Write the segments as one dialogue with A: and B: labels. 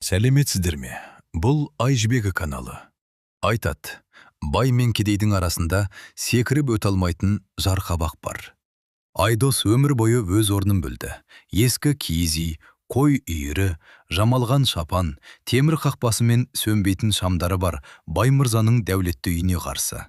A: Сәлеметсіздер ме? Бұл Айжбегі каналы. Айтат, бай мен кедейдің арасында секіріп өте алмайтын жарқабақ бар. Айдос өмір бойы өз орнын білді. Ескі киіз үй, қой үйірі, жамалған шапан, темір қақпасы мен сөнбейтін шамдары бар бай мырзаның дәулетті үйіне қарсы.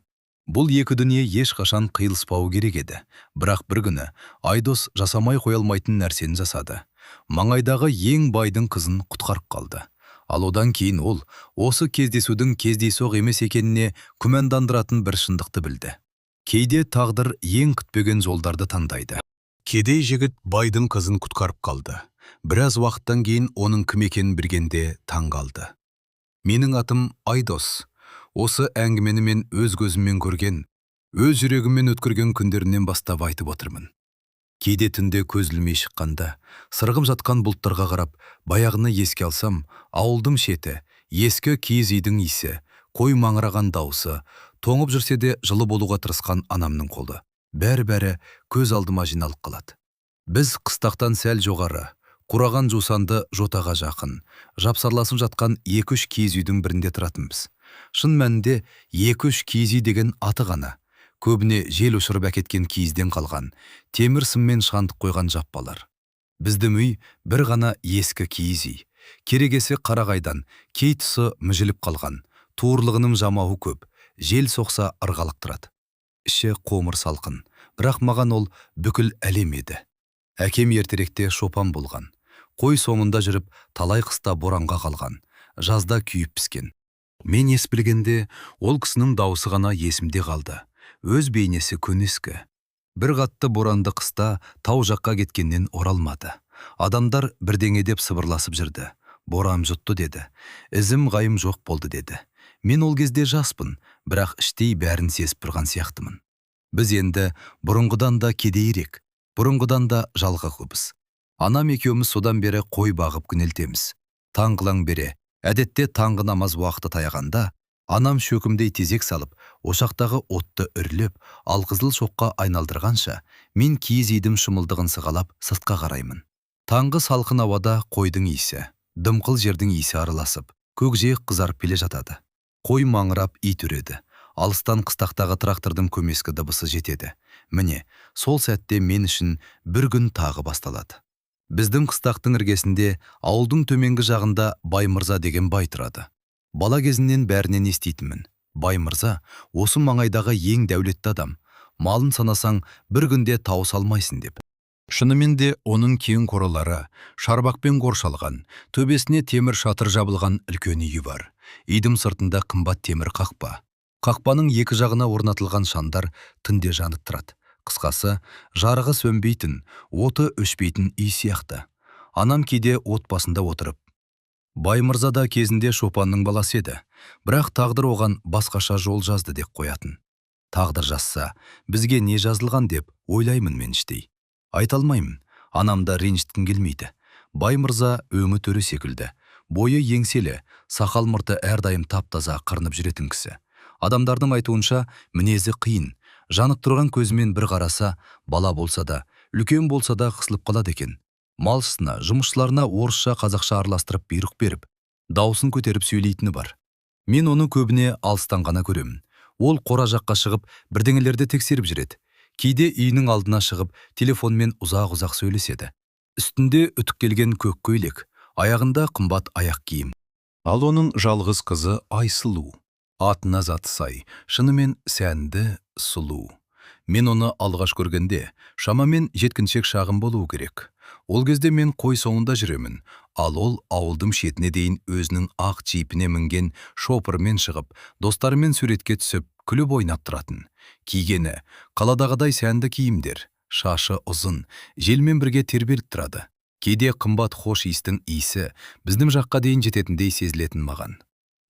A: Бұл екі дүние ешқашан қиылыспауы керек еді. Бірақ бір күні Айдос жасамай қоя алмайтын нәрсені жасады. Маңайдағы ең байдың қызын құтқарып қалды. Ал одан кейін ол осы кездесудің кездейсоқ емес екеніне күмәндандыратын бір шындықты білді. Кейде тағдыр ең күтпеген жолдарды таңдайды. Кедей жігіт байдың қызын құтқарып қалды. Біраз уақыттан кейін оның кім екенін білгенде таң қалды. Менің атым Айдос. Осы әңгімені мен өз көзіммен көрген, өз жүрегіммен өткірген күндерінен бастап айтып отырмын. Кейде түнде көз ілмей шыққанда, сырғып жатқан бұлттарға қарап, баяғыны еске алсам, ауылдың шеті, ескі киіз үйдің иісі, қой маңыраған дауысы, тоңып жүрсе де жылы болуға тырысқан анамның қолы. Бәрі көз алдыма жиналып қалады. Біз қыстақтан сәл жоғары, қураған жусанды жотаға жақын, жапсарласып жатқан 2-3 киіз үйдің бірінде тұратынбыз. Шын мәнінде 2-3 киіз үй деген аты ғана. Көбіне жел ұшырып әкеткен киізден қалған, темір сыммен шандық қойған жаппалар. Біздің үй бір ғана ескі киіз үй. Керегесі қарағайдан, кей тұсы мүжіліп қалған, туырлығының жамауы көп, жел соқса ырғалып тұрады. Іші қомыр салқын, бірақ маған ол бүкіл әлем еді. Әкем ертеректе шопан болған. Қой соңында жүріп, талай қыста боранға қалған, жазда күйіп піскен. Мен ес білгенде, ол кісінің дауысы ғана есімде қалды. Өз бейнесі көнескі. Бір қатты боранды қыста тау жаққа кеткеннен оралмады. Адамдар бірдеңе деп сыбырласып жүрді. Боран жұтты деді. Ізім ғайым жоқ болды деді. Мен ол кезде жаспын, бірақ іштей бәрін сезіп тұрған сияқтымын. Біз енді бұрынғыдан да кедейірек, бұрынғыдан да жалғыз. Анам екеуміз содан бері қой бағып күнелтеміз. Таңғылаң бере, әдетте таңғы намаз уақыты таяғанда, анам шөкімдей тезек салып, ошақтағы отты үрлеп, алқызыл шоққа айналдырғанша, мен киіз үйдің шымылдығын сығалап сыртқа қараймын. Таңғы салқын ауада қойдың иісі, дымқыл жердің иісі араласып, көкжиек қызарып келе жатады. Қой маңырап ит үреді. Алыстан қыстақтағы трактордың көмескі дыбысы жетеді. Міне, сол сәтте мен үшін бір күн тағы басталады. Біздің қыстақтың іргесінде, ауылдың төменгі жағында Бай мырза деген бай тұрады. Бала кезінен бәрінен еститінмін. Бай мырза осы маңайдағы ең дәулетті адам. Малын санасаң, бір күнде тауыс алмайсың деп. Шынымен де оның кең қоралары, шарбақпен қоршалған, төбесіне темір шатыр жабылған үлкен үйі бар. Үйдің сыртында қымбат темір қақпа. Қақпаның екі жағына орнатылған шамдар түнде жанып тұрады. Қысқасы, жарығы сөнбейтін, оты өшпейтін үй сияқты. Анам кейде от басында отырып. Бай мырза да кезінде шопанның баласы еді, бірақ тағдыр оған басқаша жол жазды деп қоятын. Тағдыр жазса, бізге не жазылған деп ойлаймын мен іштей. Айта алмаймын, анамда ренжіткім келмейді. Бай мырза өңі төрі секілді, бойы еңселі, сақал мұрты әрдайым тап-таза қырынып жүретін кісі. Адамдардың айтуынша мінезі қиын, жанып тұрған көзімен бір қараса, бала болса да, үлкен болса да қысылып қалады екен. Малшысына, жұмысшыларына орысша қазақша араластырып бұйрық беріп, даусын көтеріп сөйлейтіні бар. Мен оны көбіне алыстан ғана көремін. Ол қора жаққа шығып, бірдеңелерді тексеріп жүреді. Кейде үйінің алдына шығып, телефонмен ұзақ сөйлеседі. Үстінде үтіктелген көк көйлек, аяғында қымбат аяқ киім. Ал оның жалғыз қызы Айсұлу. Атына заты сай, шынымен сәнді, сұлу. Мен оны алғаш көргенде, шамамен жеткіншек шағым болуы керек. Ол кезде мен қой соңында жүремін, ал ол ауылдың шетіне дейін өзінің ақ джипіне мінген шопырмен шығып, достарымен суретке түсіп, күліп ойнап тұратын. Кигені қаладағыдай сәнді киімдер, шашы ұзын, желмен бірге тербеліп тұрады. Кейде қымбат хош иістің иісі біздің жаққа дейін жететіндей сезілетін маған.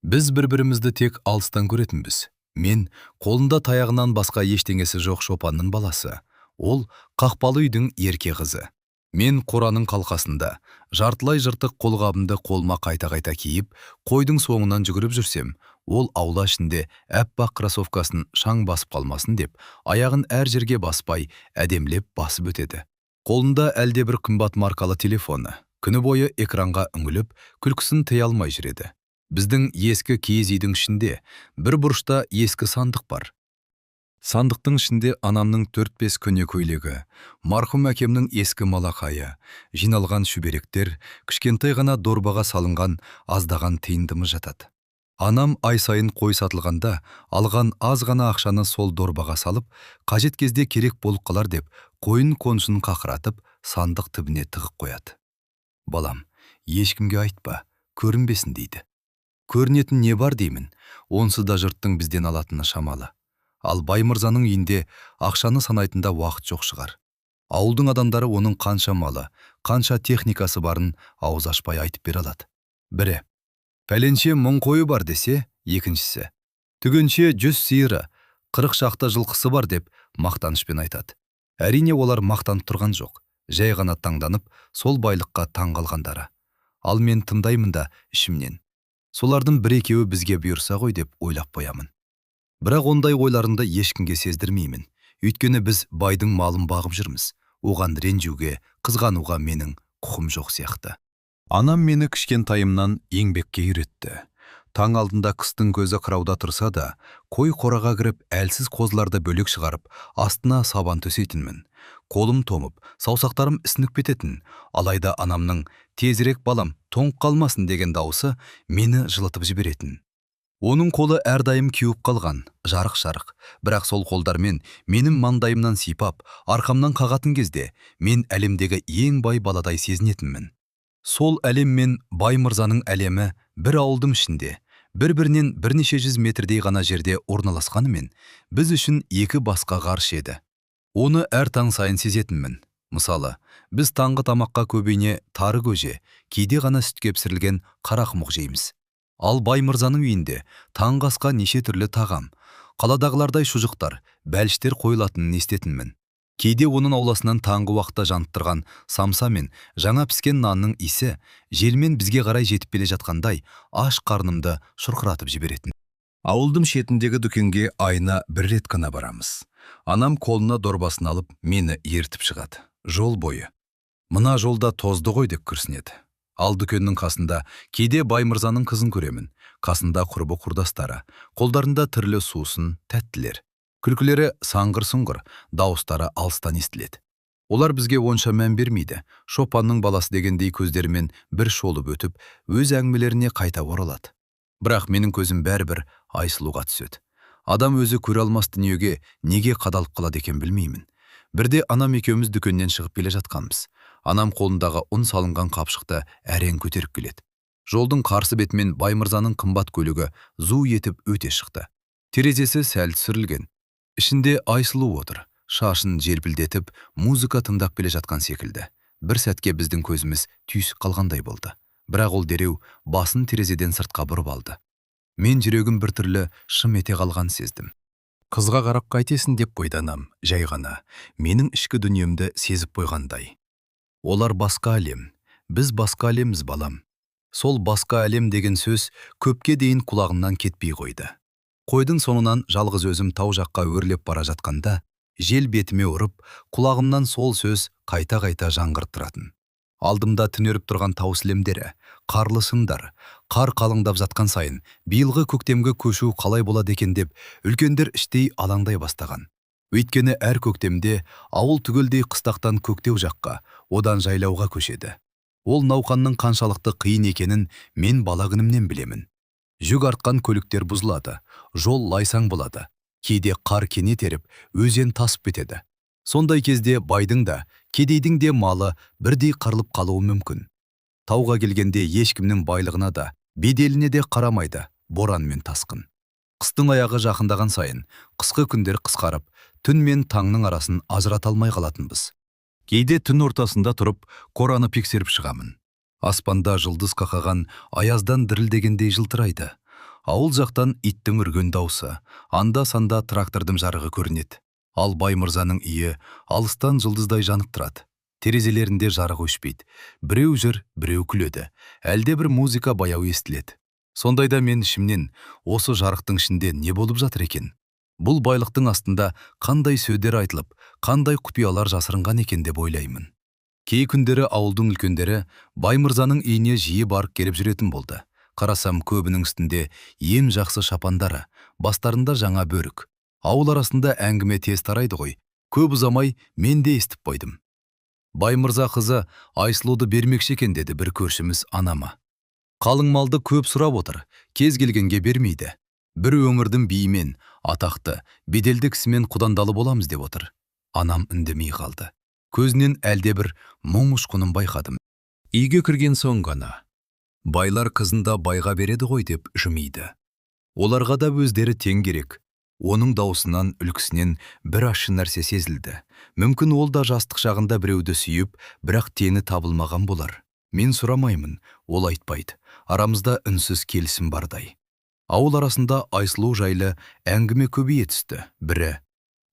A: Біз бір-бірімізді тек алыстан көретінбіз. Мен қолында таяғынан басқа ештеңесі жоқ шопанның баласы. Ол қақпалы үйдің ерке қызы. Мен қораның қалқасында, жартылай жыртық қолғабымды қолыма қайта киіп, қойдың соңынан жүгіріп жүрсем, ол аула ішінде әппақ кроссовкасын шаң басып қалмасын деп, аяғын әр жерге баспай, әдемлеп басып өтеді. Қолында әлде бір қымбат маркалы телефоны. Күні бойы экранға үңіліп, күлкісін тыя алмай жүреді. Біздің ескі киіз үйдің ішінде бір бұрышта ескі сандық бар. Сандықтың ішінде анамның 4-5 көне көйлегі, марқұм әкемнің ескі малақайы, жиналған шүберектер, кішкентай ғана дорбаға салынған аздаған тиындымыз жатады. Анам ай сайын қой сатылғанда алған аз ғана ақшаны сол дорбаға салып, қажет кезде керек болып қалар деп, қойын қоншын қақыратып, сандық түбіне тығып қояды. Балам, ешкімге айтпа, көрінбесін дейді. Көрінетін не бар деймін, онсыз да жұрттың бізден алатыны шамалы. Ал Баймырзаның үйінде ақшаны санайтында уақыт жоқ шығар. Ауылдың адамдары оның қанша малы, қанша техникасы барын ауыз ашпай айтып бере алады. Бірі, пәленше 1000 қойы бар десе, екіншісі, түгенше 100 сиыры, 40 шақты жылқысы бар деп мақтанышпен айтады. Әрине олар мақтанып тұрған жоқ, жай ғана таңданып, сол байлыққа таң қалғандары. Ал мен тыңдаймын да ішімнен. Солардың бір-екеуі бізге бұйырса ғой деп ойлап қоямын. Бірақ ондай ойларында ешкімге сездірмеймін. Өйткені біз байдың малын бағып жүрміз. Оған ренжуге, қызғануға менің құқым жоқ сияқты. Анам мені кішкентайымнан еңбекке үйретті. Таң алдында қыстың көзі қырауда тұрса да, қой қораға кіріп, әлсіз қозыларды бөлек шығарып, астына сабан төсейтінмін. Қолым томып, саусақтарым ісініп кететін. Алайда анамның «Тезірек балам, тоңып қалмасын» деген дауысы мені жылытып жіберетін. Оның қолы әрдайым кеуіп қалған, жарық-жарық, бірақ сол қолдармен менің маңдайымнан сипап, арқамнан қағатын кезде мен әлемдегі ең бай баладай сезінетінмін. Сол әлем мен Баймырзаның әлемі бір ауылдың ішінде, бір-бірінен бірнеше жүз метрдей ғана жерде орналасқанымен, біз үшін екі басқа ғарыш еді. Оны әр таң сайын сезетінмін. Мысалы, біз таңғы тамаққа көбейне тары көже, кейде ғана сүтке пісірілген қарақұмық жейміз. Ал Баймырзаның үйінде таңғы асқа неше түрлі тағам, қаладағылардай шұжықтар, бәліштер қойылатынын естетінмін. Кейде оның ауласынан таңғы уақытта жанып тұрған самса мен жаңа піскен нанның иісі желмен бізге қарай жетіп келе жатқандай аш қарнымды шұрқыратып жіберетін. Ауылдың шетіндегі дүкенге айына бір рет қана барамыз. Анам қолына дорбасын алып, мені ертіп шығады. Жол бойы. Мына жолда тозды ғой деп күрсінеді. Ал дүкеннің қасында кейде Баймырзаның қызын көремін. Қасында құрбы құрдастары, қолдарында түрлі сусын, тәттілер. Күлкілері саңғыр-сұңғыр, дауыстары алыстан естіледі. Олар бізге онша мән бермейді. Шопанның баласы дегендей көздерімен бір шолып өтіп, өз әңгімелеріне қайта оралады. Бірақ менің көзім бәрібір Айсұлуға түседі. Адам өзі көре алмас дүниеге неге қадалып қалады екен білмеймін. Бірде анам екеуміз дүкеннен шығып келе жатқанбыз. Анам қолындағы ұн салынған қапшықты әрең көтеріп келеді. Жолдың қарсы бетімен Баймырзаның қымбат көлігі зу етіп өте шықты. Терезесі сәл түсірілген. Ішінде Айсұлу отыр. Шашын желпілдетіп, музыка тыңдап келе жатқан секілді. Бір сәтке біздің көзіміз түйісіп қалғандай болды. Бірақ ол дереу басын терезеден сыртқа бұрып алды. Мен жүрегім бір түрлі шым ете қалған сездім. Қызға қарап қайтесің деп қойды анам, жай ғана. Менің ішкі дүниемді сезіп қойғандай. Олар басқа әлем, біз басқа әлеміз балам. Сол басқа әлем деген сөз көпке дейін құлағымнан кетпей қойды. Қойдың соңынан жалғыз өзім тау жаққа өрлеп бара жатқанда, жел бетіме ұрып, құлағымнан сол сөз қайта-қайта жаңғырып тұратын. Алдымда түнеріп тұрған тау сілемдері, қарлы шыңдар, қар қалыңдап жатқан сайын, биылғы көктемгі көшу қалай болады екен деп, үлкендер іштей алаңдай бастаған. Өйткені әр көктемде ауыл түгелдей қыстақтан көктеу жаққа, одан жайлауға көшеді. Ол науқанның қаншалықты қиын екенін мен бала күнімнен білемін. Жүк артқан көліктер бұзылады, жол лайсаң болады. Кейде қар кенет еріп, өзен тасып кетеді. Сондай кезде байдың да, кедейдің де малы бірдей қырылып қалуы мүмкін. Тауға келгенде ешкімнің байлығына да, беделіне де қарамайды, боран мен тасқын. Қыстың аяғы жақындаған сайын, қысқы күндер қысқарып, түн мен таңның арасын ажырата алмай қалатынбыз. Кейде түн ортасында тұрып, қораны пексеріп шығамын. Аспанда жұлдыз қақаған, аяздан дірілдегендей жылтырайды. Ауыл жақтан иттің үрген даусы, анда-санда трактордың жарығы көрінеді. Ал Баймырзаның үйі алыстан жұлдыздай жанып тұрады. Терезелерінде жарық өшпейді. Біреу жүр, біреу күледі. Әлде бір музыка баяу естіледі. Сондайда мен ішімнен, осы жарықтың ішінде не болып жатыр екен? Бұл байлықтың астында қандай сөздер айтылып, қандай құпиялар жасырынған екен деп ойлаймын. Кей күндері ауылдың үлкендері Баймырзаның үйіне жиі барып келіп жүретін болды. Қарасам көбінің үстінде ем жақсы шапандары, бастарында жаңа бөрік. Ауыл арасында әңгіме тез тарайды ғой. Көп ұзамай мен де естіп қойдым. Баймырза қызы Айсұлуды бермекші екен деді бір көршіміз анама. Қалың малды көп сұрап отыр, кез келгенге бермейді. Бір өңірдің биімен, атақты, беделді кісімен құдандалы боламыз деп отыр. Анам үндемей қалды. Көзінен әлде бір мұң ұшқынын байқадым. Үйге кірген соң ғана байлар қызында байға береді ғой деп жымиды. Оларға да өздері тең керек. Оның даусынан, үлкісінен бір ащы нәрсе сезілді. Мүмкін ол да жастық шағында біреуді сүйіп, бірақ теңі табылмаған болар. Мен сұрамаймын, ол айтпайды. Арамызда үнсіз келісім бардай. Ауыл арасында Айсұлу жайлы әңгіме көбейе түсті. Бірі,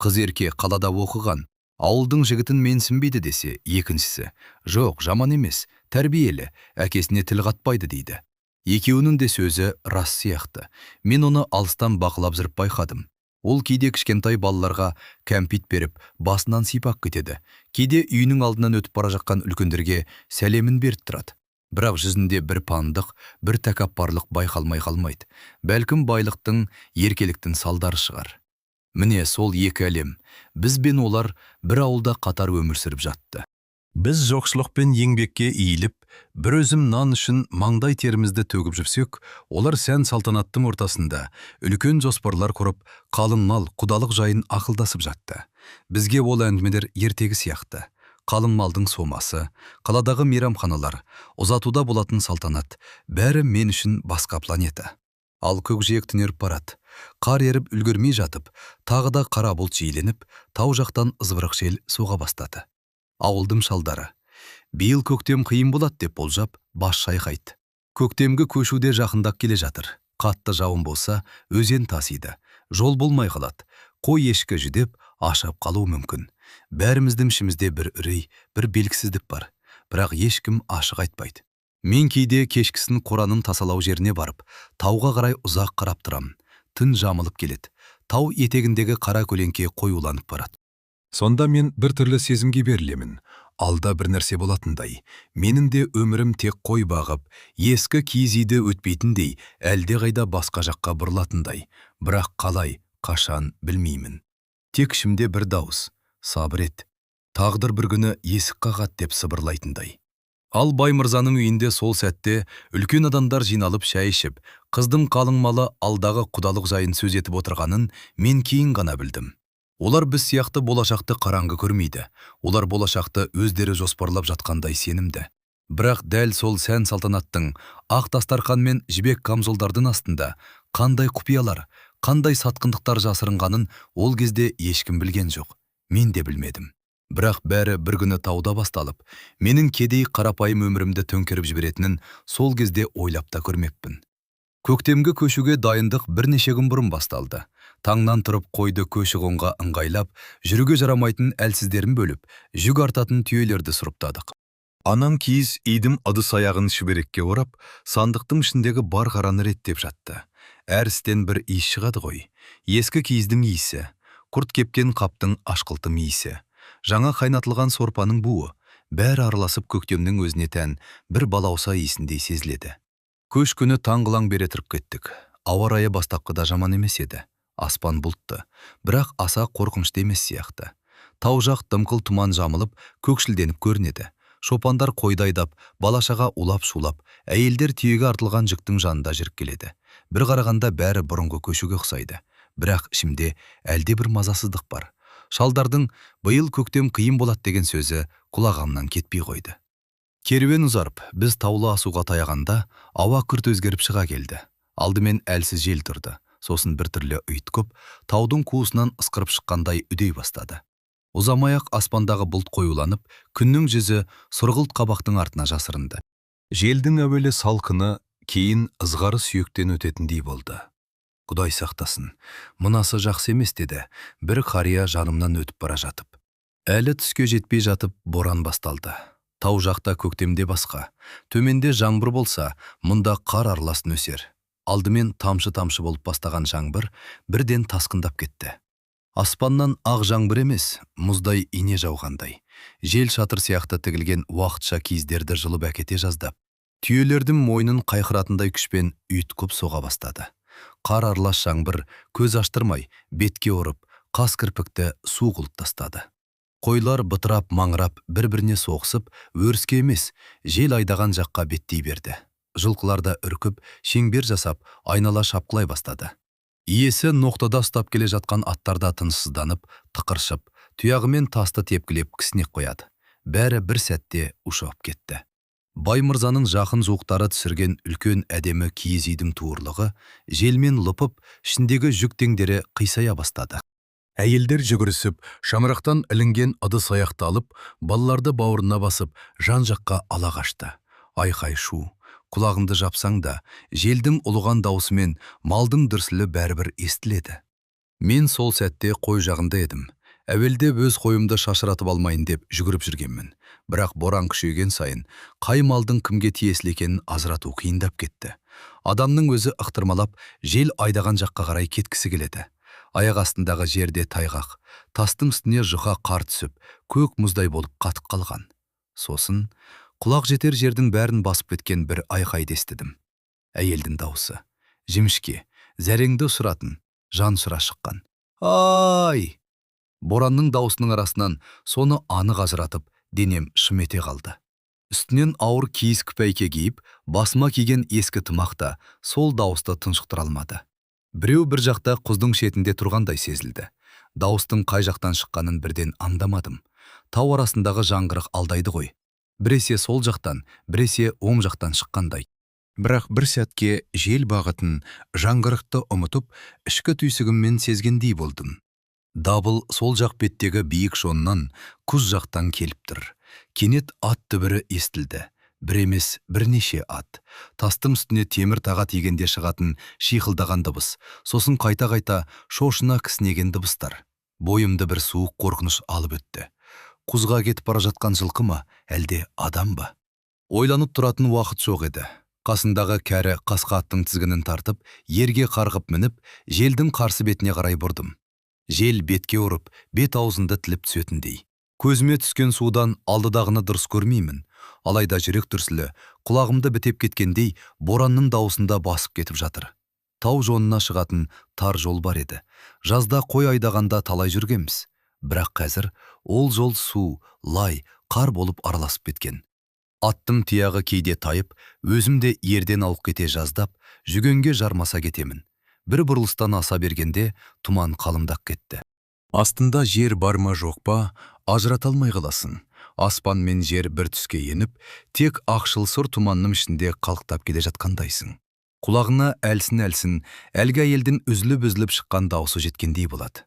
A: қыз ерке қалада оқыған, ауылдың жігітін менсінбейді десе, екіншісі, жоқ, жаман емес, тәрбиелі, әкесіне тіл қатпайды дейді. Екеуінің де сөзі рас сияқты. Мен оны алыстан бақылап жүріп байқадым. Ол кейде кішкентай балаларға кәмпит беріп, басынан сипақ кетеді. Кейде үйінің алдынан өтіп бара жатқан үлкендерге сәлемін беріп тұрады. Бірақ жүзінде бір паңдық, бір тәкаппарлық байқалмай қалмайды. Бәлкім байлықтың, еркеліктің салдары шығар. Міне сол екі әлем, біз бен олар бір ауылда қатар өмір сүріп жатты. Біз жоқшылық пен еңбекке иіліп, бір өзім нан үшін маңдай терімізді төгіп жүрсек, олар сән салтанаттың ортасында үлкен жоспарлар құрып, қалың мал, құдалық жайын ақылдасып жатты. Бізге ол әңгімелер ертегі сияқты. Қалың малдың сомасы, қаладағы мейрамханалар, ұзатуда болатын салтанат, бәрі мен үшін басқа планета. Ал көкжиек түнеріп барады. Қар еріп үлгермей жатып, тағы да қара бұлт жиіленіп, тау жақтан ызбырық жел соға бастады. Ауылдың шалдары. Биыл көктем қиын болады деп болжап, бас шайқайды. Көктемгі көшуде жақындап келе жатыр. Қатты жауын болса, өзен тасиды. Жол болмай қалады. Қой ешкі жүдеп, ашап қалу мүмкін. Бәріміздің ішімізде бір үрей, бір белгісіздік бар. Бірақ ешкім ашық айтпайды. Мен кейде кешкісін қораның тасалау жеріне барып, тауға қарай ұзақ қарап тұрам. Түн жамылып келеді. Тау етегіндегі қара көлеңке қоюланып барады. Сонда мен бір түрлі сезімге берілемін. Алда бір нәрсе болатындай. Менің де өмірім тек қой бағып, ескі киіз үйді өтпейтіндей, әлде қайда басқа жаққа бұрылатындай. Бірақ қалай, қашан білмеймін. Тек ішімде бір дауыс. Сабыр ет. Тағдыр бір күні есік қағады деп сыбырлайтындай. Ал Баймырзаның үйінде сол сәтте үлкен адамдар жиналып шәй ішіп, қыздың қалың малы алдағы құдалық жайын сөз етіп отырғанын мен кейін ғана білдім. Олар біз сияқты болашақты қараңғы көрмейді. Олар болашақты өздері жоспарлап жатқандай сенімді. Бірақ дәл сол сән салтанаттың ақ дастарқан мен жібек камзолдардың астында қандай құпиялар, қандай сатқындықтар жасырынғанын ол кезде ешкім білген жоқ. Мен де білмедім. Бірақ бәрі бір күні тауда басталып, менің кедей қарапайым өмірімді төңкеріп жіберетінін сол кезде ойлап та көрмеппін. Көктемгі көшуге дайындық бірнеше күн бұрын басталды. Таңнан тұрып қойды көші-қонға ыңғайлап, жүруге жарамайтын әлсіздерін бөліп, жүк артатын түйелерді сұрыптадық. Анам киіз үйдің ыдыс-аяғын шүберекке орап, сандықтың ішіндегі бар қараны реттеп жатты. Әр істен бір иіс шығады ғой. Ескі киіздің иісі, құрт кепкен қаптың ашқылтым иісі, жаңа қайнатылған сорпаның буы, бәрі араласып көктемнің өзіне тән бір балауса иісіндей сезіледі. Көш күні таңғылаң бере тұрып кеттік. Ауа райы бастапқыда жаман емес еді. Аспан бұлтты, бірақ аса қорқынышты емес сияқты. Тау жақ дымқыл тұман жамылып, көкшілденіп көрінеді. Шопандар қойды айдап, балашаға улап-шулап, әйелдер түйеге артылған жүктің жанында жүріп келеді. Бір қарағанда бәрі бұрынғы көшуге ұқсайды. Бірақ ішімде әлде бір мазасыздық бар. Шалдардың биыл көктем қиын болады деген сөзі құлағымнан кетпей қойды. Керуен ұзарып, біз таулы асуға таяғанда, ауа күрт өзгеріп шыға келді. Алдымен әлсіз жел тұрды. Сосын бір түрлі ұйытқып, таудың қуысынан ысқырып шыққандай үдей бастады. Ұзамай-ақ аспандағы бұлт қоюланып, күннің жүзі сұрғылт қабақтың артына жасырынды. Желдің әуелі салқыны, кейін ызғары сүйектен өтетіндей болды. Құдай сақтасын, мынасы жақсы емес деді, бір қария жанымнан өтіп бара жатып. Әлі түске жетпей жатып, боран басталды. Тау жақта көктемде басқа, төменде жаңбыр болса, мұнда қар аралас нөсер. Алдымен тамшы-тамшы болып бастаған жаңбыр бірден тасқындап кетті. Аспаннан ақ жаңбыр емес, мұздай ине жауғандай. Жел шатыр сияқты тігілген уақытша киіздерді жылып әкете жаздап. Түйелердің мойнын қайқыратындай күшпен ұйтқып соға бастады. Қар аралас жаңбыр көз аштырмай, бетке ұрып, қас кірпікті су қылып тастады. Қойлар бытырап маңырап бір-біріне соғысып, өріске емес, жел айдаған жаққа беттей берді. Жылқылар да үркіп, шеңбер жасап, айнала шапқылай бастады. Иесі ноқтада ұстап келе жатқан аттарда тынышсызданып, тықыршып, тұяғымен тасты тепкілеп кісінеп қояды. Бәрі бір сәтте ушығып кетті. Бай мырзаның жақын жуықтары түсірген үлкен әдемі киіз үйдің туырлығы желмен лыпып, ішіндегі жүктеңдері қисая бастады. Әйелдер жүгірісіп, шамырақтан ілінген ыдыс аяқты алып, балаларды бауырына басып, жан-жаққа ала қашты. Айқай шу, құлағыңды жапсаң да, желдің ұлыған даусымен малдың дүрсілі бәрібір естіледі. Мен сол сәтте қой жағында едім. Әуелде өз қойымды шашыратып алмайын деп жүгіріп жүргенмін. Бірақ боран күшейген сайын, қай малдың кімге тиесілі екенін ажырату қиындап кетті. Адамның өзі ықтырмалап, жел айдаған жаққа қарай кеткісі келеді. Аяқ астындағы жерде тайғақ, тастың үстіне жұқа қар түсіп, көк мұздай болып қатып қалған. Сосын, құлақ жетер жердің бәрін басып кеткен бір айқайды естідім. Әйелдің даусы. Жімішке, зәреңді ұшыратын, жан сұра шыққан. Ай! Боранның даусының арасынан соны анық ажыратып, денем шымете қалды. Үстінен ауыр киіз күпәйке киіп, басыма киген ескі тымақта сол дауысты тұншықтыра алмады. Біреу бір жақта құздың шетінде тұрғандай сезілді. Дауыстың қай жақтан шыққанын бірден аңдамадым. Тау арасындағы жаңғырық алдайды ғой. Біресе сол жақтан, біресе оң жақтан шыққандай. Бірақ бір сәтке жел бағытын, жаңғырықты ұмытып, ішкі түйсігіммен сезгендей болдым. Дабыл сол жақ беттегі биік шоннан күз жақтан келіп тұр. Кенет ат дүбірі естілді. Бір емес, бірнеше ат. Тастың үстіне темір таға тигенде шығатын шиқылдаған дыбыс, сосын қайта-қайта шошына кісінеген дыбыстар. Бойымды бір суық қорқыныш алып өтті. Құзға кетіп бара жатқан жылқы ма, әлде адам ба? Ойланып тұратын уақыт жоқ еді. Қасындағы кәрі қасқа аттың тізгінін тартып, ерге қарғып мініп, желдің қарсы бетіне қарай бұрдым. Жел бетке ұрып, бет аузынды тіліп түсетіндей. Көзіме түскен судан алдыдағыны дұрыс көрмеймін. Алайда жүрек дүрсілі, құлағымды бітеп кеткендей, боранның даусында басып кетіп жатыр. Тау жонына шығатын тар жол бар еді. Жазда қой айдағанда талай жүргенбіз. Бірақ қазір ол жол су, лай, қар болып араласып кеткен. Аттың тұяғы кейде тайып, өзімде ерден ауып кете жаздап, жүгенге жармаса кетемін. Бір бұрылыстан аса бергенде тұман қалыңдап кетті. Астында жер бар ма жоқ па, ажырата алмай қаласың. Аспан мен жер бір түске еніп, тек ақшыл сұр тұманның ішінде қалықтап келе жатқандайсың. Құлағына әлсін-әлсін, әлгі әйелдің үзіліп-үзіліп шыққан даусы жеткендей болады.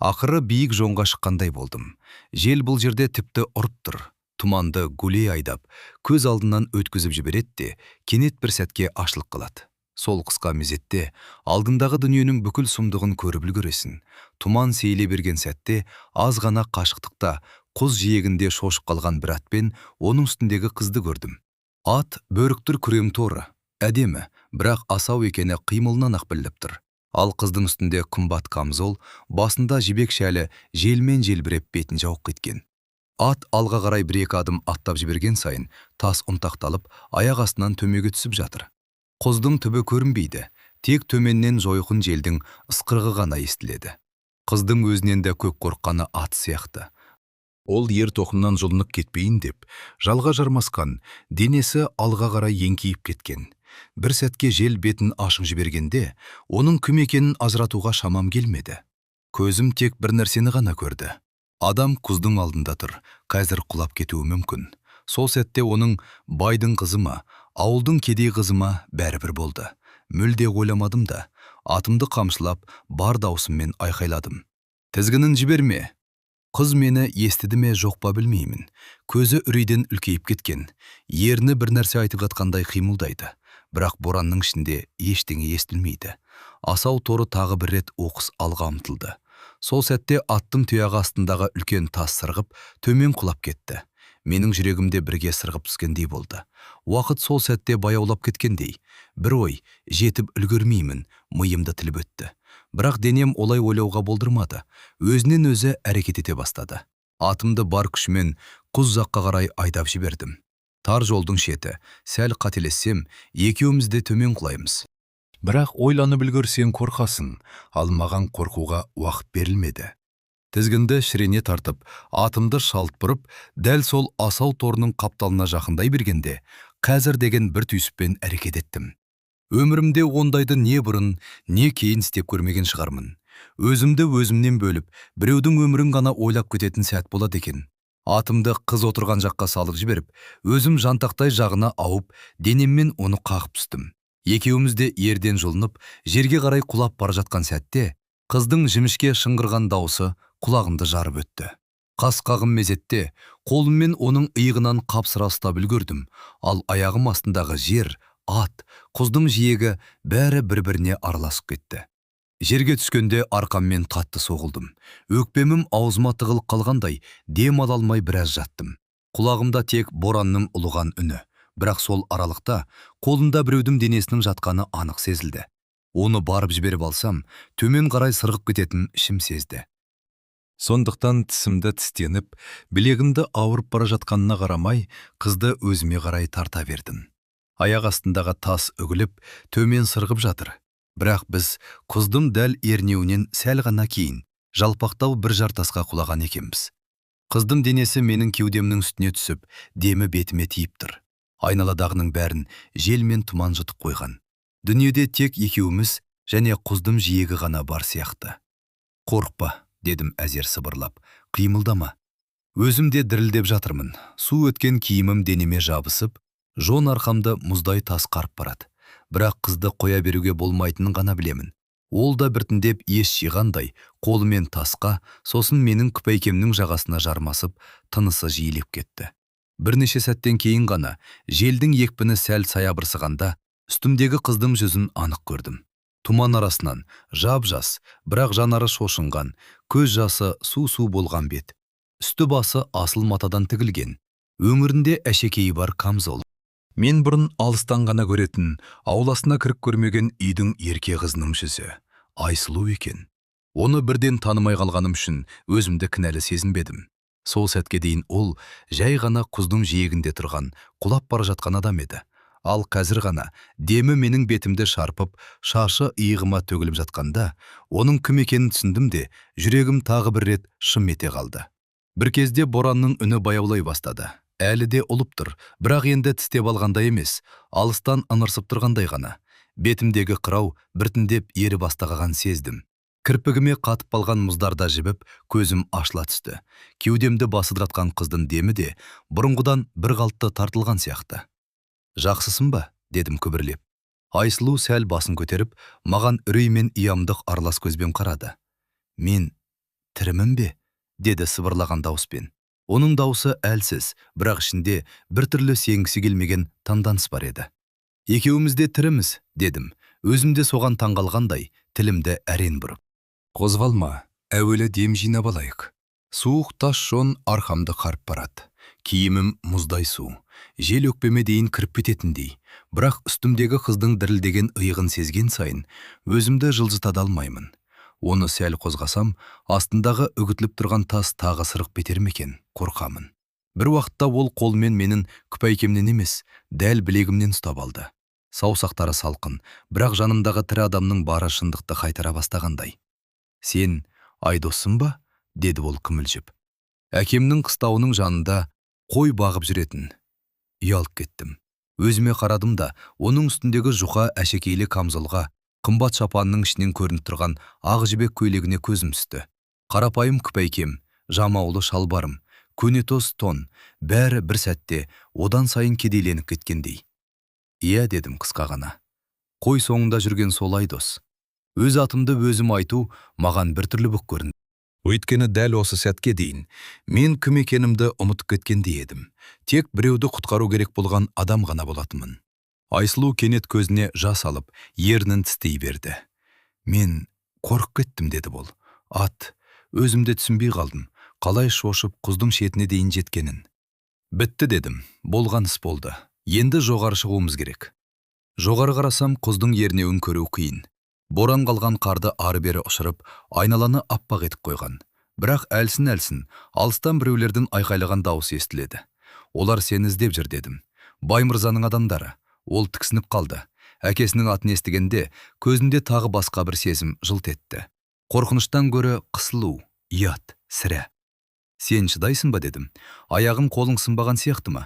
A: Ақыры биік жоңға шыққандай болдым. Жел бұл жерде тіпті ұрып тұр. Тұманды гулей айдап, көз алдынан өткізіп жібереді де, кенет бір сәтке ашылып қалады. Сол қысқа мезетте алдындағы дүниенің бүкіл сұмдығын көріп үлгересің. Тұман сейіле берген сәтте аз ғана қашықтықта құз жиегінде шошып қалған бір атпен оның үстіндегі қызды көрдім. Ат бөріктір күрем торы, әдемі, бірақ асау екені қимылынан ақ білініп тұр. Ал қыздың үстінде қымбат камзол, басында жібек шәлі желмен желбіреп бетін жауып кеткен. Ат алға қарай бір-екі адым аттап жіберген сайын тас ұнтақталып, аяқ астынан төмеге түсіп жатыр. Құздың түбі көрінбейді, тек төменнен жойқын желдің ысқырығы ғана естіледі. Қыздың өзінен де көк қорыққаны ат сияқты. Ол ер тоқымнан жұлынып кетпейін деп, жалға жармасқан, денесі алға қарай еңкейіп кеткен. Бір сәтке жел бетін ашық жібергенде, оның кім екенін ажыратуға шамам келмеді. Көзім тек бір нәрсені ғана көрді. Адам құздың алдында тұр, қазір құлап кетуі мүмкін. Сол сәтте оның байдың қызы ма, ауылдың кедей қызы ма бәрібір болды. Мүлде ойламадым да, атымды қамшылап, бар даусыммен айқайладым. Тізгінін жіберме! Қыз мені естіді ме жоқ па білмеймін. Көзі үрейден үлкейіп кеткен. Ерні бір нәрсе айтып жатқандай қимылдайды. Бірақ боранның ішінде ештеңе естілмейді. Асау торы тағы бір рет оқыс алға ұмтылды. Сол сәтте аттың тұяғы астындағы үлкен тас сырғып, төмен құлап кетті. менің жүрегімде бірге сырғып түскендей болды. Уақыт сол сәтте баяулап кеткендей. Бір ой, жетіп үлгермеймін, миымды тіліп өтті. Бірақ денем олай ойлауға болдырмады. Өзінен өзі әрекет ете бастады. Атымды бар күшімен құз жаққа қарай айдап жібердім. Тар жолдың шеті, сәл қателессем, екеуміз де төмен құлаймыз. Бірақ ойланып үлгерсең қорқасың, ал маған қорқуға уақыт берілмеді. Тізгінді шірене тартып, атымды шалт бұрып, дәл сол асау торының қапталына жақындай бергенде, қазір деген бір түйсікпен әрекет еттім. Өмірімде ондайды не бұрын, не кейін істеп көрмеген шығармын. Өзімді өзімнен бөліп, біреудің өмірін ғана ойлап кететін сәт болады екен. Атымды қыз отырған жаққа салып жіберіп, өзім жантақтай жағына ауып, денеммен оны қағып түстім. Екеуміз де ерден жұлынып, жерге қарай құлап бара жатқан сәтте, қыздың жімішке шыңғырған дауысы құлағымды жарып өтті. Қас қағым мезетте қолыммен оның иығынан қапсыра ұстап үлгердім, ал аяғым астындағы жер, ат, құздың жиегі бәрі бір-біріне араласып кетті. Жерге түскенде арқаммен қатты соғылдым. Өкпемім аузыма тығылып қалғандай, дем ала алмай біраз жаттым. Құлағымда тек боранның ұлыған үні, бірақ сол аралықта қолында біреудің денесінің жатқаны анық сезілді. Оны барып жіберіп алсам, төмен қарай сырғып кететін ішім сезді. Сондықтан тісімді тістеніп, білегімді ауырып бара жатқанына қарамай, қызды өзіме қарай тарта бердім. Аяқ астындағы тас үгіліп, төмен сырғып жатыр. Бірақ біз құздың дәл ернеуінен сәл ғана кейін, жалпақтау бір жартасқа құлаған екенбіз. Қыздың денесі менің кеудемнің үстіне түсіп, демі бетіме тиіп тұр. Айналадағының бәрін жел мен тұман жұтып қойған. Дүниеде тек екеуміз және құздың жиегі ғана бар сияқты. Қорықпа, дедім әзер сыбырлап, қимылдама. Өзімде дірілдеп жатырмын. Су өткен киімім денеме жабысып, жон арқамды мұздай тас қарып барады. Бірақ қызды қоя беруге болмайтынын ғана білемін. Ол да біртіндеп ес жиғандай, қолымен тасқа, сосын менің күпәйкемнің жағасына жармасып, тынысы жиілеп кетті. Бірнеше сәттен кейін ғана, желдің екпіні сәл саябырсығанда, үстімдегі қыздың жүзін анық көрдім. Тұман арасынан, жап-жас, бірақ жанары шошынған, көз жасы су-су болған бет. Үсті басы асыл матадан тігілген. Өңірінде әшекейі бар камзол. Мен бұрын алыстан ғана көретін, ауласына кіріп көрмеген үйдің ерке қызының жүзі. Айсұлу екен. Оны бірден танымай қалғаным үшін өзімді кінәлі сезінбедім. Сол сәтке дейін ол жай ғана құздың жиегінде тұрған, құлап бара жатқан адам еді. Ал қазір ғана демі менің бетімді шарпып, шашы иығыма төгіліп жатқанда, оның кім екенін түсіндім де, жүрегім тағы бір рет шым ете қалды. Бір кезде боранның үні баяулай бастады. Әлі де ұлып тұр, бірақ енді тістеп алғандай емес, алыстан ыңырсып тұрғандай ғана. Бетімдегі қырау біртіндеп ері бастағанын сездім. Кірпігіме қатып қалған мұздарда жібіп, көзім ашыла түсті. Кеудемді басыдыратқан қыздың демі де бұрынғыдан бір қалыпты тартылған сияқты. Жақсысын ба? Дедім күбірлеп. Айсұлу сәл басын көтеріп, маған үрей мен иямдық аралас көзбен қарады. Мен тірімін бе? Деді сыбырлаған дауыспен. Оның даусы әлсіз, бірақ ішінде бір түрлі сенгісі келмеген таңданыс бар еді. Екеуміз де тіріміз, дедім. Өзімде соған таңғалғандай, тілімді әрен бұрып. Қозғалма, әуелі дем жинап алайық. Суық тас жон арқамды қарып барады. Киімім мұздай су. Жел өкпеме дейін кіріп кететіндей. Бірақ үстімдегі қыздың дірілдеген иығын сезген сайын, өзімді жылжыта алмаймын. Оны сәл қозғасам, астындағы үгітіліп тұрған тас тағы сырық бетер мекен, қорқамын. Бір уақытта ол қолмен менің күпәйкемнен емес, дәл білегімнен ұстап алды. Саусақтары салқын, бірақ жанымдағы тірі адамның бары шындықты қайтара бастағандай. Сен Айдоссың ба? Деді ол күмілжіп. Әкемнің қыстауының жанында қой бағып жүретін. Ұялып кеттім. Өзіме қарадым да, оның үстіндегі жұқа әшекейлі камзолға, қымбат шапанның ішінен көрініп тұрған ақ жібек көйлегіне көзім түсті. Қарапайым күпәйкем, жамаулы шалбарым, көнетоз тон, бәрі бір сәтте одан сайын кедейленіп кеткендей. Иә, дедім қысқа ғана. Қой соңында жүрген сол Айдос. Өз атымды өзім айту маған бір түрлі бұқ көрінді. Өйткені дәл осы сәтке дейін мен кім екенімді ұмытып кеткендей едім. Тек біреуді құтқару керек болған адам ғана болатынмын. Айсұлу кенет көзіне жас алып, ернін тістей берді. Мен қорқып кеттім, деді бол. Өзімде түсінбей қалдым, қалай шошып құздың шетіне дейін жеткенін. Бітті дедім, болған іс болды. Енді жоғары шығуымыз керек. Жоғары қарасам, құздың ернеуін көру қиын. Боран қалған қарды ары-бері ұшырып, айналаны аппақ етіп қойған. Бірақ әлсін, алыстан біреулердің айқайлаған дауысы естіледі. Олар сені іздеп жүр дедім. Баймырзаның адамдары. Ол тіксініп қалды. Әкесінің атын естігенде, көзінде тағы басқа бір сезім жылт етті. Қорқыныштан гөрі қысылу, ұят, сірә. Сен шыдайсың ба дедім. Аяғың қолың сынбаған сияқты ма?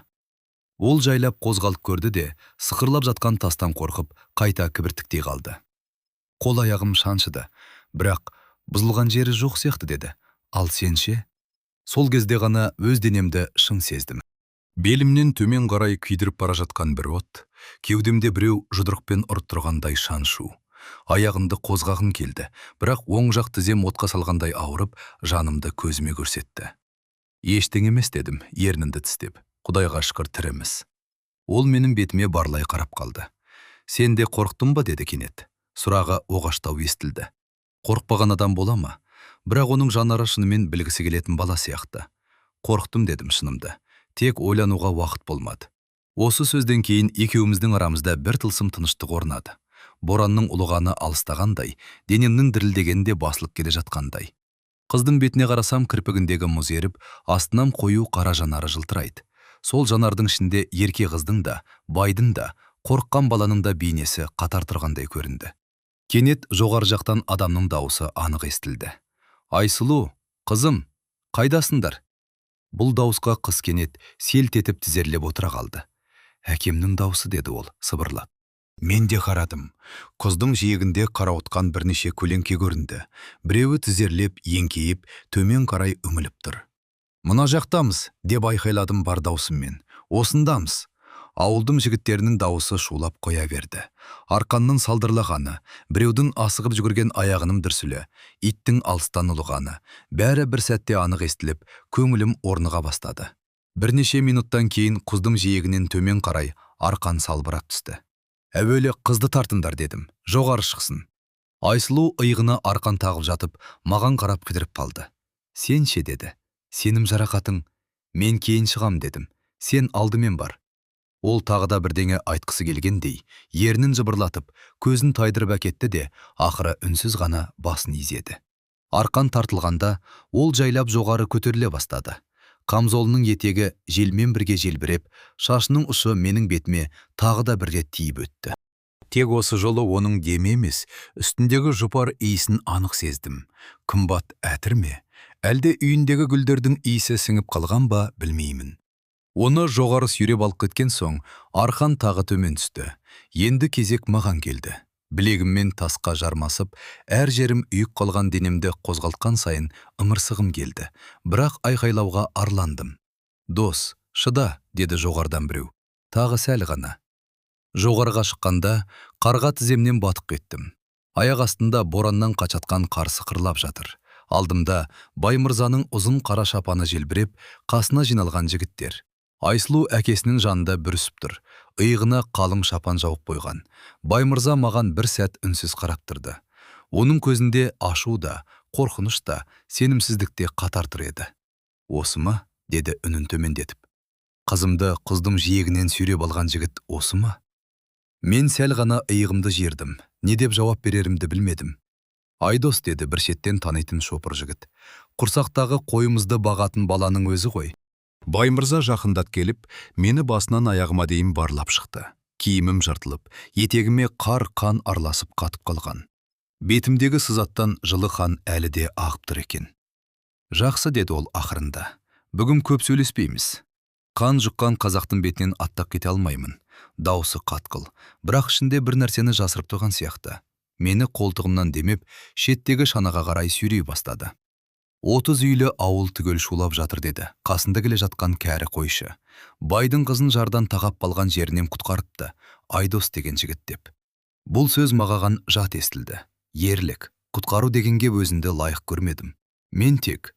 A: Ол жайлап қозғалып көрді де, сықырлап жатқан тастан қорқып, қайта кібіртіктей қалды. Қол аяғым шаншыды, бірақ бұзылған жері жоқ сияқты деді. Ал сен ше? Сол кезде ғана өз денемді шын сездім. Белімнен төмен қарай күйдіріп бара жатқан бір от, кеудемде біреу жұдырықпен ұрып тұрғандай шаншу. Аяғымды қозғағым келді, бірақ оң жақ тізем отқа салғандай ауырып, жанымды көзіме көрсетті. Ештеңе емес дедім, ернімді тістеп. Құдайға шүкір тіріміз. Ол менің бетіме барлай қарап қалды. Сен де қорықтың ба деді кенет. Сұрағы оғаштау естілді. Қорықпаған адам бола ма? Бірақ оның жанары шынымен білгісі келетін бала сияқты. Қорықтым дедім шынымды. Тек ойлануға уақыт болмады. Осы сөзден кейін екеуміздің арамызда бір тылсым тыныштық орнады. Боранның ұлығаны алыстағандай, денемнің дірілдегенде басылып келе жатқандай. Қыздың бетіне қарасам, кірпігіндегі мұз еріп, астынан қою қара жанары жылтырайды. Сол жанардың ішінде ерке қыздың да, байдың да, қорыққан баланың да бейнесі қатар тұрғандай көрінді. Кенет жоғары жақтан адамның дауысы анық естілді. Айсұлу, қызым, қайдасыңдар? Бұл дауысқа қыз кенет селт етіп тізерлеп отыра қалды. Әкемнің дауысы деді ол, сыбырлап. Мен де қарадым. Құздың жиегінде қарауытқан бірнеше көлеңке көрінді. Біреуі тізерлеп, еңкейіп, төмен қарай үңіліп тұр. Мына жақтамыз, деп айқайладым бар даусыммен. Осындамыз. Ауылдың жігіттерінің дауысы шулап қоя берді. Арқанның салдырлағаны, біреудің асығып жүгірген аяғының дүрсілі, иттің алыстан ұлығаны, бәрі бір сәтте анық естіліп, көңілім орныға бастады. Бірнеше минуттан кейін құздың жиегінен төмен қарай арқан салбырап түсті. Әуелі қызды тартыңдар дедім, жоғары шықсын. Айсұлу иығына арқан тағып жатып, маған қарап кідіріп қалды. Сен ше деді. Сенім жарақатың. Мен кейін шығам дедім. Сен алдымен бар. Ол тағы да бірдеңе айтқысы келгендей, ернін жыбырлатып, көзін тайдырып әкетті де, ақыры үнсіз ғана басын изеді. Арқан тартылғанда, ол жайлап жоғары көтеріле бастады. Қамзолының етегі желмен бірге желбіреп, шашының ұшы менің бетіме тағы да бір рет тиіп өтті. Тек осы жолы оның демі емес, үстіндегі жұпар иісін анық сездім. Қымбат әтір ме? Әлде үйіндегі гүлдердің иісі сіңіп қалған ба, білмеймін. Оны жоғары сүйреп алып кеткен соң, арқан тағы төмен түсті. Енді кезек маған келді. Білегіммен тасқа жармасып, әр жерім үйік қалған денемді қозғалтқан сайын ымырсығым келді. Бірақ айқайлауға арландым. Дос, шыда, деді жоғардан біреу. Тағы сәл ғана. Жоғарға шыққанда, қарға тіземнен батып кеттім. Аяқ астында бораннан қачатқан қар сықырлап жатыр. Алдымда Баймырзаның ұзын қара шапаны желбіреп, қасына жиналған жігіттер. Айсұлу әкесінің жанында бүрісіп тұр. Иығына қалың шапан жауып қойған. Баймырза маған бір сәт үнсіз қарап тұрды. Оның көзінде ашу да, қорқыныш та, сенімсіздік те қатар тұр еді. Осы ма? Деді үнін төмендетіп. Қызымды құздың жиегінен сүйреп алған жігіт осы ма? Мен сәл ғана иығымды жердім. Не деп жауап берерімді білмедім. Айдос, деді бір шеттен танитын шопыр жігіт. Құрсақтағы қойымызды бағатын баланың өзі ғой. Баймырза жақындат келіп, мені басынан аяғыма дейін барлап шықты. Киімім жыртылып, етегіме қар қан араласып қатып қалған. Бетімдегі сызаттан жылы қан әлі де ағып тұр екен. Жақсы, деді ол ақырында. Бүгін көп сөйлеспейміз. Қан жұққан қазақтың бетінен аттап кете алмаймын. Даусы қатқыл, бірақ ішінде бір нәрсені жасырып тұрған сияқты. Мені қолтығымнан демеп, шеттегі шанаға қарай сүйрей бастады. 30 үйлі ауыл түгел шулап жатыр деді, қасында келе жатқан кәрі қойшы. Байдың қызын жардан тағап қалған жерінен құтқарыпты, Айдос деген жігіт деп. Бұл сөз маған жат естілді. Ерлік, құтқару дегенге өзімді лайық көрмедім. Мен тек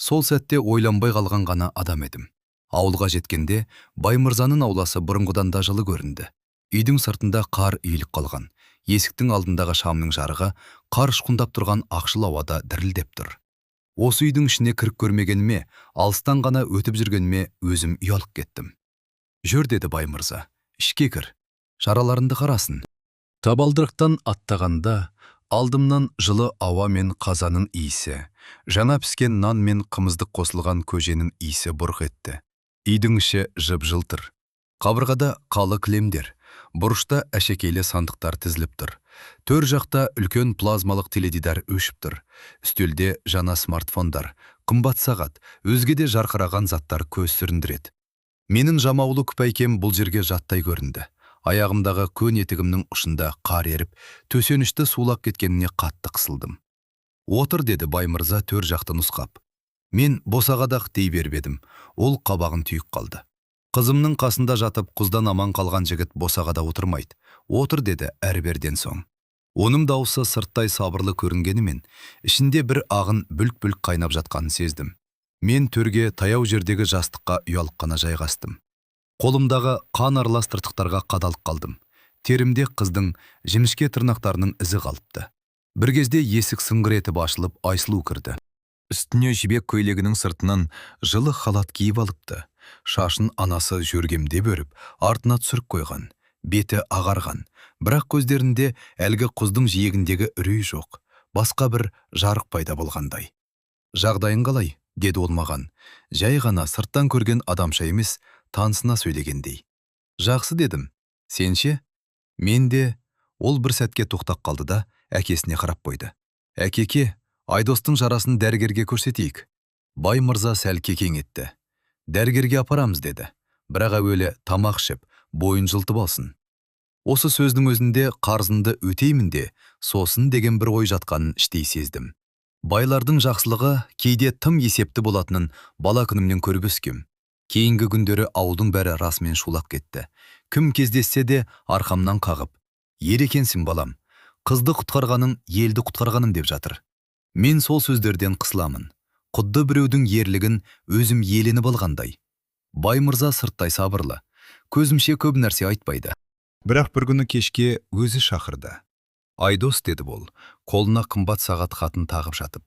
A: сол сәтте ойланбай қалған ғана адам едім. Ауылға жеткенде Баймырзаның ауласы бұрынғыдан да жылы көрінді. Үйдің сыртында қар үйіліп қалған. Есіктің алдындағы шамның жарығы қар ұшқындап тұрған ақшыл ауада дірілдеп тұр. Осы үйдің ішіне кіріп көрмегеніме, алыстан ғана өтіп жүргеніме өзім ұялып кеттім. Жүр, деді бай мырза, ішке кір, шараларыңды қарасын. Табалдырықтан аттағанда алдымнан жылы ауа мен қазанның иісі, жаңа піскен нан мен қымыздық қосылған көженің иісі бұрқ етті. Үйдің іші жып-жылтыр. Қабырғада қалы кілемдер, бұрышта әшекейлі сандықтар тізіліп тұр. Төр жақта үлкен плазмалық теледидар өшіп тұр. Үстелде жаңа смартфондар, қымбат сағат, өзге де жарқыраған заттар көз сүріндіреді. Менің жамаулы күпәйкем бұл жерге жаттай көрінді. Аяғымдағы көн етігімнің ұшында қар еріп, төсенішті сулап кеткеніне қатты қысылдым. Отыр, деді бай мырза төр жақты нұсқап. Мен босағадақ дей беріп едім, ол қабағын түйіп қалды. Қызымның қасында жатып, құздан аман қалған жігіт босағада отырмайды. Отыр, деді әрберден соң. Оның дауысы сырттай сабырлы көрінгенімен, ішінде бір ағын бүлк-бүлк қайнап жатқанын сездім. Мен төрге таяу жердегі жастыққа ұялып қана жайғастым. Қолымдағы қан аралас тыртықтарға қадалып қалдым. Терімде қыздың жіңішке тырнақтарының ізі қалыпты. Бір кезде есік сыңғыр етіп ашылып, Айсұлу кірді. Үстіне жібек көйлегінің сыртынан жылы халат киіп алыпты. Шашын анасы жөргемдеп өріп, артына түсіріп қойған. Беті ағарған, бірақ көздерінде әлгі құздың жиегіндегі үрей жоқ. Басқа бір жарық пайда болғандай. Жағдайың қалай? Деді ол маған. Жай ғана сырттан көрген адамша емес, танысына сөйлегендей. Жақсы, дедім. Сенше? Мен де. Ол бір сәтке тоқтап қалды да әкесіне қарап қойды. Әкеке, Айдостың жарасын дәрігерге көрсетейік. Бай мырза сәл кекең етті. Дәрігерге апарамыз, деді. Бірақ әуелі тамақ ішіп, бойын жылтып алсын. Осы сөздің өзінде қарызынды өтеймін де, сосын деген бір ой жатқанын іштей сездім. Байлардың жақсылығы кейде тым есепті болатынын бала күнімнен көріп өскем. Кейінгі күндері ауылдың бәрі расымен шулап кетті. Кім кездессе де арқамнан қағып, ер екенсің балам, қызды құтқарғаның елді құтқарғаным деп жатыр. Мен сол сөздерден қысыламын. Құдды біреудің ерлігін өзім еленіп алғандай. Бай мырза сырттай сабырлы, көзімше көп нәрсе айтпайды. Бірақ бір күні кешке өзі шақырды. Айдос, деді бол, қолына қымбат сағат хатын тағып жатып.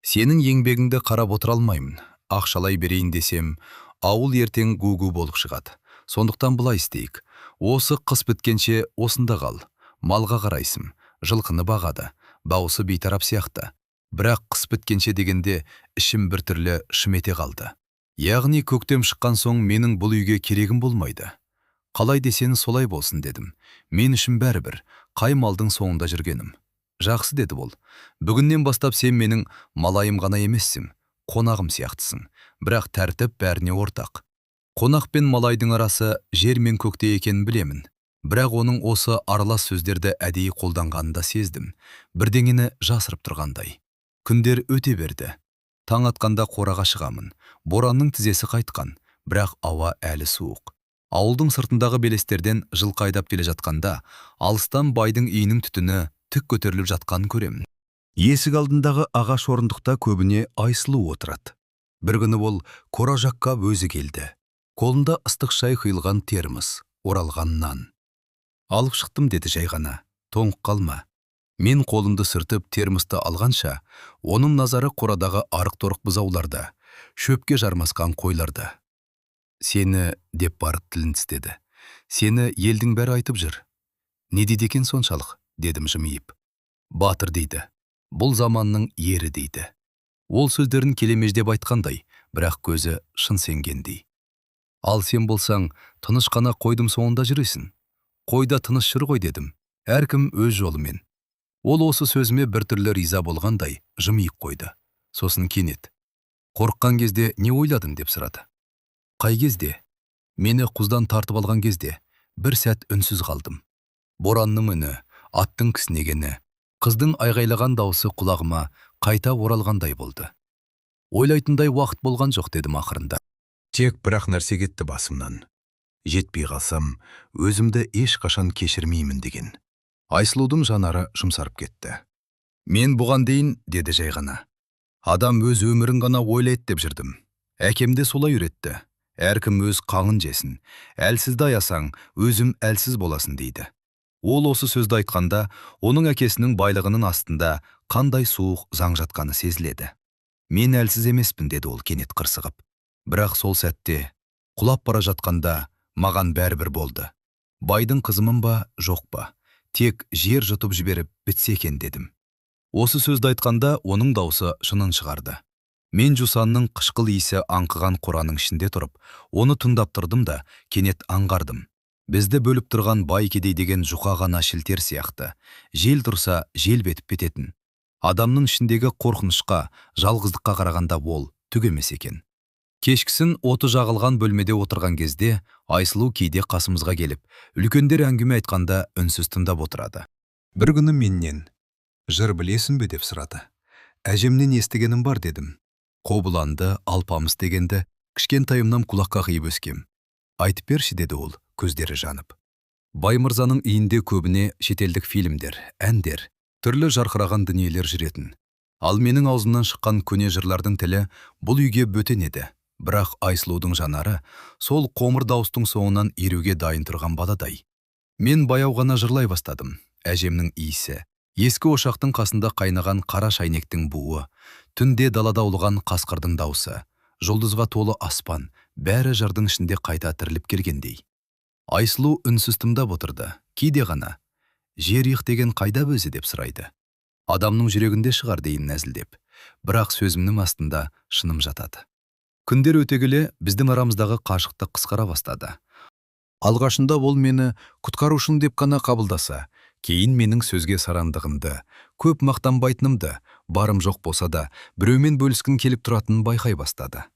A: Сенің еңбегіңді қарап отыра алмаймын. Ақшалай берейін десем, ауыл ертең гу-гу болып шығады. Сондықтан былай істейік. Осы қыс біткенше осында қал. Малға қарайсың, жылқыны бағады, бауысы бейтарап сияқты. Бірақ қыс біткенше дегенде ішім бір түрлі шымете қалды. Яғни көктем шыққан соң менің бұл үйге керегім болмайды. Қалай десен солай болсын, дедім. Мен үшін бәрібір, қай малдың соңында жүргенім. Жақсы, деді бол. Бүгіннен бастап сен менің малайым ғана емессің, қонағым сияқтысың. Бірақ тәртіп бәріне ортақ. Қонақ пен малайдың арасы жер мен көкте екенін білемін. Бірақ оның осы аралас сөздерді әдейі қолданғанын да сездім. Бірдеңені жасырып тұрғандай. Күндер өте берді. Таң атқанда қораға шығамын. Боранның тізесі қайтқан, бірақ ауа әлі суық. Ауылдың сыртындағы белестерден жылқы айдап келе жатқанда, алыстан байдың үйінің түтіні түк көтеріліп жатқанын көремін. Есік алдындағы ағаш орындықта көбіне Айсұлу отырады. Бір күні ол қора жаққа өзі келді. Қолында ыстық шай құйылған термос, оралған нан. Алып шықтым, деді жай ғана. Тоңып қалма. Мен қолымды сыртып термосты алғанша, оның назары қорадағы арық-торық бұзауларда, шөпке жармасқан қойларда. Сені, деп барып тілін тістеді. Сені елдің бәрі айтып жүр. Не дейді екен соншалық, дедім жымиып. Батыр дейді. Бұл заманның ері дейді. Ол сөздерін келемеждеп айтқандай, бірақ көзі шын сенгендей. Ал сен болсаң, тыныш қана қойдым соңында жүресің. Қойда тыныш жүр ғой, дедім. Әркім өз жолымен. Ол осы сөзіме біртүрлі риза болғандай жымиып қойды. Сосын кенет. Қорыққан кезде не ойладың, деп сұрады. Қай кезде? Мені құздан тартып алған кезде. Бір сәт үнсіз қалдым. Боранның үні, аттың кісінегені, қыздың айғайлаған даусы құлағыма қайта оралғандай болды. Ойлайтындай уақыт болған жоқ, дедім ақырында. Тек бірақ нәрсе кетті басымнан. Жетпей қалсам, өзімді ешқашан кешірмеймін деген. Айсұлудың жанары жұмсарып кетті. Мен бұған дейін, деді жай ғана. Адам өз өмірін ғана ойлайды деп жүрдім. Әкемде солай үйретті. Әркім өз қаңын жесін. Әлсізді аясаң, өзім әлсіз боласын дейді. Ол осы сөзді айтқанда, оның әкесінің байлығының астында қандай суық заң жатқаны сезіледі. Мен әлсіз емеспін, деді ол кенет қырсығып. Бірақ сол сәтте, құлап бара жатқанда, маған бәрібір болды. Байдың қызымын ба, жоқ па, тек жер жұтып жіберіп бітсе екен, дедім. Осы сөзді айтқанда, оның даусы шынын шығарды. Мен жусанның қышқыл иісі аңқыған қораның ішінде тұрып, оны тыңдап тұрдым да, кенет аңғардым. Бізді бөліп тұрған бай кедей деген жұқа ғана шілтер сияқты, жел тұрса желбетіп кететін. Адамның ішіндегі қорқынышқа, жалғыздыққа қарағанда ол түк емес екен. Кешкісін оты жағылған бөлмеде отырған кезде, Айсұлу кейде қасымызға келіп, үлкендер әңгіме айтқанда үнсіз тыңдап отырады. Бір күні менен, жыр білесің бе деп сұрады. Әжемнен естігенім бар, дедім. Қобыланды, алпамыс дегенді кішкентайымнан құлаққа қиып өскем. Айтып берші, деді ол, көздері жанып. Баймырзаның үйінде көбіне шетелдік фильмдер, әндер, түрлі жарқыраған дүниелер жүретін. Ал менің аузымнан шыққан көне жырлардың тілі бұл үйге бөтен еді. Бірақ Айсұлудың жанары сол қоңыр дауыстың соңынан еруге дайын тұрған баладай. Мен баяу ғана жырлай бастадым. Әжемнің иісі, ескі ошақтың қасында қайнаған қара шайнектің буы, түнде далада ұлыған қасқырдың даусы, жұлдызға толы аспан, бәрі жырдың ішінде қайта тіріліп келгендей. Айсұлу үнсіз тыңдап отырды. Кейде ғана, жер иық деген қайда өзі деп сұрайды. Адамның жүрегінде шығар дейін нәзілдеп, бірақ сөзімнің астында шыным жатады. Күндер өте келе біздің арамыздағы қашықтық қысқара бастады. Алғашында ол мені құтқарушым деп қана қабылдаса, кейін менің сөзге сарандығымды, көп мақтанбайтынымды, барым жоқ болса да, біреумен бөліскін келіп тұратынын байқай бастады.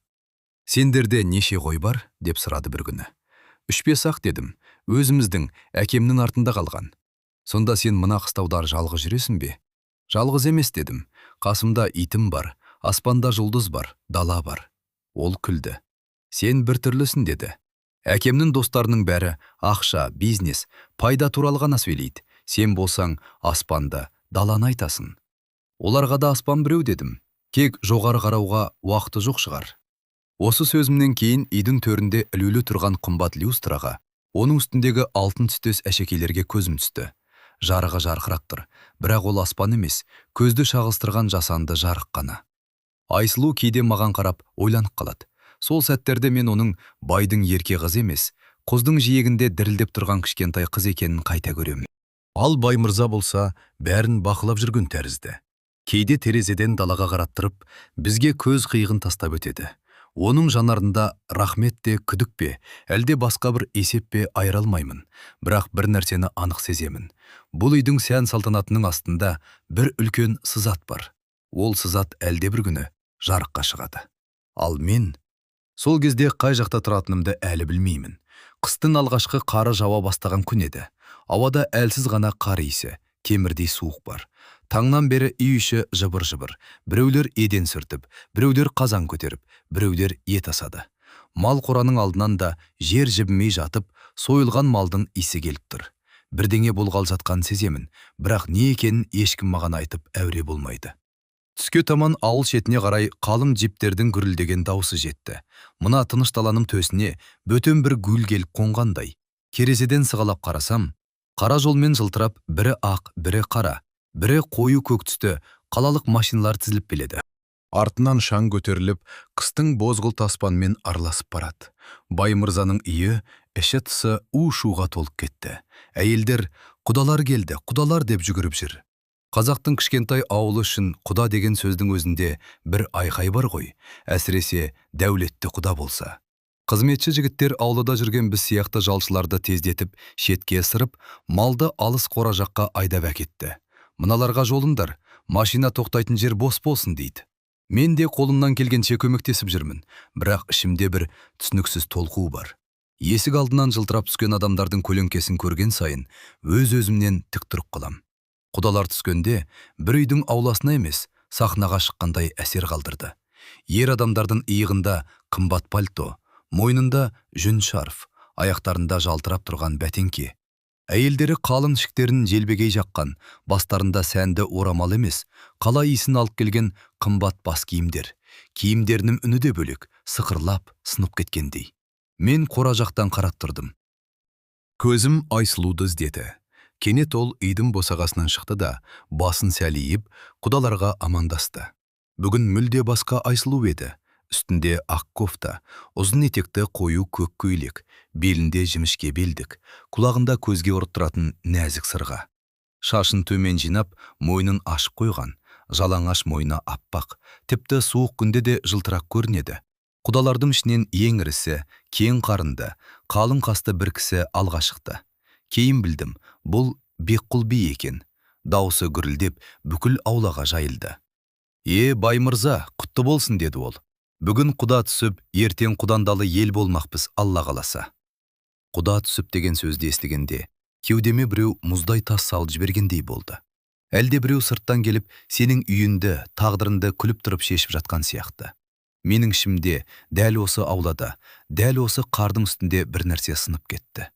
A: Сендерде неше қой бар, деп сұрады бір күні. 3-5-ақ, дедім, өзіміздің, әкемнің артында қалған. Сонда сен мына қыстауда жалғыз жүресің бе? Жалғыз емес, дедім, қасымда итім бар, аспанда жұлдыз бар, дала бар. Ол күлді. Сен бір түрлісің, деді. Әкемнің достарының бәрі ақша, бизнес, пайда туралы ғана сөйлейді. Сен болсаң аспанды, даланы айтасың. Оларға да аспан біреу, дедім. Кек жоғары қарауға уақыты жоқ шығар. Осы сөзімнен кейін үйдің төрінде ілулі тұрған қымбат люстраға, оның үстіндегі алтын түстес әшекейлерге көзім түсті. Жарығы жарқырап тұр, бірақ ол аспан емес, көзді шағылстырған жасанды жарық қана. Айсұлу кейде маған қарап ойланып қалады. Сол сәттерде мен оның байдың ерке қыз емес, құздың жиегінде дірілдеп тұрған кішкентай қыз екенін қайта көремін. Ал Баймырза болса, бәрін бақылап жүрген тәрізді. Кейде терезеден далаға қарап тұрып, бізге көз қиығын тастап өтеді. Оның жанарында рахмет те, күдік пе, әлде басқа бір есеп пе айыра алмаймын. Бірақ бір нәрсені анық сеземін. Бұл үйдің сән салтанатының астында бір үлкен сызат бар. Ол сызат әлде бір күні жарыққа шығады. Ал мен сол кезде қай жақта тұратынымды әлі білмеймін. Қыстың алғашқы қары жауа бастаған күн еді. Ауада әлсіз ғана қар иісі, темірдей суық бар. Таңнан бері үй іші жыбыр-жыбыр. Біреулер еден сүртіп, біреулер қазан көтеріп, біреулер ет асады. Мал қораның алдынан да жер жібімей жатып, сойылған малдың иісі келіп тұр. Бірдеңе болғалы жатқан сеземін, бірақ не екенін ешкім маған айтып әуре болмайды. Түске таман ауыл шетіне қарай қалың джиптердің гүрілдеген даусы жетті. Мына тыныш даланың төсіне бөтен бір гүл келіп қонғандай. Керезеден сығалап қарасам, қара жолмен жылтырап, бірі ақ, бірі қара, бірі қою көк түсті қалалық машиналар тізіліп келеді. Артынан шаң көтеріліп, қыстың бозғылт аспанмен араласып барады. Баймырзаның үйі, іші тысы у-шуға толып кетті. Әйелдер «Құдалар келді, құдалар» деп жүгіріп жүр. Қазақтың кішкентай ауылы үшін құда деген сөздің өзінде бір айқай бар ғой, әсіресе дәулетті құда болса. Қызметші жігіттер аулада жүрген біз сияқты жалшыларды тездетіп, шетке ысырып, малды алыс қора жаққа айдап әкетті. Мыналарға жолыңдар, машина тоқтайтын жер бос болсын дейді. Мен де қолымнан келгенше көмектесіп жүрмін, бірақ ішімде бір түсініксіз толқу бар. Есік алдынан жылтырап түскен адамдардың көлеңкесін көрген сайын, өз-өзімнен тік тұрып қалам. Құдалар түскенде, бір үйдің ауласына емес, сахнаға шыққандай әсер қалдырды. Ер адамдардың иығында қымбат пальто, мойнында жүн шарф, аяқтарында жалтырап тұрған бәтеңке. Әйелдері қалың ішіктерін желбегей жаққан, бастарында сәнді орамал емес, қала иісін алып келген қымбат бас киімдер. Киімдерінің үні де бөлек, сықырлап, сынып кеткендей. Мен қора жақтан қарап тұрдым. Көзім Айсұлуды іздеді. Кенет ол үйдің босағасынан шықты да, басын сәл иіп, құдаларға амандасты. Бүгін мүлде басқа Айсылу еді. Үстінде ақ кофта, ұзын етекті қою көк көйлек, белінде жімішке белдік, құлағында көзге ұрып тұратын нәзік сырға. Шашын төмен жинап, мойнын ашып қойған, жалаңаш мойны аппақ, тіпті суық күнде де жылтырақ көрінеді. Құдалардың ішінен ең ірісі, кең қарынды, қалың қасты бір кісі алға шықты. Кейін білдім, бұл Бекқұл би екен. Даусы гүрілдеп, бүкіл аулаға жайылды. Бай мырза, құтты болсын, деді ол. Бүгін құда түсіп, ертең құдандалы ел болмақпыз, Алла қаласа. Құда түсіп деген сөзді естігенде, кеудеме біреу мұздай тас салып жібергендей болды. Әлде біреу сырттан келіп, сенің үйінді, тағдырынды күліп тұрып шешіп жатқан сияқты. Менің ішімде, дәл осы аулада, дәл осы қардың үстінде бір нәрсе сынып кетті.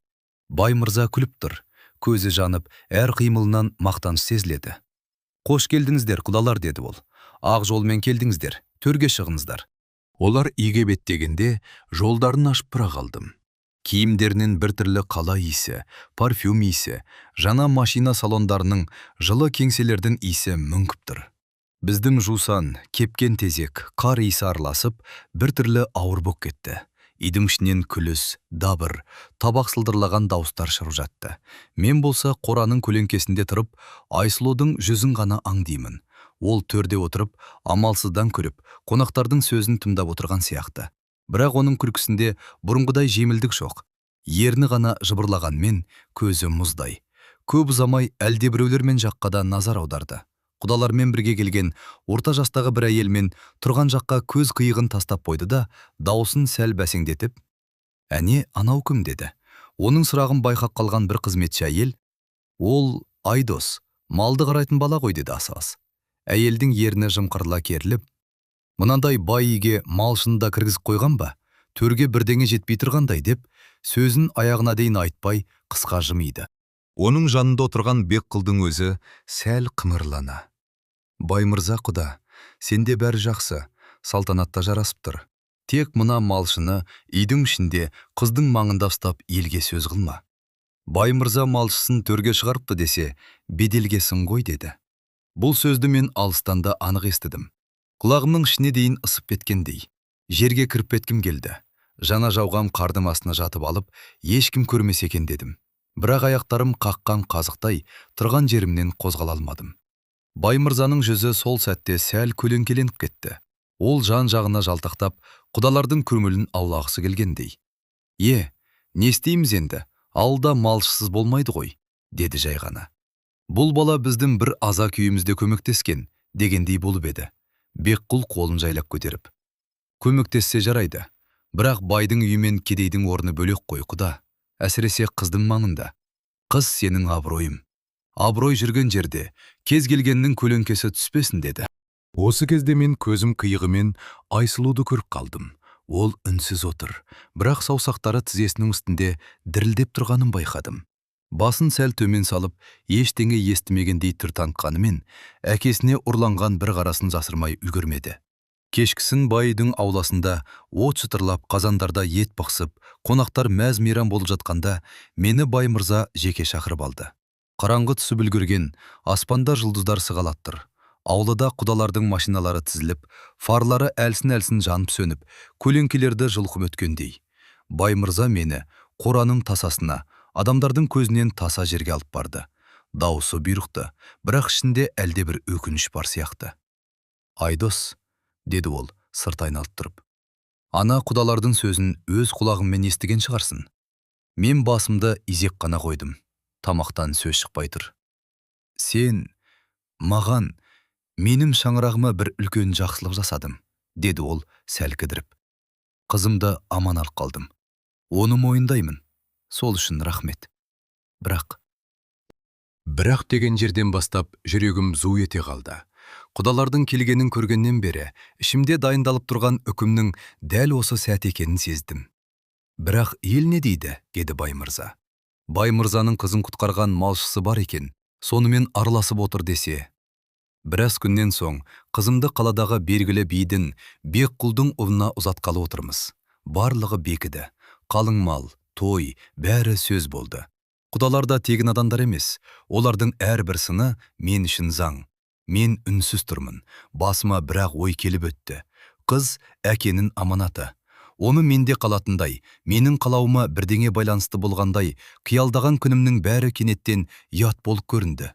A: Бай мырза күліп тұр, көзі жанып, әр қимылынан мақтаныш сезіледі. Қош келдіңіздер, құдалар, деді ол. Ақ жолмен келдіңіздер, төрге шығыңыздар. Олар үйге беттегенде жолдарын ашып тұра қалдым. Киімдерінен бір түрлі қала иісі, парфюм иісі, жаңа машина салондарының жылы кеңселердің иісі мүңкіп тұр. Біздің жусан, кепкен тезек, қар иісі араласып, бір түрлі ауыр боп кетті. Үйдің ішінен күліс, дабыр, табақ сылдырлаған дауыстар шығып жатты. Мен болса қораның көлеңкесінде тұрып, Айсылудың жүзін ғана аңдимын. Ол төрде отырып, амалсыздан көріп, қонақтардың сөзін тыңдап отырған сияқты. Бірақ оның күлкісінде бұрынғыдай жеңілдік жоқ. Ерні ғана жыбырлағанмен, көзі мұздай. Көп ұзамай әлдебіреулермен жаққа да назар аударды. Құдалармен бірге келген орта жастағы бір әйелмен тұрған жаққа көз қиығын тастап қойды да, даусын сәл бәсеңдетіп, «Әне, анау кім?» деді. Оның сұрағын байқап қалған бір қызметші әйел, «Ол Айдос, малды қарайтын бала ғой», деді асығыс. Әйелдің ерні жымқырыла керіліп, «Мынандай бай үйге малшыны да кіргізіп қойған ба? Төрге бірдеңе жетпей тұрғандай», деп, сөзін аяғына дейін айтпай, қысқа жымиды. Оның жанында отырған Бекқұлдың өзі сәл қымырлана. «Бай мырза, құда, сенде бәрі жақсы, салтанатта жарасып тұр. Тек мына малшыны үйдің ішінде қыздың маңында ұстап елге сөз қылма. Бай мырза малшысын төрге шығарыпты десе, беделгесін ғой», деді. Бұл сөзді мен алыстан да анық естідім. Құлағымның ішіне дейін ысып кеткендей. Жерге кіріп кеткім келді. Жана жауған қардың астына жатып алып, ешкім көрмесе екен дедім. Бірақ аяқтарым қаққан қазықтай, тұрған жерімнен қозғала алмадым. Бай мырзаның жүзі сол сәтте сәл көлеңкеленіп кетті. Ол жан жағына жалтақтап, құдалардың көңілін аулағысы келгендей. Не істейміз енді? Алда малшысыз болмайды ғой», деді жай ғана. «Бұл бала біздің бір аза күйімізде көмектескен», дегендей болып еді. Бекқұл қолын жайлап көтеріп, «Көмектессе жарайды. Бірақ байдың үйі мен кедейдің орны бөлек қой, құда. Әсіресе қыздың маңында. Қыз сенің абыройым. Абырой жүрген жерде кез келгеннің көлеңкесі түспесін», деді. Осы кезде мен көзім қиығымен Айсылуды көріп қалдым. Ол үнсіз отыр, бірақ саусақтары тізесінің үстінде дірілдеп тұрғанын байқадым. Басын сәл төмен салып, ештеңе естімегендей түр танытқанымен, әкесіне ұрланған бір қарасын жасырмай үлгермеді. Кешкісін байдың ауласында от шытырлап, қазандарда ет пықсып, қонақтар мәз-мейрам болып жатқанда, мені бай мырза жеке шақырып алды. Қараңғы түсіп үлгерген, аспанда жұлдыздар сығалап тұр. Аулада құдалардың машиналары тізіліп, фарлары әлсін-әлсін жанып сөніп, көлеңкелерді жылқып өткендей. Бай мырза мені қораның тасасына, адамдардың көзінен таса жерге алып барды. Дауысы бұйрықты, бірақ ішінде әлде бір өкініш бар сияқты. «Айдос», деді ол, сырт айналып тұрып. «Ана құдалардың сөзін өз құлағыммен естіген шығарсың. Мен басымды изек қана қойдым. Тамақтан сөз шықпай тұр. Сен маған, менің шаңырағыма бір үлкен жақсылық жасадым», деді ол сәл кідіріп. «Қызымды аман алып қалдым. Оны мойындаймын. Сол үшін рахмет. Бірақ деген жерден бастап жүрегім зу ете қалды. Құдалардың келгенін көргеннен бері ішімде дайындалып тұрған үкімнің дәл осы сәт екенін сездім. «Бірақ ел не дейді?» деді бай мырза. «Бай мырзаның қызын құтқарған малшысы бар екен, сонымен араласып отыр десе. Біраз күннен соң қызымды қаладағы белгілі бидің Бекқұлдың ұлына ұзатқалы отырмыз. Барлығы бекіді. Қалың мал, той, бәрі сөз болды. Құдалар да тегін адамдар емес. Олардың әрбір сыны мен үшін заң. Мен үнсіз тұрмын, басыма бірақ ой келіп өтті. Қыз әкенің аманаты. Оны менде қалатындай, менің қалауыма бірдеңе байланысты болғандай, қиялдаған күнімнің бәрі кенеттен ят болып көрінді.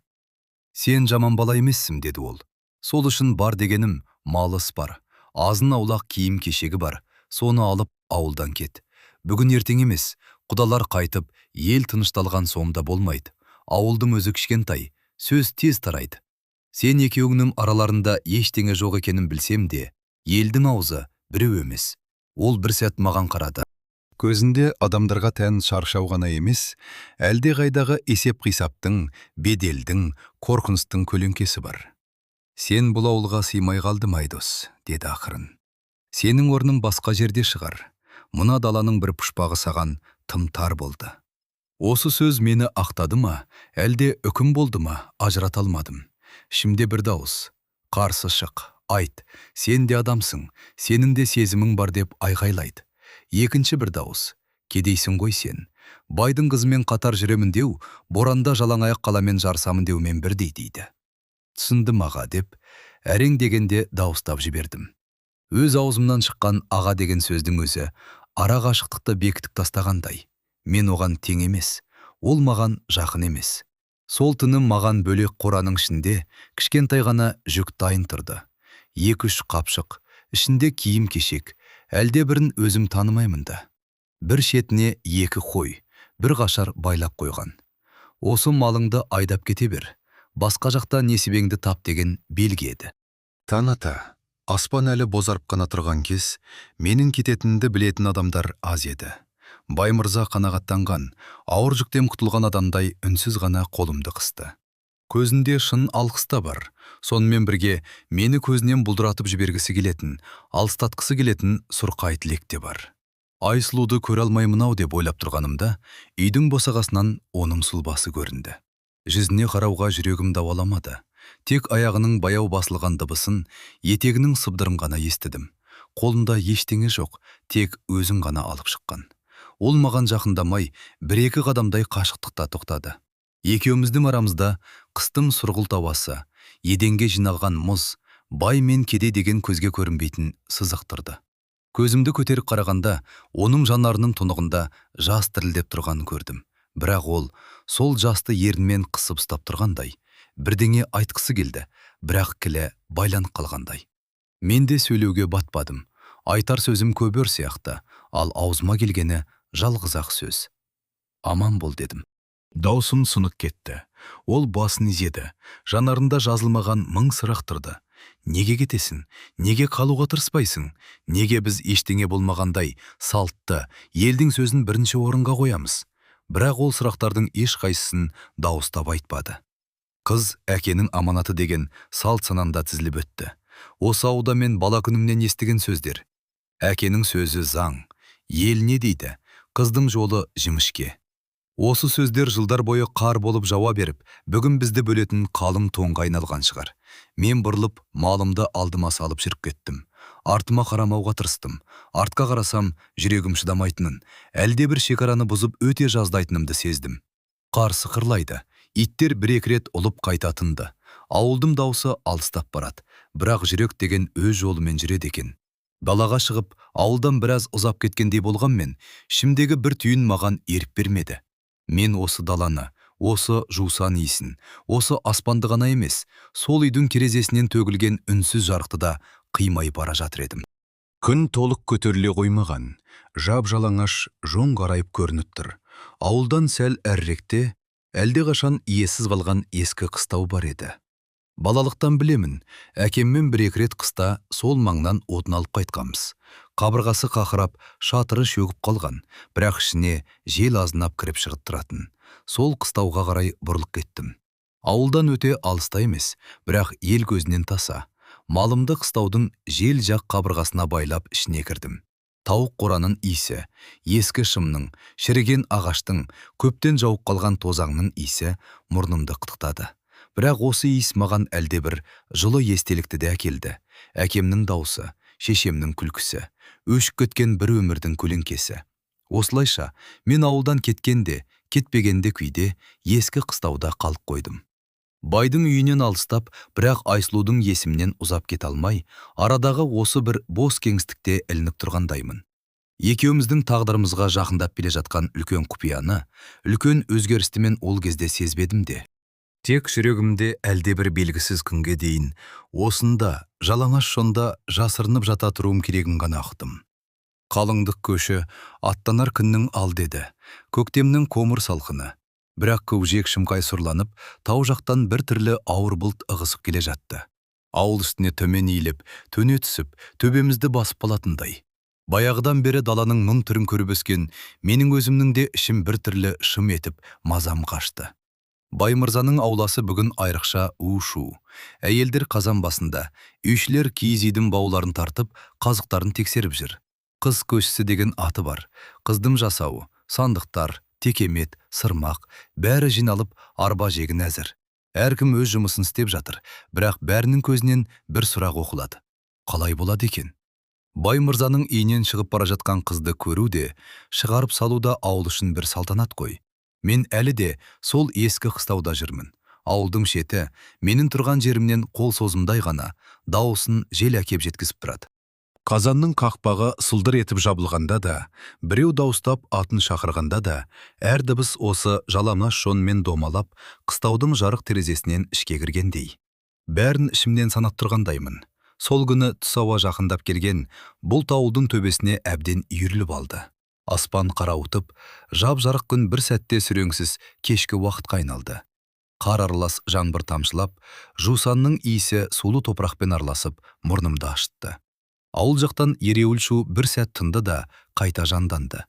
A: Сен жаман бала емессің, деді ол. Сол үшін бар дегенім малыс бар. Азын аулақ киім кешегі бар. Соны алып ауылдан кет. Бүгін ертең емес, құдалар қайтып, ел тынышталған соңда болмайды. Ауылдың өзі кішкентай, сөз тез тарайды. Сен екеуіңнің араларында ештеңе жоқ екенін білсем де, елдің аузы біреу емес. Ол бір сәт маған қарады. Көзінде адамдарға тән шаршау ғана емес, әлде қайдағы есеп-қисаптың, беделдің, қорқыныстың көлеңкесі бар. Сен бұл ауылға сыймай қалдым, Айдос, деді ақырын. Сенің орның басқа жерде шығар. Мына даланың бір пұшпағы саған тым тар болды. Осы сөз мені ақтады ма, әлде үкім болды ма, ажырата алмадым. Ішімде бір дауыс. Қарсы шық, айт, сен де адамсың, сенің де сезімің бар деп айғайлайды. Екінші бір дауыс. Кедейсің ғой сен. Байдың қызымен қатар жүремін деу, боранда жалаң аяқ қаламен жарсамын деумен бірдей дейді. Түсіндім аға деп, әрең дегенде дауыстап жібердім. Өз аузымнан шыққан аға деген сөздің өзі ара қашықтықты бекітіп тастағандай. Мен оған тең емес, ол маған жақын емес. Сол түні маған бөлек қораның ішінде кішкентай ғана жүк дайын тұрды. 2-3 қапшық, ішінде киім кешек, әлде бірін өзім танымаймын да. Бір шетіне 2 қой, бір қашар байлап қойған. Осы малыңды айдап кете бер, басқа жақта несібеңді тап деген белгі еді. Таң ата, аспан әлі бозарып қана тұрған кез, менің кететінді білетін адамдар аз еді. Бай мырза қанағаттанған, ауыр жүктен құтылған адамдай үнсіз ғана қолымды қысты. Көзінде шын алғыс та бар. Сонымен бірге мені көзінен бұлдыратып жібергісі келетін, алыстатқысы келетін сұрқай тілек те бар. Айсұлуды көре алмаймын-ау деп ойлап тұрғанымда, үйдің босағасынан оның сұлбасы көрінді. Жүзіне қарауға жүрегім дауаламады. Тек аяғының баяу басылған дыбысын, етегінің сыбдырын ғана естідім. Қолында ештеңе жоқ, тек өзін ғана алып шыққан. Ол маған жақындамай, 1-2 қадамдай қашықтықта тоқтады. Екеуміздің арамызда қыстың сұрғылт ауасы, еденге жиналған мұз, бай мен кедей деген көзге көрінбейтін сызық тұрды. Көзімді көтеріп қарағанда, оның жанарының тұнығында жас тірілдеп тұрғанын көрдім. Бірақ ол, сол жасты ерінмен қысып ұстап тұрғандай, бірдеңе айтқысы келді, бірақ кілі байланып қалғандай. Мен де сөйлеуге батпадым. Айтар сөзім көбер сияқты, ал аузыма келгені жалғыз-ақ сөз. Аман бол, дедім. Даусым сынық кетті. Ол басын изеді. Жанарында жазылмаған мың сұрақ тұрды. Неге кетесің? Неге қалуға тырыспайсың? Неге біз ештеңе болмағандай салтты, елдің сөзін бірінші орынға қоямыз? Бірақ ол сұрақтардың ешқайсысын дауыстап айтпады. Қыз әкенің аманаты деген салт сананда тізіліп өтті. Осы ауда мен бала күнімнен естіген сөздер. Әкенің сөзі заң, ел не дейді? Қыздың жолы жімішке. Осы сөздер жылдар бойы қар болып жауа беріп, бүгін бізді бөлетін қалың тоңға айналған шығар. Мен бұрылып, малымды алдыма салып жүріп кеттім. Артыма қарамауға тырыстым. Артқа қарасам, жүрегім шыдамайтынын, әлде бір шекараны бұзып өте жаздайтынымды сездім. Қар сықырлайды. Иттер 1-2 рет ұлып қайтатынды. Ауылдың даусы алыстап барады, бірақ жүрек деген өз жолымен жүреді екен. Далаға шығып, ауылдан біраз ұзап кеткендей болғанмен, ішімдегі бір түйін маған еріп бермеді. Мен осы даланы, осы жусан иісін, осы аспанды ғана емес, сол үйдің терезесінен төгілген үнсіз жарықты да қимай бара жатыр едім. Күн толық көтеріле қоймаған, жап-жалаңаш жоң қарайып көрініп тұр. Ауылдан сәл әріректе, әлде қашан иесіз қалған ескі қыстау бар еді. Балалықтан білемін, әкеммен 1-2 рет қыста сол маңнан отын алып қайтқанбыз. Қабырғасы қақырап, шатыры шөгіп қалған, бірақ ішіне жел азынап кіріп шығып тұратын. Сол қыстауға қарай бұрылып кеттім. Ауылдан өте алыста емес, бірақ ел көзінен таса. Малымды қыстаудың жел жақ қабырғасына байлап ішіне кірдім. Тауық қораның иісі, ескі шымның, шіріген ағаштың, көптен жауып қалған тозаңның иісі мұрнымды қытықтады. Бірақ осы иіс маған әлде бір жылы естелікті де әкелді. Әкемнің даусы, шешемнің күлкісі, өшіп кеткен бір өмірдің көлеңкесі. Осылайша мен ауылдан кеткенде, кетпегенде күйде ескі қыстауда қалып қойдым. Байдың үйінен алыстап, бірақ Айсұлудың есімнен ұзап кете алмай, арадағы осы бір бос кеңістікте ілініп тұрғандаймын. Екеуміздің тағдырымызға жақындап келе жатқан үлкен құпияны, үлкен өзгерісті мен ол кезде сезбедім де. Тек жүрегімде әлдебір белгісіз күнге дейін, осында, жалаңаш шонда жасырынып жата тұруым керегін ғана ұқтым. Қалыңдық көші, аттанар күннің алды еді, көктемнің комыр салқыны. Бірақ көкжиек шымқай сұрланып, тау жақтан бір түрлі ауыр бұлт ығысып келе жатты. Ауыл үстіне төмен иіліп, төне түсіп, төбемізді басып қалатындай. Баяғыдан бері даланың мың түрін көріп өскен, менің өзімнің де ішім бір түрлі шым етіп, мазам қашты. Баймырзаның ауласы бүгін айрықша у-шу. Әйелдер қазан басында, үйшілер киіз үйдің бауларын тартып, қазықтарын тексеріп жүр. Қыз көшісі деген аты бар. Қыздың жасауы, сандықтар, текемет, сырмақ, бәрі жиналып, арба жегін әзір. Әркім өз жұмысын істеп жатыр, бірақ бәрінің көзінен бір сұрақ оқылады. Қалай болады екен? Баймырзаның үйінен шығып бара жатқан қызды көру де, шығарып салу да ауыл үшін бір салтанат қой. Мен әлі де сол ескі қыстауда жүрмін. Ауылдың шеті, менің тұрған жерімнен қол созымдай ғана, дауысын жел әкеп жеткізіп тұрады. Қазанның қақпағы сылдыр етіп жабылғанда да, біреу дауыстап атын шақырғанда да, әр дыбыс осы жалаңаш шонмен домалап, қыстаудың жарық терезесінен ішке кіргендей. Бәрін ішімнен санап тұрғандаймын. Сол күні түс ауа жақындап келген, бұл ауылдың төбесіне әбден үйіріліп алды. Аспан қарауытып, жап-жарық күн бір сәтте сүреңсіз кешкі уақытқа айналды. Қар аралас жаңбыр тамшылап, жусанның иісі сулы топырақпен араласып, мұрнымды ашытты. Ауыл жақтан ереуіл шу бір сәт тынды да қайта жанданды.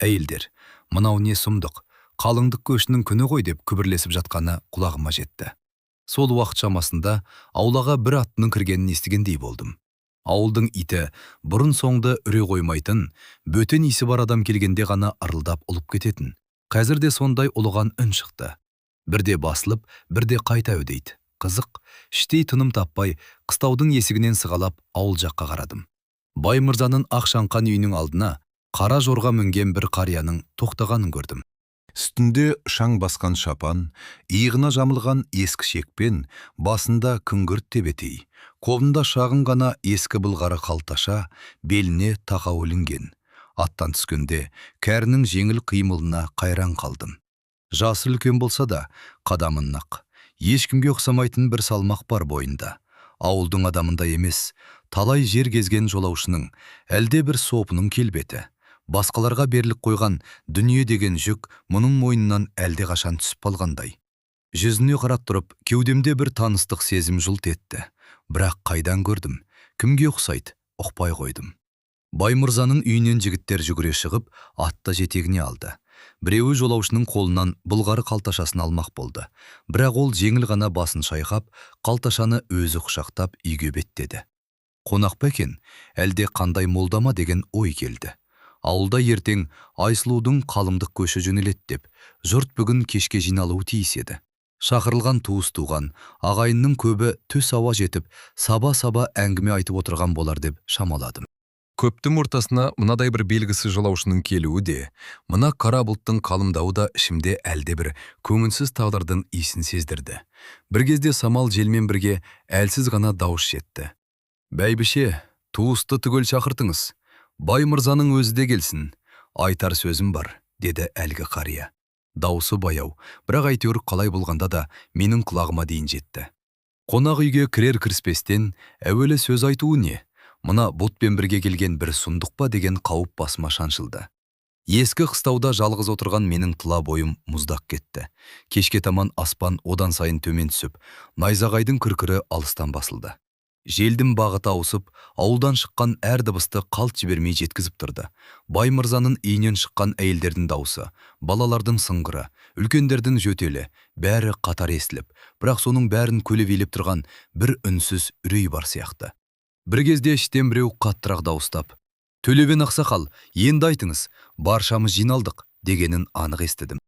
A: Әйелдер, мынау не сұмдық, қалыңдық көшінің күні ғой деп күбірлесіп жатқаны құлағыма жетті. Сол уақыт шамасында аулаға бір аттының кіргенін естігендей болдым. Ауылдың иті бұрын соңды үре қоймайтын, бөтен иісі бар адам келгенде ғана арылдап ұлып кететін. Қазір де сондай ұлыған үн шықты. Бірде басылып, бірде қайта өдейді. Қызық, іштей тыным таппай, қыстаудың есігінен сығалап ауыл жаққа қарадым. Баймырзаның ақ шаңқан үйінің алдына қара жорға мінген бір қарияның тоқтағанын көрдім. Үстінде шаң басқан шапан, иығына жамылған ескі шекпен, басында күңгірт тебетей, қолында шағын ғана ескі былғары қалташа, беліне тақау ілінген. Аттан түскенде кәрінің жеңіл қимылына қайран қалдым. Жасы үлкен болса да, қадамын нақ. Ешкімге ұқсамайтын бір салмақ бар бойында. Ауылдың адамында емес, талай жер кезген жолаушының, әлде бір сопының келбеті. Басқаларға беріліп қойған дүние деген жүк мұның мойнынан әлде қашан түсіп қалғандай. Жүзіне қарап тұрып, кеудемде бір таныстық сезім жылт етті. Бірақ қайдан көрдім? Кімге ұқсайды? Ұқпай қойдым. Баймырзаның үйінен жігіттер жүгіре шығып, атты жетегіне алды. Біреуі жолаушының қолынан былғары қалташасын алмақ болды. Бірақ ол жеңіл ғана басын шайқап, қалташаны өзі құшақтап үйге беттеді. Қонақ па екен, әлде қандай молдама деген ой келді. Ауылда ертең Айсұлудың қалыңдық көші жөнелет деп, жұрт бүгін кешке жиналуы тиіс еді. Шақырылған туыс туған, ағайынның көбі түс ауа жетіп, саба-саба әңгіме айтып отырған болар деп шамаладым. Көптің ортасына мынадай бір белгісіз жолаушының келуі де, мына қара бұлттың қалымдауы да ішімде әлде бір көңілсіз тағдырдың иісін сездірді. Бір кезде самал желмен бірге әлсіз ғана дауыс жетті. Бәйбіше, туысты түгел шақыртыңыз. Баймырзаның өзі де келсін. Айтар сөзім бар, деді әлгі қария. Дауысы баяу, бірақ әйтеуір қалай болғанда да менің құлағыма дейін жетті. Қонақ үйге кірер кіріспестен әуелі сөз айтуы не? Мына бұтпен бірге келген бір сұмдық па деген қауіп басыма шаншылды. Ескі қыстауда жалғыз отырған менің тұла бойым мұздақ кетті. Кешке таман аспан одан сайын төмен түсіп, найзағайдың күркірі алыстан басылды. Желдің бағыты ауысып, ауылдан шыққан әр дыбысты қалт жібермей жеткізіп тұрды. Баймырзаның үйінен шыққан әйелдердің дауысы, балалардың сыңғыры, үлкендердің жөтелі, бәрі қатар естіліп, бірақ соның бәрін көліп еліп тұрған бір үнсіз үрей бар сияқты. Бір кезде іштен біреу қаттырақ дауыстап, «Төлеген ақсақал, енді айтыңыз, баршамыз жиналдық» дегенін анық естідім.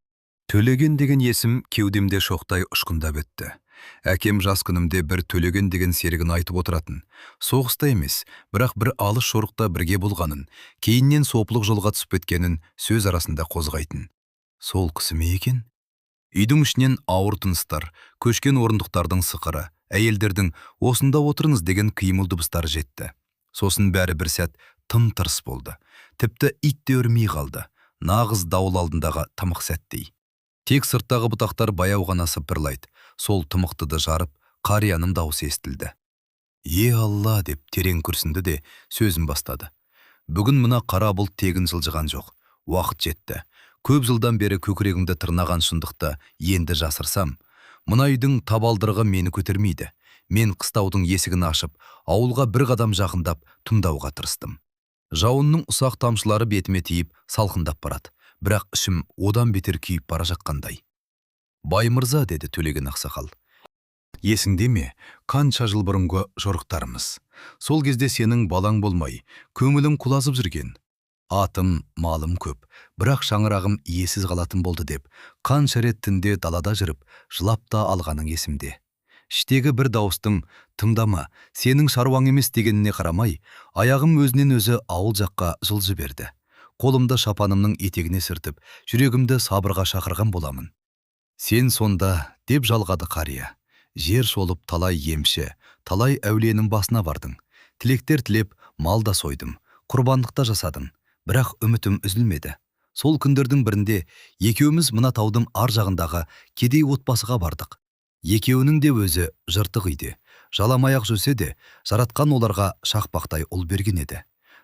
A: Төлеген деген есім кеудемде шоқтай ұшқындап өтті. Әкем жас күнімде бір Төлеген деген серігін айтып отыратын. Соғыста емес, бірақ бір алыс жорықта бірге болғанын, кейіннен сопылық жолға түсіп кеткенін сөз арасында қозғайтын. Сол кісі ме екен? Үйдің ішінен ауыр тыныстар, көшкен орындықтардың сықыры, әйелдердің «осында отырыңыз» деген қимыл дыбыстары жетті. Сосын бәрі бір сәт тым-тырыс болды. Тіпті ит те үрмей қалды. Нағыз дауыл алдындағы тымық сәттей. Тек сырттағы бұтақтар баяу ғана сыпырлайды. Сол тымықтыды жарып, қарияның дауысы естілді. Алла деп терең күрсінді де сөзін бастады. Бүгін мына қара бұлт тегін жылжыған жоқ. Уақыт жетті. Көп жылдан бері көкірегімді тырнаған шындықты енді жасырсам, мына үйдің табалдырығы мені көтермейді. Мен қыстаудың есігін ашып, ауылға бір қадам жақындап тыңдауға тырыстым. Жауынның ұсақ тамшылары бетіме тиіп, салқындап барады. Бірақ ішім одан бетер күйіп бара жатқандай. Бай мырза, деді Төлеген ақсақал. Есіңде ме, қанша жыл бұрынғы жорықтарымыз. Сол кезде сенің балаң болмай, көңілің құлазып жүрген. Атым, малым көп, бірақ шаңырағым иесіз қалатын болды деп, қанша рет түнде далада жүріп, жылап та алғаның есімде. Іштегі бір дауыстың «тыңдама, сенің шаруаң емес» дегеніне қарамай, аяғым өзінен өзі ауыл жаққа жылжы берді. Қолымды шапанымның етегіне сүртіп, жүрегімді сабырға шақырған боламын. Сен сонда, деп жалғады қария. Жер шолып талай емші, талай әулиенің басына бардың. Тілектер тілеп, мал да сойдым, құрбандықта жасадым. Бірақ үмітім үзілмеді. Сол күндердің бірінде екеуміз мына таудың ар жағындағы кедей отбасыға бардық. Екеуінің де өзі жыртық үйде. Жаламаяқ жүрсе де, жаратқан оларға шақпақтай ұл берген еді.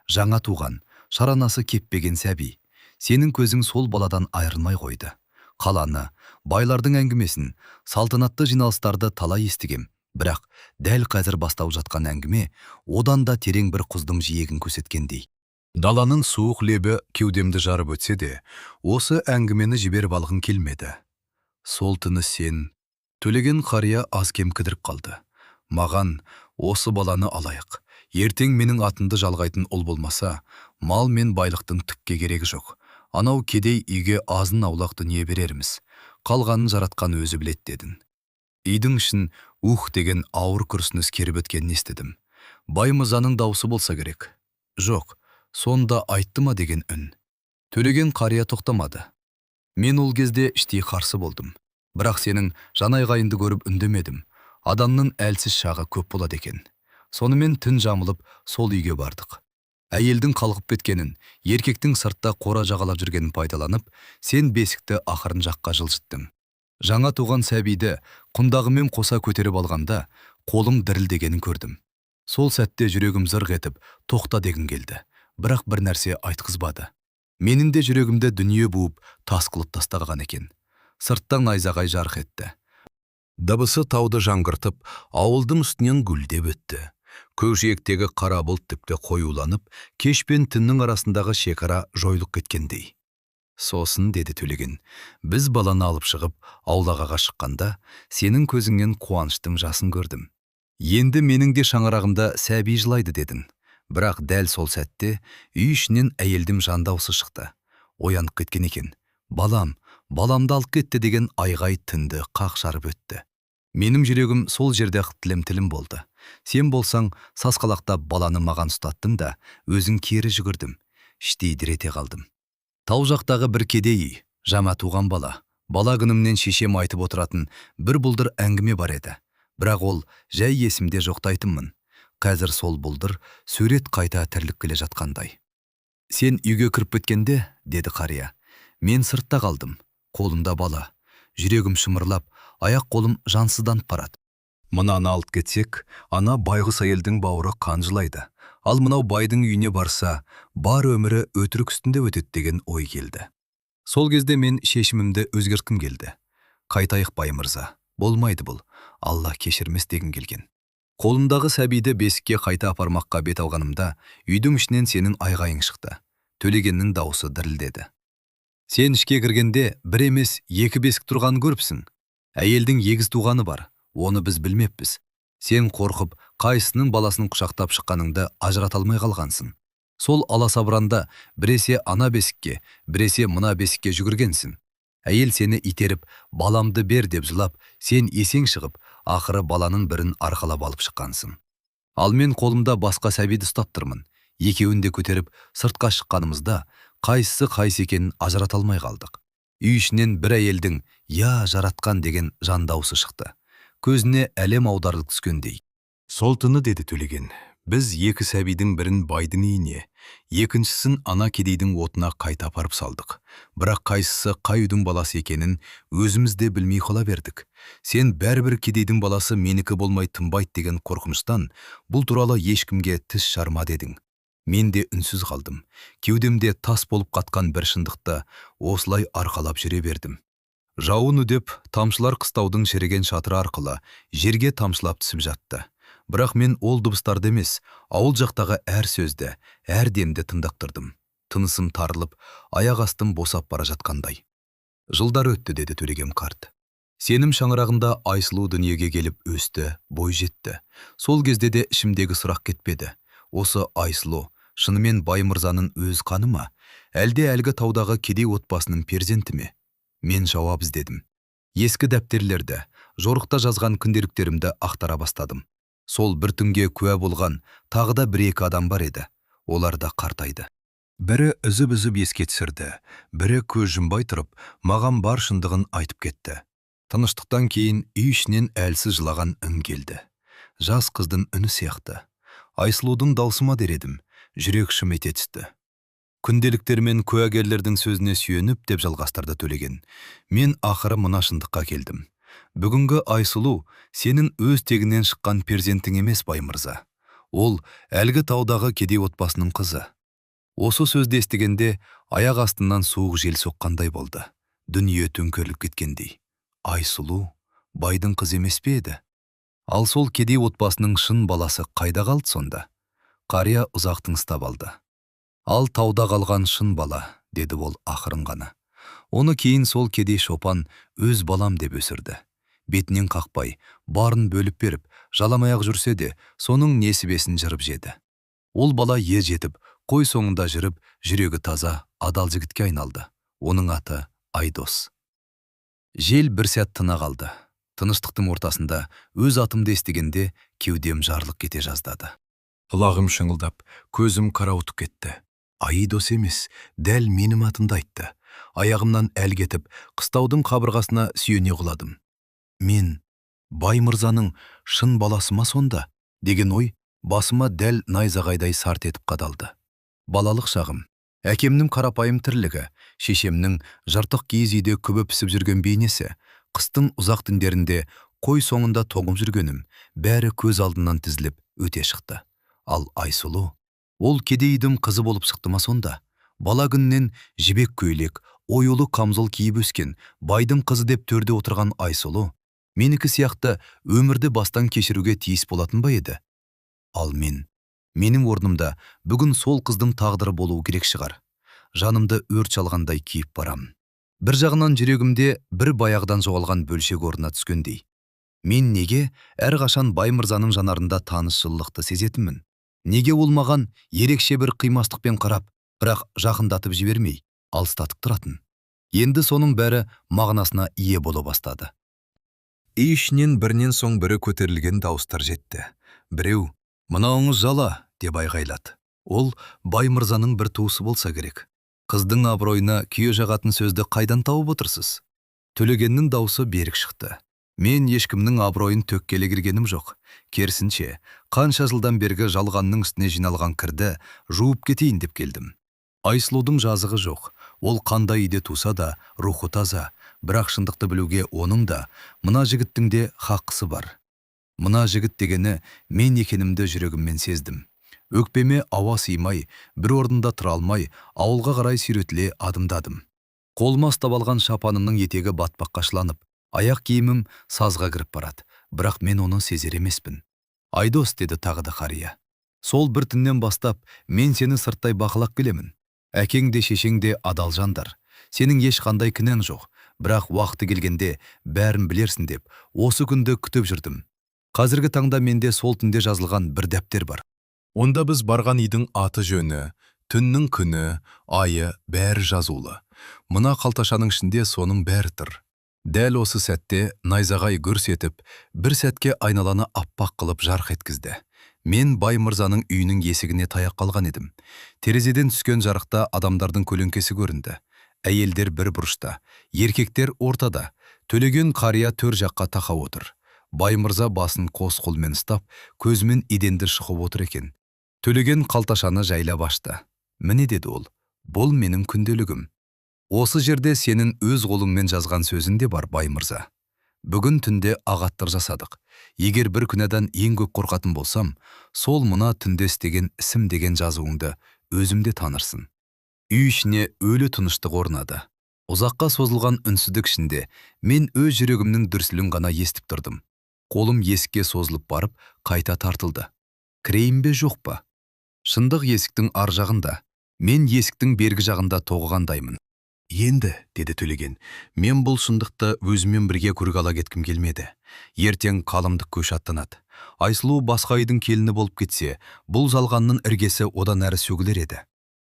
A: Жаңа туған, шаранасы кеппеген сәби. Сенің көзің сол баладан айырылмай қойды. Қаланы, байлардың әңгімесін, салтанатты жиналыстарды талай естігем. Бірақ дәл қазір бастау жатқан әңгіме одан да терең бір құздың жиегін көрсеткендей. Даланың суық лебі кеудемді жарып өтсе де, осы әңгімені жіберіп алғым келмеді. Сол түні сен, Төлеген қария аз кем кідіріп қалды. Маған осы баланы алайық. Ертең менің атымды жалғайтын ұл болмаса, мал мен байлықтың түкке керегі жоқ. Анау кедей үйге азын аулақ дүние берерміз. Қалғанын жаратқан өзі білет дедің. Үйдің ішін деген ауыр күрсініс керіп өткенін естідім. Бай мырзаның даусы болса керек. Жоқ, сонда айтты ма деген үн. Төлеген қария тоқтамады. Мен ол кезде іштей қарсы болдым. Бірақ сенің жанайғайынды көріп үндемедім. Адамның әлсіз шағы көп болады екен. Сонымен түн жамылып сол үйге бардық. Әйелдің қалғып кеткенін, еркектің сыртта қора жағалап жүргенін пайдаланып, сен бесікті ақырын жаққа жылжыттың. Жаңа туған сәбиді құндағымен қоса көтеріп алғанда, қолым дірілдегенін көрдім. Сол сәтте жүрегім зырқ етіп, тоқта дегім келді. Бірақ бір нәрсе айтқызбады. Менің де жүрегімді дүние буып, тас қылып тастаған екен. Сырттан найзағай жарқ етті. Дыбысы тауды жаңғыртып, ауылдың үстінен гүлдеп өтті. Көкжиектегі қара бұлт тіпті қоюланып, кеш пен түннің арасындағы шекара жойылып кеткендей. Сосын, деді Төлеген, біз баланы алып шығып, аулаға шыққанда, сенің көзіңнен қуаныштың жасын көрдім. Енді менің де шаңырағымда сәби жылайды дедің. Бірақ дәл сол сәтте үй ішінен әйелдің жан даусы шықты. Оянып кеткен екен. Баламды алып кетті деген айғай түнді қақ жарып өтті. Менің жүрегім сол жерде тілім болды. Сен болсаң, сасқалақтап баланы маған ұстаттың да, өзің кері жүгірдім. Іштей дірете қалдым. Тау жақтағы бір кедей, жама туған бала. Бала күнімнен шешем айтып отыратын бір бұлдыр әңгіме бар еді. Бірақ ол жай есімде жоқтайтынмын. Қазір сол бұлдыр сурет қайта тірлік келе жатқандай. Сен үйге кіріп кеткенде, деді қария, мен сыртта қалдым. Қолымда бала. Жүрегім шымырлап, аяқ қолым жансызданып барады. Мынаны алып кетсек, ана байғұс әйелдің бауыры қан жылайды. Ал мынау байдың үйіне барса, бар өмірі өтірік үстінде өтеді деген ой келді. Сол кезде мен шешімімді өзгерткім келді. Қайтайық бай мырза, болмайды бұл, Алла кешірмес дегім келген. Қолымдағы сәбиді бесікке қайта апармаққа бет алғанымда, үйдің ішінен сенің айғайың шықты. Төлегеннің даусы дірілдеді. Сен ішке кіргенде бір емес екі бесік тұрғанын көріпсің. Әйелдің егіз туғаны бар, оны біз білмеппіз. Сен қорқып, қайсының баласын құшақтап шыққаныңды ажырата алмай қалғансың. Сол аласабыранда біресе ана бесікке, біресе мына бесікке жүгіргенсің. Әйел сені итеріп, баламды бер деп жылап, сен есең шығып, ақыры баланың бірін арқалап алып шыққансың. Ал мен қолымда басқа сәбиді ұстап тұрмын. Екеуін де көтеріп, сыртқа шыққанымызда, қайсысы қайсы екенін ажырата алмай қалдық. Үй ішінен бір әйелдің «Я жаратқан» деген жан даусы шықты. Көзіне әлем аударылып түскендей. Сол түні, деді Төлеген, біз екі сәбидің бірін байдың үйіне, екіншісін ана кедейдің отына қайта апарып салдық. Бірақ қайсысы қай үйдің баласы екенін өзіміз де білмей қала бердік. Сен бәрібір кедейдің баласы менікі болмай тынбайды деген қорқыныштан бұл туралы ешкімге тіс жарма дедің. Мен де үнсіз қалдым. Кеудемде тас болып қатқан бір шындықты осылай арқалап жүре бердім. Жауын үдеп, тамшылар қыстаудың шіріген шатыры арқылы жерге тамшылап түсіп жатты. Бірақ мен ол дыбыстарды емес, ауыл жақтағы әр сөзді, әр демді тыңдап тұрдым. Тынысым тарылып, аяқ астым босап бара жатқандай. Жылдар өтті, деді Төлеген қарт. Сенім шаңырағында Айсұлу дүниеге келіп өсті, бой жетті. Сол кезде де ішімдегі сұрақ кетпеді. Осы Айсұлу шынымен Баймырзаның өз қаны ма, әлде әлгі таудағы кедей отбасының перзенті ме? Мен жауап іздедім. Ескі дәптерлерді, жорықта жазған күнделіктерімді ақтара бастадым. Сол бір түнге куә болған тағы да бір-екі адам бар еді. Олар да қартайды. Бірі үзіп-үзіп еске түсірді, бірі көз жұмбай тұрып, маған бар шындығын айтып кетті. Тыныштықтан кейін үй ішінен әлсіз жылаған үн келді. Жас қыздың үні сияқты. Айсұлудың даусыма дередім, жүрек шым ете түсті. Күнделіктер мен куәгерлердің сөзіне сүйеніп деп жалғастырды Төлеген. Мен ақыры мына шындыққа келдім. Бүгінгі Айсұлу сенің өз тегінен шыққан перзентің емес, Баймырза. Ол әлгі таудағы кедей отбасының қызы. Осы сөзді естігенде аяқ астынан суық жел соққандай болды. Дүние төңкеріліп кеткендей. Айсұлу байдың қызы емес пе еді? Ал сол кедей отбасының шын баласы қайда қалды сонда? Қария ұзақ тыныстап алды. Ал тауда қалған шын бала, деді ол ақырын ғана. Оны кейін сол кедей шопан өз балам деп өсірді. Бетінен қақпай, барын бөліп беріп, жаламаяқ жүрсе де, соның несібесін жырып жеді. Ол бала ер жетіп, қой соңында жүріп, жүрегі таза, адал жігітке айналды. Оның аты Айдос. Жел бір сәт тына қалды. Тыныштықтың ортасында өз атымды естігенде кеудем жарылып кете жаздады. Құлағым шыңылдап, көзім қарауытып кетті. Айдос емес, дәл менің атымды айтты. Аяғымнан әл кетіп, қыстаудың қабырғасына сүйене құладым. Мен Баймырзаның шын баласы ма сонда? Деген ой басыма дәл найзағайдай сарт етіп қадалды. Балалық шағым, әкемнің қарапайым тірлігі, шешемнің жыртық киіз үйде күбі пісіп жүрген бейнесі, қыстың ұзақ түндерінде қой соңында тоғып жүргенім, бәрі көз алдынан тізіліп өте шықты. Ал Айсұлу, ол кедей үйдің қызы болып шықты ма сонда? Бала күннен жібек көйлек, оюлы камзол киіп өскен, байдың қызы деп төрде отырған Айсұлу, менікі сияқты өмірді бастан кешіруге тиіс болатын ба еді? Ал менің орнымда бүгін сол қыздың тағдыры болуы керек шығар. Жанымды өрт шалғандай киіп барам. Бір жағынан жүрегімде бір баяғыдан жоғалған бөлшек орнына түскендей. Мен неге әрқашан Баймырзаның жанарында таныс жылылықты сезетінмін? Неге ол маған ерекше бір қимастықпен қарап, бірақ жақындатып жібермей, алыстатып тұратын? Енді соның бәрі мағынасына ие бола бастады. Үй ішінен бірінен соң бірі көтерілген дауыстар жетті. Біреу, «Мынауыңыз жала», деп айғайлады. Ол Баймырзаның бір туысы болса керек. Қыздың абыройына күйе жағатын сөзді қайдан тауып отырсыз? Төлегеннің даусы берік шықты. Мен ешкімнің абыройын төккеле кіргенім жоқ. Керісінше, қанша жылдан бергі жалғанның үстіне жиналған кірді жуып кетейін деп келдім. Айсұлудың жазығы жоқ. Ол қандай үйде туса да рухы таза, бірақ шындықты білуге оның да, мына жігіттің де хақысы бар. Мына жігіт дегені мен екенімді жүрегіммен сездім. Өкпеме ауа сыймай, бір орнында тұра алмай, ауылға қарай сүйретіле адымдадым. Қолыма ұстап алған шапанымның етегі батпаққа шыланып, аяқ киімім сазға кіріп барады, бірақ мен оны сезер емеспін. «Айдос», деді тағы да қария. «Сол бір түннен бастап мен сені сырттай бақылап келемін. Әкең де шешең де адал жандар. Сенің ешқандай кінәң жоқ, бірақ уақыты келгенде бәрін білерсің деп, осы күнді күтіп жүрдім. Қазіргі таңда менде сол түнде жазылған бір дәптер бар. Онда біз барған үйдің аты жөні, түннің күні, айы бәрі жазулы. Мына қалташаның ішінде соның бәрі тұр. Дәл осы сәтте найзағай гүрс етіп, бір сәтке айналаны аппақ қылып жарқ еткізді. Мен Баймырзаның үйінің есігіне таяқ қалған едім. Терезеден түскен жарықта адамдардың көлеңкесі көрінді. Әйелдер бір бұрышта, еркектер ортада. Төлеген қария төр жаққа тақап отыр. Баймырза басын қос қолмен ұстап, көзімен еденді шұқып отыр екен. Төлеген қалташаны жайлап ашты. Міне деді ол, бұл менің күнделігім. Осы жерде сенің өз қолыңмен жазған сөзің де бар, Баймырза. Бүгін түнде ағаттыр жасадық. Егер бір күнәдан ең көп қорқатын болсам, сол мына түнде істеген ісім деген жазуыңды өзімде танырсың. Үй ішіне өлі тыныштық орнады. Ұзаққа созылған үнсіздік ішінде мен өз жүрегімнің дүрсілін ғана естіп тұрдым. Қолым есікке созылып барып, қайта тартылды. Кірейін бе жоқ па? Шындық есіктің ар жағында, мен есіктің бергі жағында тоғығандаймын. Енді, деді Төлеген, мен бұл шындықты өзімен бірге көрге ала кеткім келмеді. Ертең қалымдық көш аттанады. Айсұлу басқа үйдің келіні болып кетсе, бұл жалғанның іргесі одан әрі сөгілер еді.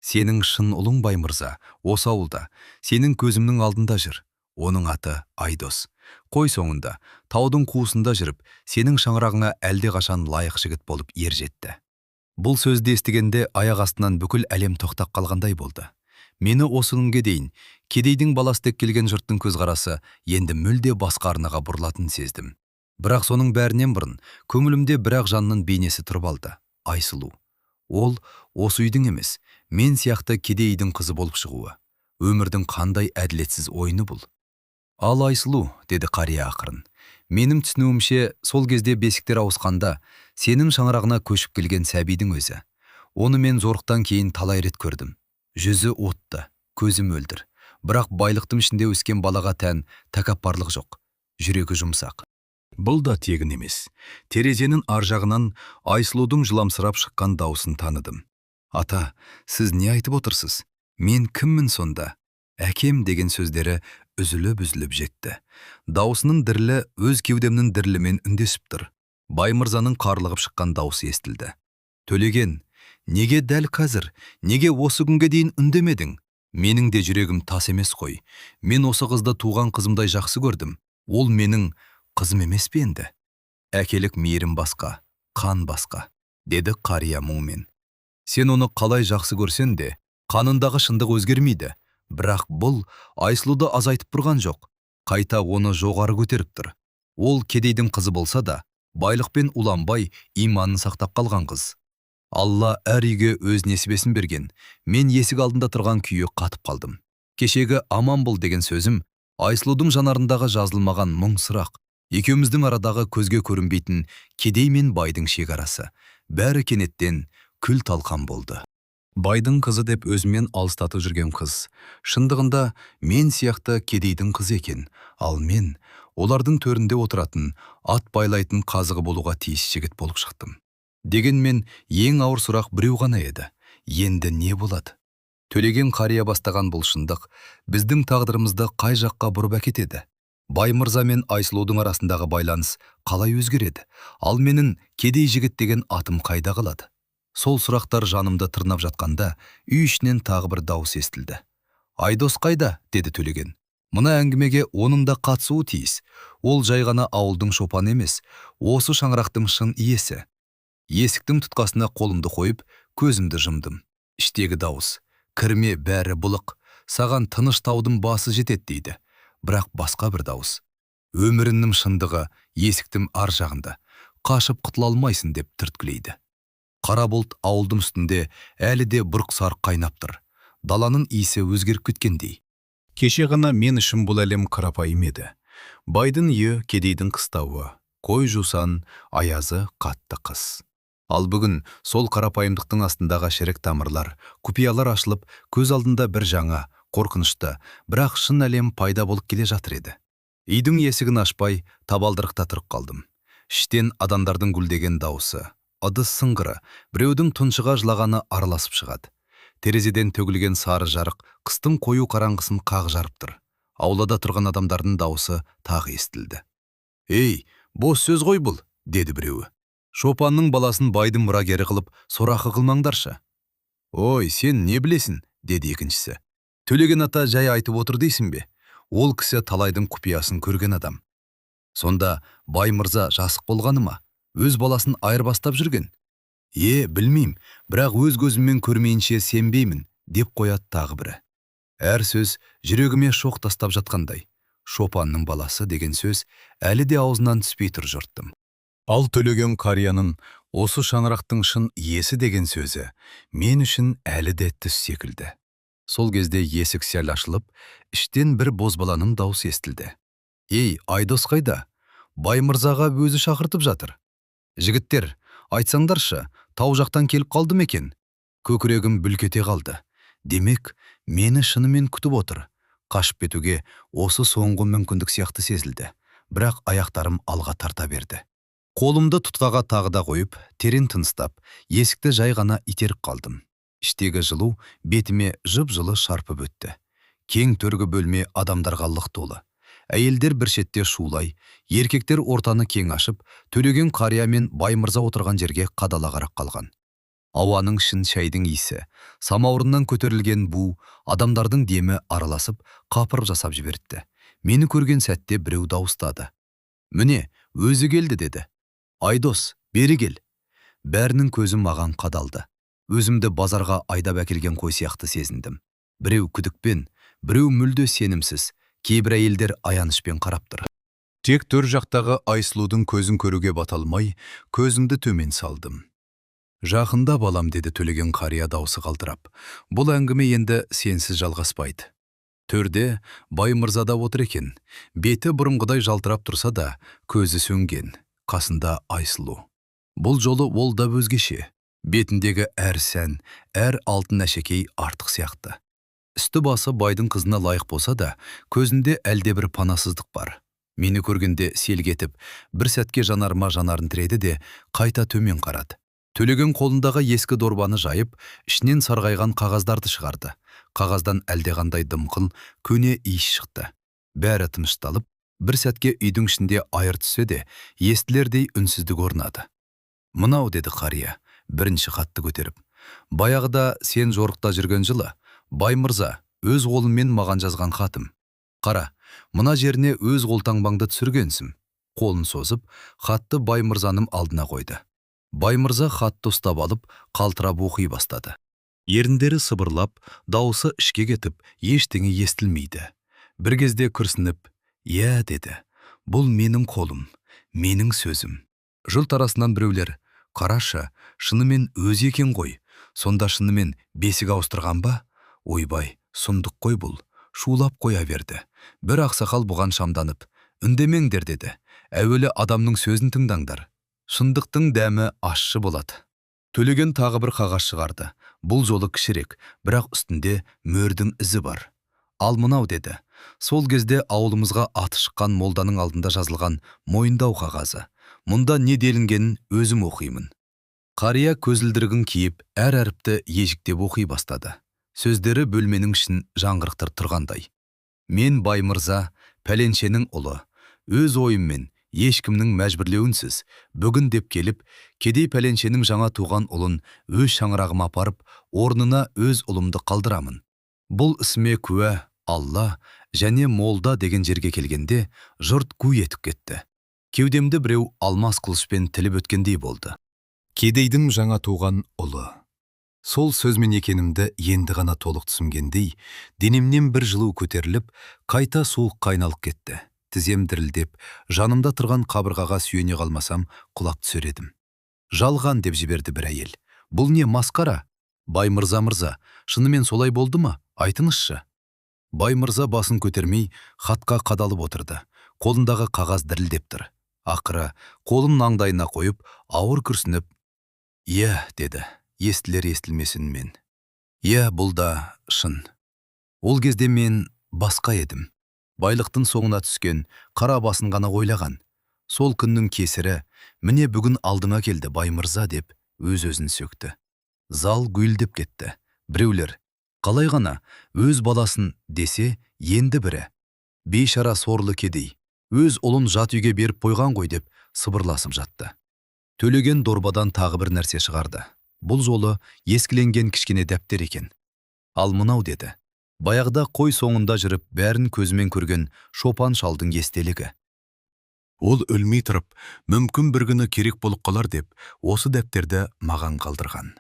A: Сенің шын ұлың Баймырза, осы ауылда, сенің көзімнің алдында жүр. Оның аты Айдос. Қой соңында, таудың қуысында жүріп, сенің шаңырағыңа әлде қашан лайық жігіт болып ер жетті. Бұл сөзді естігенде аяқ астынан бүкіл әлем тоқтап қалғандай болды. Мені осы күнге дейін кедейдің баласы деп келген жұрттың көзқарасы енді мүлде басқа арнаға бұрылатынын сездім. Бірақ соның бәрінен бұрын көңілімде бірақ жанның бейнесі тұрып алды. Айсұлу. Ол осы үйдің емес, мен сияқты кедейдің қызы болып шығуы. Өмірдің қандай әділетсіз ойыны бұл. Ал Айсұлу, деді қария ақырын. Менің түсінуімше, сол кезде бесіктер ауысқанда, сенің шаңырағына көшіп келген сәбидің өзі. Оны мен зорықтан кейін талай рет көрдім. Жүзі отты, көзі мөлдір. Бірақ байлықтың ішінде өскен балаға тән тәкаппарлық жоқ. Жүрегі жұмсақ. Бұл да тегін емес. Терезенің ар жағынан Айсұлудың жыламсырап шыққан даусын таныдым. Ата, сіз не айтып отырсыз? Мен кіммін сонда? Әкем деген сөздері үзіліп жетті. Даусының дірілі өз кеудемнің дірілімен үндесіп тұр. Баймырзаның қарлығып шыққан даусы естілді. Төлеген, неге дәл қазір, неге осы күнге дейін үндемедің? Менің де жүрегім тас емес қой. Мен осы қызды туған қызымдай жақсы көрдім. Ол менің қызым емес пе енді? Әкелік мейірім басқа, қан басқа, деді қария мұңмен. Сен оны қалай жақсы көрсең де, қанындағы шындық өзгермейді. Бірақ бұл Айсұлуды азайтып тұрған жоқ. Қайта оны жоғары көтеріп тұр. Ол кедейдің қызы болса да, байлықпен уланбай иманын сақтап қалған қыз. Алла әр үйге өз несібесін берген. Мен есік алдында тұрған күйі қатып қалдым. Кешегі аман бол деген сөзім Айсұлудың жанарындағы жазылмаған мұң сұрақ. Екеуміздің арадағы көзге көрінбейтін кедей мен байдың шекарасы. Бәрі кенеттен күл талқан болды. Байдың қызы деп өзімен алыстатып жүрген қыз. Шындығында мен сияқты кедейдің қызы екен. Ал мен олардың төрінде отыратын, ат байлайтын қазығы болуға тиіс жігіт болып шықтым. Дегенмен ең ауыр сұрақ біреу ғана еді. Енді не болады? Төлеген қария бастаған бұл шындық біздің тағдырымызды қай жаққа бұрып әкетеді? Баймырза мен Айсұлудың арасындағы байланыс қалай өзгереді? Ал менің кедей жігіт деген атым қайда қалады? Сол сұрақтар жанымды тырнап жатқанда, үй ішінен тағы бір дауыс естілді. Айдос қайда? Деді Төлеген. Мына әңгімеге оның да қатысуы тиіс. Ол жай ғана ауылдың шопаны емес, осы шаңырақтың шын иесі. Есіктің тұтқасына қолымды қойып, көзімді жұмдым. Іштегі дауыс. Кірме, бәрі бұлық. Саған тыныш таудың басы жетеді дейді. Бірақ басқа бір дауыс. Өміріңнің шындығы есіктің ар жағында. Қашып құтыла алмайсың деп түрткілейді. Қара бұлт ауылдың үстінде әлі де бұрқ-сарқ қайнап тұр. Даланың иісі өзгеріп кеткендей. Кеше ғана мен үшін бұл әлем қарапайым еді. Байдың үйі, кедейдің қыстауы, қой жусан, аязы қатты қыс. Ал бүгін сол қарапайымдықтың астындағы шірік тамырлар, құпиялар ашылып, көз алдында бір жаңа, қорқынышты, бірақ шын әлем пайда болып келе жатыр еді. Үйдің есігін ашпай, табалдырықта тұрып қалдым. Іштен адамдардың гүлдеген дауысы, ыдыс сыңғыры, біреудің тұншыға жылағаны араласып шығады. Терезеден төгілген сары жарық қыстың қою қараңғысын қақ жарып тұр. Аулада тұрған адамдардың дауысы тағы естілді. «Ей, бос сөз ғой бұл», деді біреуі. «Шопанның баласын байдың мұрагері қылып, сорақы қылмаңдаршы». «Ой, сен не білесің?» деді екіншісі. «Төлеген ата жай айтып отыр дейсің бе? Ол кісі талайдың құпиясын көрген адам». «Сонда Баймырза жасық болғаны ма? Өз баласын айырбастап жүрген?» «Білмейм, бірақ өз көзіммен көрмейінше сенбеймін», деп қояды тағы бірі. Әр сөз жүрегіме шоқ тастап жатқандай. Шопанның баласы деген сөз әлі де аузынан түспей тұр жұрттым. Ал төлеген қарияның осы шаңырақтың шын иесі деген сөзі мен үшін әлі де түс секілді. Сол кезде есік сәл ашылып, іштен бір бозбаланың даусы естілді. «Ей, Айдос қайда? Бай мырзаға өзі шақыртып жатыр. Жігіттер, айтсаңдаршы, тау жақтан келіп қалды ма екен?» Көкірегім бүлкете қалды. Демек, мені шынымен күтіп отыр. Қашып кетуге осы соңғы мүмкіндік сияқты сезілді. Бірақ аяқтарым алға тарта берді. Қолымды тұтқаға тағы да қойып, терең тыныстап, есікті жай ғана итеріп қалдым. Іштегі жылу бетіме жып-жылы шарпып өтті. Кең төргі бөлме адамдарға лық толы. Әйелдер бір шетте шулай, еркектер ортаны кең ашып, төлеген қария мен бай мырза отырған жерге қадала қарап қалған. Ауаның шын шайдың иісі, самаурыннан көтерілген бу, адамдардың демі араласып, қапырып жасап жібертті. Мені көрген сәтте біреу дауыстады. «Міне, өзі келді» деді. «Айдос, бері кел». Бәрінің көзі маған қадалды. Өзімді базарға айдап әкелген қой сияқты сезіндім. Біреу күдікпен, біреу мүлде сенімсіз, кейбір әйелдер аянышпен қарап тұр. Тек төр жақтағы Айсұлудың көзін көруге бата алмай, көзімді төмен салдым. «Жақында балам» деді төлеген қария даусы қалтырап. «Бұл әңгіме енді сенсіз жалғаспайды». Төрде бай мырзада отыр екен. Беті бұрынғыдай жалтырап тұрса да, көзі сөнген. Қасында Айсұлу. Бұл жолы ол да өзгеше. Бетіндегі әр сән, әр алтын әшекей артық сияқты. Үсті басы байдың қызына лайық болса да, көзінде әлде бір панасыздық бар. Мені көргенде селк етіп, бір сәтке жанарыма жанарын тіреді де, қайта төмен қарады. Төлеген қолындағы ескі дорбаны жайып, ішінен сарғайған қағаздарды шығарды. Қағаздан әлдеқандай дымқыл, көне иіс шықты. Бәрі тынышталып, бір сәтке үйдің ішінде айыр түссе де, естілердей үнсіздік орнады. «Мынау» деді қария, бірінші хатты көтеріп. «Баяғыда сен жорықта жүрген жылы, бай мырза өз қолымен маған жазған хатым. Қара, мына жеріне өз қолтаңбаңды түсіргенсің». Қолын созып, хатты бай мырзаның алдына қойды. Бай мырза хатты ұстап алып, қалтырап оқи бастады. Еріндері сыбырлап, дауысы ішке кетіп, ештеңе естілмейді. Бір кезде күрсініп, «Иә» деді. «Бұл менің қолым, менің сөзім». Жұрт арасынан біреулер, «Қарашы, шынымен өзі екен ғой. Сонда шынымен бесік ауыстырған ба? Ойбай, сұмдық қой бұл». Шулап қоя берді. Бір ақсақал бұған шамданып, «Үндемеңдер» деді. «Әуелі адамның сөзін тыңдаңдар. Шындықтың дәмі ащы болады». Төлеген тағы бір қағаз шығарды. Бұл жолы кішірек, бірақ үстінде мөрдің ізі бар. «Ал мынау» деді. Сол кезде ауылымызға аты шыққан молданың алдында жазылған мойындау қағазы. Мұнда не делінгенін өзім оқимын. Қария көзілдірігін киіп, әр әріпті ежіктеп оқи бастады. Сөздері бөлменің ішін жаңғырықтыр тұрғандай. «Мен бай мырза, пәленшенің ұлы, өз ойыммен, ешкімнің мәжбүрлеуінсіз, бүгін деп келіп, кедей пәленшенің жаңа туған ұлын өз шаңырағыма апарып, орнына өз ұлымды қалдырамын. Бұл ісіме куә Алла және молда» деген жерге келгенде, жұрт гу етіп кетті. Кеудемді біреу алмас қылышпен тіліп өткендей болды. Кедейдің жаңа туған ұлы. Сол сөзмен екенімді енді ғана толық түсінгендей, денемнен бір жылу көтеріліп, қайта суық қайналып кетті. Тізем дірілдеп, жанымда тұрған қабырғаға сүйене қалмасам, құлап түсер едім. «Жалған» деп жіберді бір әйел. «Бұл не масқара? Бай мырза, шынымен солай болды ма? Айтыңызшы». Бай мырза басын көтермей, хатқа қадалып отырды. Қолындағы қағаз дірілдеп тұр. Ақыры, қолын маңдайына қойып, ауыр күрсініп, «Иә» деді, естілер естілмесін мен. «Иә, бұл да шын». Ол кезде мен басқа едім. Байлықтың соңына түскен, қара басын ғана ойлаған. Сол күннің кесірі, «Міне бүгін алдыңа келді бай мырза» деп өз-өзін сөкті. Зал гүлдеп кетті. Біреулер, «Қалай ғана өз баласын» десе, енді бірі, «Бейшара сорлы кедей, өз ұлын жат үйге беріп қойған ғой» деп сыбырласып жатты. Төлеген дорбадан тағы бір нәрсе шығарды. Бұл жолы ескіленген кішкене дәптер екен. «Ал мынау» деді. Баяғыда қой соңында жүріп, бәрін көзімен көрген Шопан шалдың естелігі. Ол өлмей тұрып, мүмкін бір күні керек болып қалар деп, осы дәптерді маған қалдырған.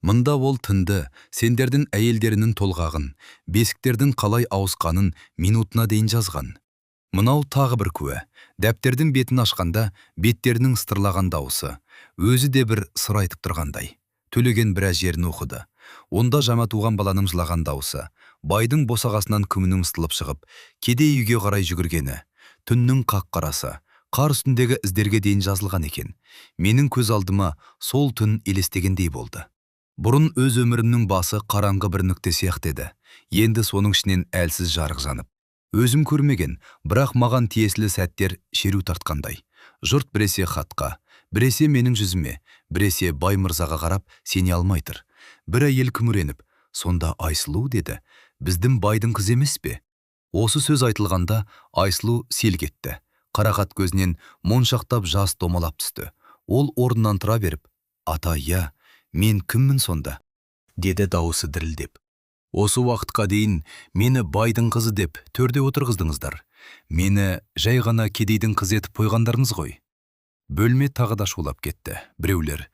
A: Мында ол тынды, сендердің әйелдерінің толғағын, бесіктердің қалай ауысқанын минутына дейін жазған. Мынау тағы бір куә. Дәптердің бетін ашқанда, беттерінің ыстырлаған дауысы. Өзі де бір сыр айтып тұрғандай. Төлеген біраз жерін оқыды. Онда жама туған баланың жылаған дауысы. Байдың босағасынан күмінің ыстылып шығып, кедей үйге қарай жүгіргені. Түннің қақ-қарасы, қар үстіндегі іздерге дейін жазылған екен. Менің көз алдыма сол түн елестегендей болды. Бұрын өз өмірімнің басы қараңғы бір нүкте сияқты еді. Енді соның ішінен әлсіз жарық жанып. Өзім көрмеген, бірақ маған тиесілі сәттер шеру тартқандай. Жұрт біресе хатқа, біресе менің жүзіме, біресе бай мырзаға қарап сене алмай тұр. Бір әйел күміреніп, сонда Айсұлу деді, біздің байдың қызы емес пе? Осы сөз айтылғанда Айсұлу селк етті. Қарақат көзінен моншақтап жас домалап түсті. Ол орнынан тұра беріп, ата, я, мен кіммін сонда? Деді дауысы дірілдеп. Осы уақытқа дейін мені байдың қызы деп төрде отырғыздыңыздар. Мені жай ғана кедейдің қызы етіп қойғандарыңыз ғой. Бөлме тағы да шулап кетті. Біреулер,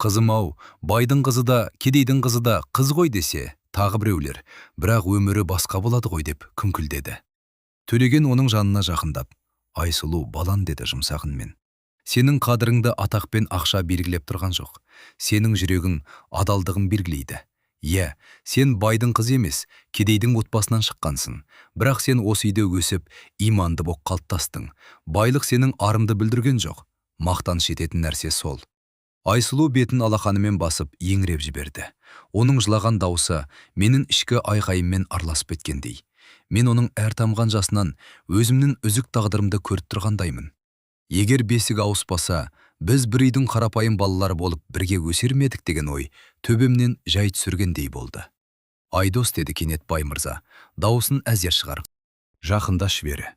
A: қызым-ау, байдың қызы да, кедейдің қызы да қыз ғой десе, тағы біреулер, бірақ өмірі басқа болады ғой деп күңкілдеді. Төлеген оның жанына жақындап, Айсұлу, балан деді жұмсақ үнмен. Сенің қадіріңді атақ пен ақша белгілеп тұрған жоқ. Сенің жүрегің адалдығын белгілейді. Иә, сен байдың қызы емес, кедейдің отбасынан шыққансың. Бірақ сен осы үйде өсіп, иманды боп қалыптастың. Байлық сенің арымды білдірген жоқ. Мақтаныш ететін нәрсе сол. Айсұлу бетін алақанымен басып еңіреп жіберді. Оның жылаған дауысы менің ішкі айқайыммен араласып кеткендей. Мен оның әр тамған жасынан өзімнің үзік тағдырымды көріп тұрғандаймын. Егер бесік ауыспаса, біз бір үйдің қарапайым балалары болып бірге өсер ме едік деген ой төбемнен жай түсіргендей болды. Айдос, деді кенет бай мырза, дауысын әзер шығарып. Жақындаш бері.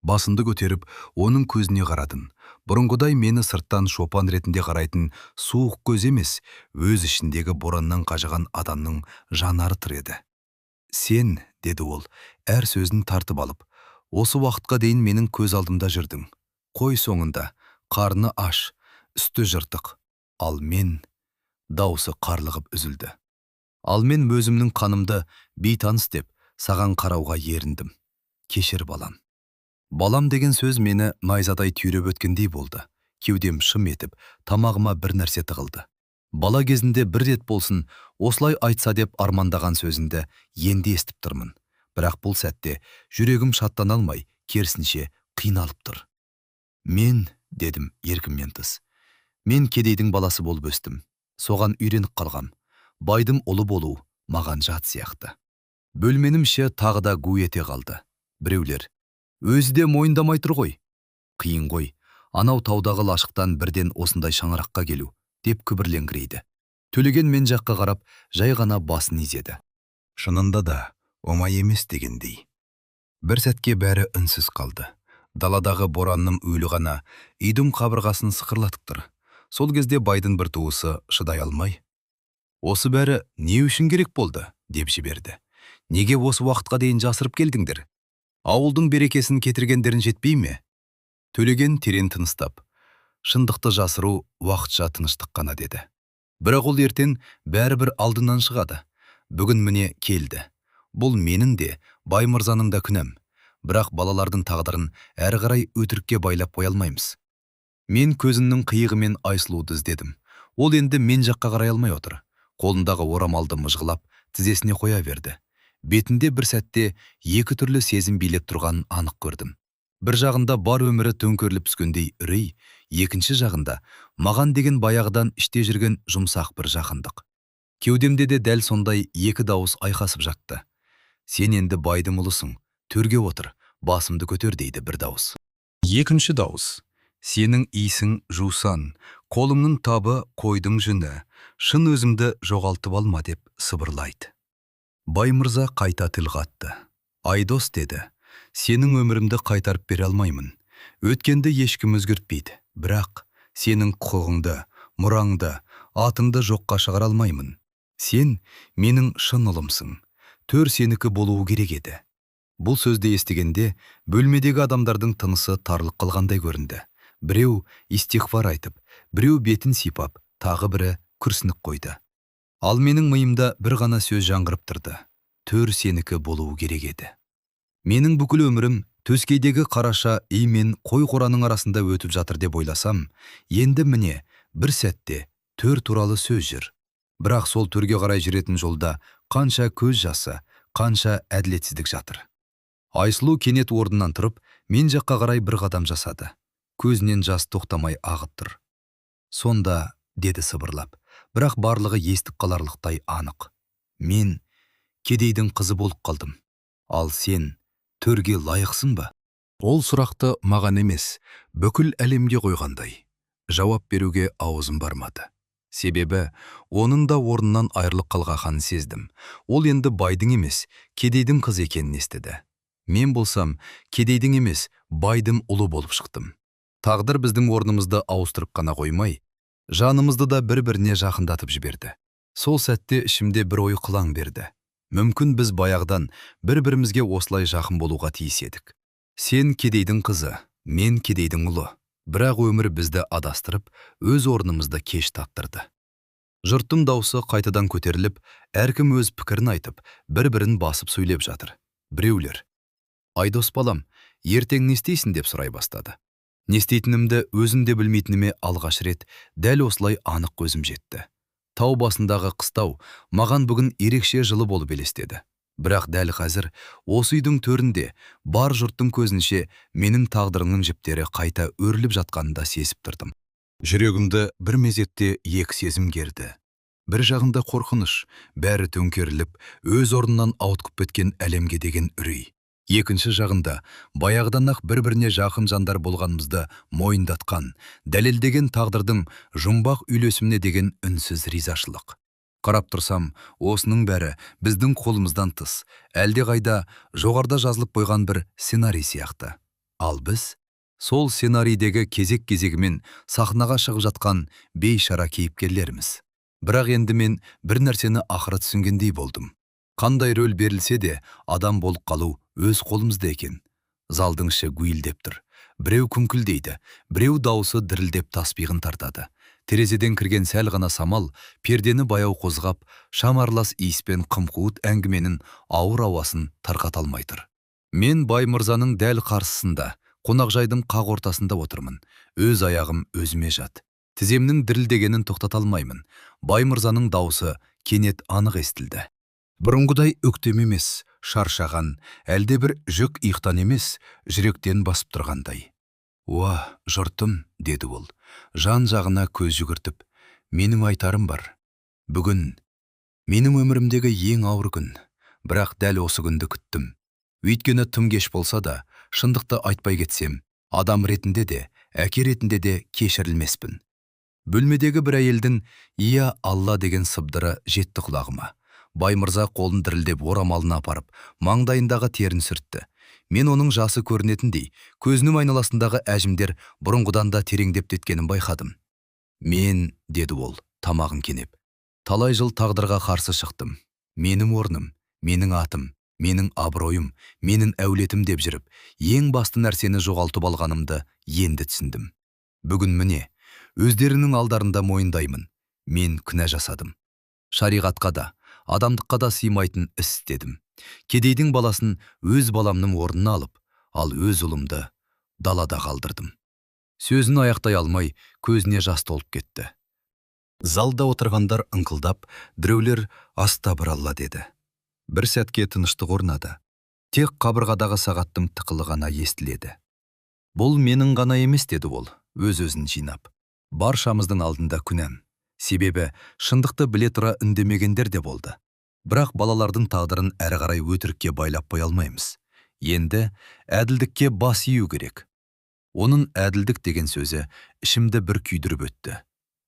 A: Басынды көтеріп, оның көзіне қарадым. Бұрынғыдай мені сырттан шопан ретінде қарайтын суық көз емес, өз ішіндегі бораннан қажыған адамның жанары тұр еді. Сен, деді ол, әр сөзін тартып алып, осы уақытқа дейін менің көз алдымда жүрдің. Қой соңында, қарны аш, үсті жыртық. Ал мен, даусы қарлығып үзілді. Ал мен өзімнің қанымды бейтаныс деп, саған қарауға еріндім. Кешір балам. Балам деген сөз мені найзадай түйреп өткендей болды. Кеудем шым етіп, тамағыма бір нәрсе тығылды. Бала кезінде бір рет болсын, осылай айтса деп армандаған сөзінді енді естіп тұрмын. Бірақ бұл сәтте жүрегім шаттана алмай, керісінше қиналып тұр. Мен, дедім еркімнен тыс, мен кедейдің баласы болып өстім. Соған үйреніп қалғам. Байдың ұлы болу маған жат сияқты. Бөлменім іші тағы да гу ете қалды. Біреулер, өзі де мойындамай тұр ғой. Қиын ғой, анау таудағы лашықтан бірден осындай шаңыраққа келу, деп күбірленгірейді. Төлеген мен жаққа қарап, жай ғана басын изеді. Шынында да оңай емес дегендей. Бір сәтке бәрі үнсіз қалды. Даладағы боранның өлі ғана үйдің қабырғасын сықырлатып тұр. Сол кезде байдың бір туысы шыдай алмай, осы бәрі не үшін керек болды, деп жіберді. Неге осы уақытқа дейін жасырып келдіңдер? Ауылдың берекесін кетіргендерін жетпей ме? Төлеген терең тыныстап, шындықты жасыру уақытша тыныштық қана деді. Бірақ ол ертең бәрібір алдынан шығады. Бүгін міне келді. Бұл менің де, бай мырзаның да күнәм. Бірақ балалардың тағдырын әрі қарай өтірікке байлап қоя алмаймыз. Мен көзімнің қиығымен Айсұлуды іздедім. Ол енді мен жаққа қарай алмай отыр. Қолындағы орамалды мыжғылап, тізесіне қоя берді. Бетінде бір сәтте екі түрлі сезім билеп тұрғанын анық көрдім. Бір жағында бар өмірі төңкеріліп түскендей үрей, екінші жағында маған деген баяғыдан іште жүрген жұмсақ бір жақындық. Кеудемде де дәл сондай екі дауыс айқасып жатты. Сен енді байдың ұлысың, төрге отыр, басымды көтер дейді бір дауыс. Екінші дауыс. Сенің исің жусан, қолымның табы қойдың жүні, шын өзімді жоғалтып алма деп сыбырлайды. Бай мырза қайта тіл қатты. Айдос, деді, сенің өмірімді қайтарып бере алмаймын. Өткенді ешкім өзгертпейді, бірақ сенің құқығыңды, мұраңды, атыңды жоққа шығара алмаймын. Сен менің шын ұлымсың. Төр сенікі болуы керек еді. Бұл сөзді естігенде бөлмедегі адамдардың тынысы тарлық қылғандай көрінді. Біреу истиғфар айтып, біреу бетін сипап, тағы бірі күрсініп қойды. Ал менің миымда бір ғана сөз жаңғырып тұрды. Төр сенікі болуы керек еді. Менің бүкіл өмірім төскейдегі қараша үй мен қой қораның арасында өтіп жатыр деп ойласам, енді міне бір сәтте төр туралы сөз жүр. Бірақ сол төрге қарай жүретін жолда қанша көз жасы, қанша әділетсіздік жатыр. Айсұлу кенет орнынан тұрып, мен жаққа қарай бір қадам жасады. Көзінен жас тоқтамай ағып тұр. Сонда, деді сыбырлап, бірақ барлығы естіп қаларлықтай анық. Мен кедейдің қызы болып қалдым. Ал сен төрге лайықсың ба? Ол сұрақты маған емес, бүкіл әлемге қойғандай. Жауап беруге аузым бармады. Себебі, оның да орнынан айырылып қалғанын сездім. Ол енді байдың емес, кедейдің қызы екенін естіді. Мен болсам, кедейдің емес, байдың ұлы болып шықтым. Тағдыр біздің орнымызды ауыстырып қана қоймай, жанымызды да бір-біріне жақындатып жіберді. Сол сәтте ішімде бір ой қылаң берді. Мүмкін біз баяғыдан бір-бірімізге осылай жақын болуға тиіс едік. Сен кедейдің қызы, мен кедейдің ұлы. Бірақ өмір бізді адастырып, өз орнымызды кеш таптырды. Жұрттың даусы қайтадан көтеріліп, әркім өз пікірін айтып, бір-бірін басып сөйлеп жатыр. Біреулер: «Айдос балам, ертең не істейсің?» деп сұрай бастады. Не істейтінімді өзім де білмейтініме алғаш рет дәл осылай анық көзім жетті. Тау басындағы қыстау маған бүгін ерекше жылы болып елестеді. Бірақ дәл қазір осы үйдің төрінде бар жұрттың көзінше менің тағдырымның жіптері қайта өріліп жатқанында сезіп тұрдым. Жүрегімді бір мезетте екі сезім керді. Бір жағында қорқыныш, бәрі төңкеріліп, өз орнынан ауытқып кеткен әлемге деген үрей. Екінші жағында баяғыдан-ақ бір-біріне жақын жандар болғанымызды мойындатқан, дәлелдеген тағдырдың жұмбақ үйлесіміне деген үнсіз ризашылық. Қарап тұрсам, осының бәрі біздің қолымыздан тыс, әлде қайда жоғарда жазылып қойған бір сценарий сияқты. Ал біз сол сценарийдегі кезек-кезегімен сахнаға шығып жатқан бейшара кейіпкерлерміз. Бірақ енді мен бір нәрсені ақыры түсінгендей болдым. Қандай рөл берілсе де, адам болып қалу өз қолымызда екен. Залдың іші гуілдеп тұр. Біреу күңкілдейді, біреу даусы дірілдеп таспиғын тартады. Терезеден кірген сәл ғана самал пердені баяу қозғап, шамарлас иіспен қымқуыт әңгіменің ауыр ауасын тарқата алмай тұр. Мен бай мырзаның дәл қарсысында, қонақжайдың қақ ортасында отырмын. Өз аяғым өзіме жат. Тіземнің дірілдегенін тоқтата алмаймын. Бай мырзаның даусы кенет анық естілді. Бұрынғыдай өктем емес, шаршаған, әлде бір жүк иықтан емес, жүректен басып тұрғандай. «Уа, жұртым», деді ол, жан жағына көз жүгіртіп, «менің айтарым бар. Бүгін менің өмірімдегі ең ауыр күн, бірақ дәл осы күнді күттім. Өйткені тым кеш болса да, шындықты айтпай кетсем, адам ретінде де, әке ретінде де кешірілмеспін». Бөлмедегі бір әйелдің «Ия Алла» деген сыбдыры жетті құлағыма. Бай мырза қолын дірілдеп орамалына апарып, маңдайындағы терін сүртті. Мен оның жасы көрінетіндей, көзінің айналасындағы әжімдер бұрынғыдан да тереңдеп кеткенін байқадым. «Мен», деді ол, тамағын кенеп, «талай жыл тағдырға қарсы шықтым. Менің орным, менің атым, менің абыройым, менің әулетім деп жүріп, ең басты нәрсені жоғалтып алғанымды енді түсіндім. Бүгін міне, өздерінің алдарында мойындаймын. Мен күнә жасадым. Шариғатқа да, адамдыққа да сыймайтын іс істедім. Кедейдің баласын өз баламның орнына алып, ал өз ұлымды далада қалдырдым». Сөзін аяқтай алмай, көзіне жас толып кетті. Залда отырғандар ыңқылдап, біреулер «Астағфиралла» деді. Бір сәтке тыныштық орнады. Тек қабырғадағы сағаттың тықылы ғана естіледі. «Бұл менің ғана емес», деді ол, өз-өзін жинап. «Баршамыздың алдында күнәм. Себебі шындықты біле тұра үндемегендер де болды. Бірақ балалардың тағдырын әрі қарай өтірікке байлап қоя алмаймыз. Енді әділдікке бас ию керек». Оның әділдік деген сөзі ішімді бір күйдіріп өтті.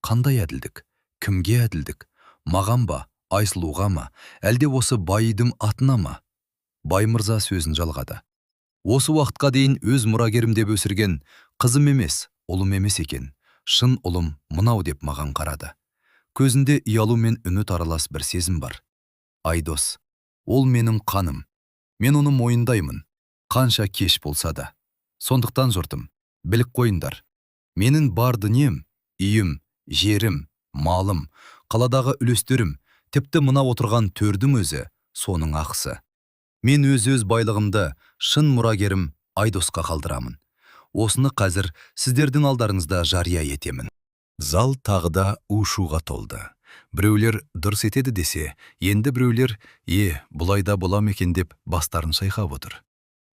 A: Қандай әділдік? Кімге әділдік? Маған ба, Айсұлуға ма, әлде осы байдың атына ма? Бай мырза сөзін жалғады. «Осы уақытқа дейін өз мұрагерім деп өсірген қызым емес, ұлым емес екен. Шын ұлым мынау» деп маған қарады. Көзінде ұялу мен үміт аралас бір сезім бар. «Айдос, ол менің қаным. Мен оны мойындаймын, қанша кеш болса да. Сондықтан жұртым, біліп қойыңдар. Менің бар дүнием, үйім, жерім, малым, қаладағы үлестерім, Тіпті мына отырған төрдің өзі соның ақысы. Мен өз байлығымды шын мұрагерім Айдосқа қалдырамын. Осыны қазір сіздердің алдарыңызда жария етемін. Зал тағы да у-шуға толды. Біреулер дұрыс етеді десе, енді біреулер, бұлайда болам екен деп бастарын шайқап отыр.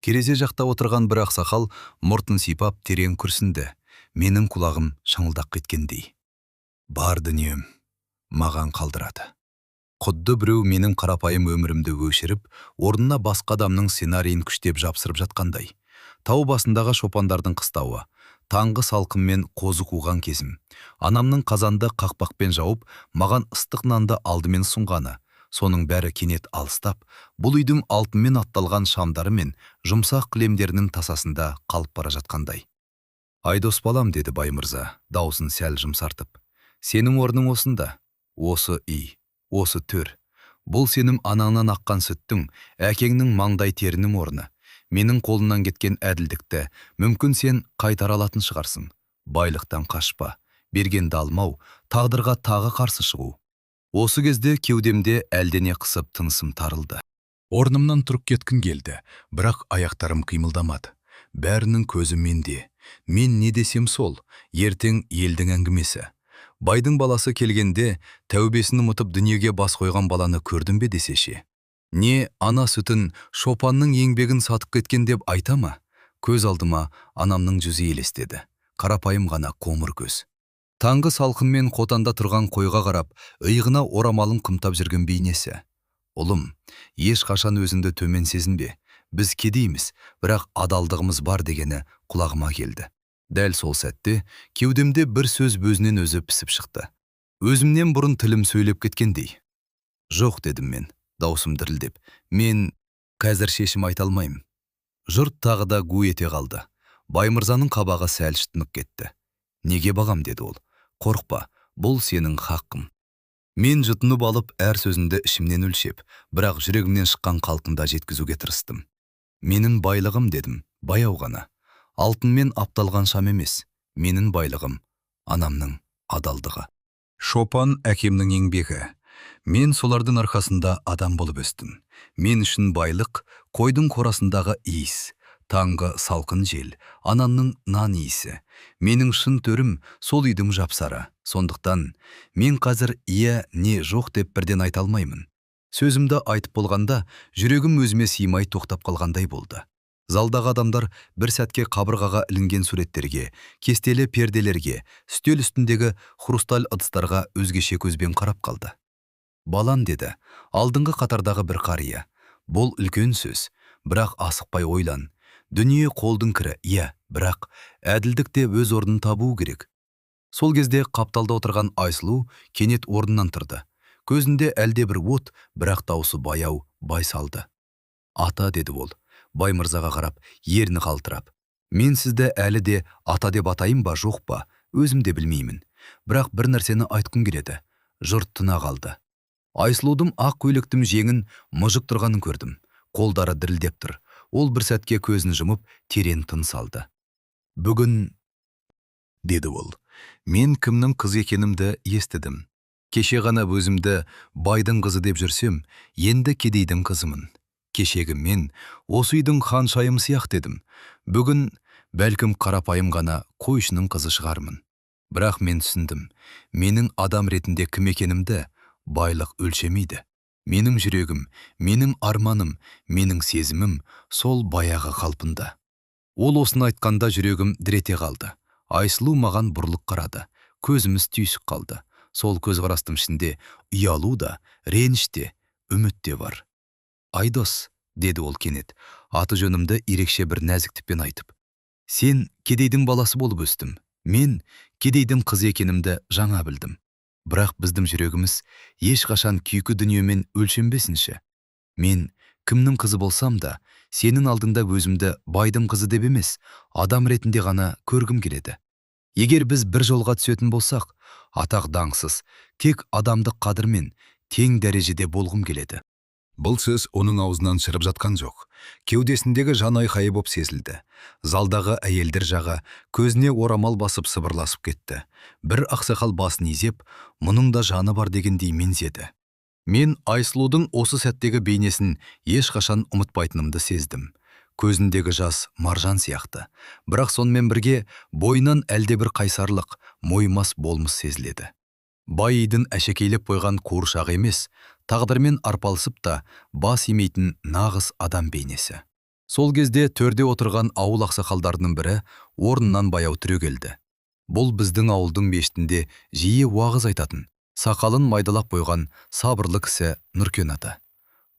A: Керезе жақта отырған бір ақсақал мұртын сипап терең күрсінді. Менің құлағым шаңылдақ кеткендей. Бар дүнием маған қалдырады. Құдды біреу менің қарапайым өмірімді өшіріп, орнына басқа адамның сценарийін күштеп жапсырып жатқандай. Тау басындағы шопандардың қыстауы, таңғы салқынмен қозы қуған кезім, анамның қазанды қақпақпен жауып, маған ыстық нанды алдымен сұнғаны, соның бәрі кенет алыстап, бұл үйдің алтынмен атталған шамдары мен жұмсақ кілемдерінің тасасында қалып бара жатқандай. Айдос балам, деді Баймырза, даусын сәл жұмсартып. Сенің орның осында, осы үй, осы төр. Бұл сенің анаңнан аққан сүттің, әкеңнің маңдай терінің орны. Менің қолымнан кеткен әділдікті мүмкін сен қайтара алатын шығарсың. Байлықтан қашпа, бергенді алмау, тағдырға тағы қарсы шығу. Осы кезде кеудемде әлдене қысып тынысым тарылды. Орнымнан тұрып кеткім келді, бірақ аяқтарым қимылдамады. Бәрінің көзі менде. Мен не десем сол, ертең елдің әңгімесі. Байдың баласы келгенде, тәубесін ұмытып дүниеге бас қойған баланы көрдім бе десеше. Не ана сүтін, шопанның еңбегін сатып кеткен деп айта ма? Көз алдыма анамның жүзі елестеді. Қарапайым ғана қоңыр көз. Таңғы салқынмен қотанда тұрған қойға қарап, иығына орамалын қымтап жүрген бейнесі. Ұлым, ешқашан өзіңді төмен сезінбе. Біз кедейміз, бірақ адалдығымыз бар дегені құлағыма келді. Дәл сол сәтте кеудемде бір сөз өзінен өзі пісіп шықты. Өзімнен бұрын тілім сөйлеп кеткендей. Жоқ, дедім мен, даусым дірілдеп. Мен қазір шешім айта алмаймын. Жұрт тағы да гу ете қалды. Баймырзаның қабағы сәл шытынып кетті. Неге бағам, деді ол. Қорықпа, бұл сенің хақың. Мен жұтынып алып әр сөзімді ішімнен өлшеп, бірақ жүрегімнен шыққан қалпында жеткізуге тырыстым. Менің байлығым, дедім, баяу ғана. Алтынмен апталған шам емес. Менің байлығым анамның адалдығы. Шопан әкемнің еңбегі. Мен солардың арқасында адам болып өстім. Мен үшін байлық қойдың қорасындағы иіс, таңғы салқын жел, анамның нан иісі. Менің шын төрім сол үйдің жапсары. Сондықтан мен қазір не жоқ деп бірден айта алмаймын. Сөзімді айтып болғанда, жүрегім өзіме сыймай тоқтап қалғандай болды. Залдағы адамдар бір сәтке қабырғаға ілінген суреттерге, кестелі перделерге, үстел үстіндегі хрусталь ыдыстарға өзгеше көзбен қарап қалды. Балам, деді, алдыңғы қатардағы бір қария. Бұл үлкен сөз, бірақ асықпай ойлан. Дүние қолдың кірі, бірақ әділдік те өз орнын табуы керек. Сол кезде қапталда отырған Айсұлу кенет орнынан тұрды. Көзінде әлде бір от, бірақ даусы баяу, байсалды. Ата, деді ол, Баймырзаға қарап, ерні қалтырап. Мен сізді әлі де ата деп атайын ба, жоқ па, өзім де білмеймін. Бірақ бір нәрсені айтқым келеді. Жұрт тына қалды. Айсұлудың ақ көйлектің жеңін мұжық тұрғанын көрдім. Қолдары дірілдеп тұр. Ол бір сәтке көзін жұмып, терең тыныс алды. Бүгін, деді ол, мен кімнің қыз екенімді естідім. Кеше ғана өзімді байдың қызы деп жүрсем, енді кедейдің қызымын. Кешегі мен осы үйдің ханшайым сияқты едім. Бүгін бәлкім қарапайым ғана қойшының қызы шығармын. Бірақ мен түсіндім, менің адам ретінде кім екенімді байлық өлшемейді. Менің жүрегім, менің арманым, менің сезімім сол баяғы қалпында. Ол осыны айтқанда жүрегім дірете қалды. Айсұлу маған бұрылып қарады. Көзіміз түйісіп қалды. Сол көзқарастың ішінде ұялу да, реніш те, үміт те бар. Айдос, деді ол кенет, аты жөнімді ерекше бір нәзіктікпен айтып. Сен кедейдің баласы болып өстім. Мен кедейдің қызы екенімді жаңа білдім. Бірақ біздің жүрегіміз ешқашан күйкі дүниемен өлшенбесінші. Мен кімнің қызы болсам да, сенің алдында өзімді байдың қызы деп емес, адам ретінде ғана көргім келеді. Егер біз бір жолға түсетін болсақ, атақ даңсыз, тек адамдық қадірмен тең дәрежеде болғым келеді. Бұл сөз оның аузынан шығып жатқан жоқ. Кеудесіндегі жан айқайы боп сезілді. Залдағы әйелдер жағы көзіне орамал басып сыбырласып кетті. Бір ақсақал басын изеп, мұның да жаны бар дегендей мензеді. Мен Айсұлудың осы сәттегі бейнесін ешқашан ұмытпайтынымды сездім. Көзіндегі жас маржан сияқты, бірақ сонымен бірге бойынан әлдебір қайсарлық, мойымас болмыс сезіледі. Бай үйдің әшекейлеп қойған қуыршағы емес, тағдырмен арпалысып та бас имейтін нағыз адам бейнесі. Сол кезде төрде отырған ауыл ақсақалдарының бірі орнынан баяу түрегелді. Бұл біздің ауылдың мешітінде жиі уағыз айтатын, сақалын майдалап қойған сабырлы кісі Нұркен ата.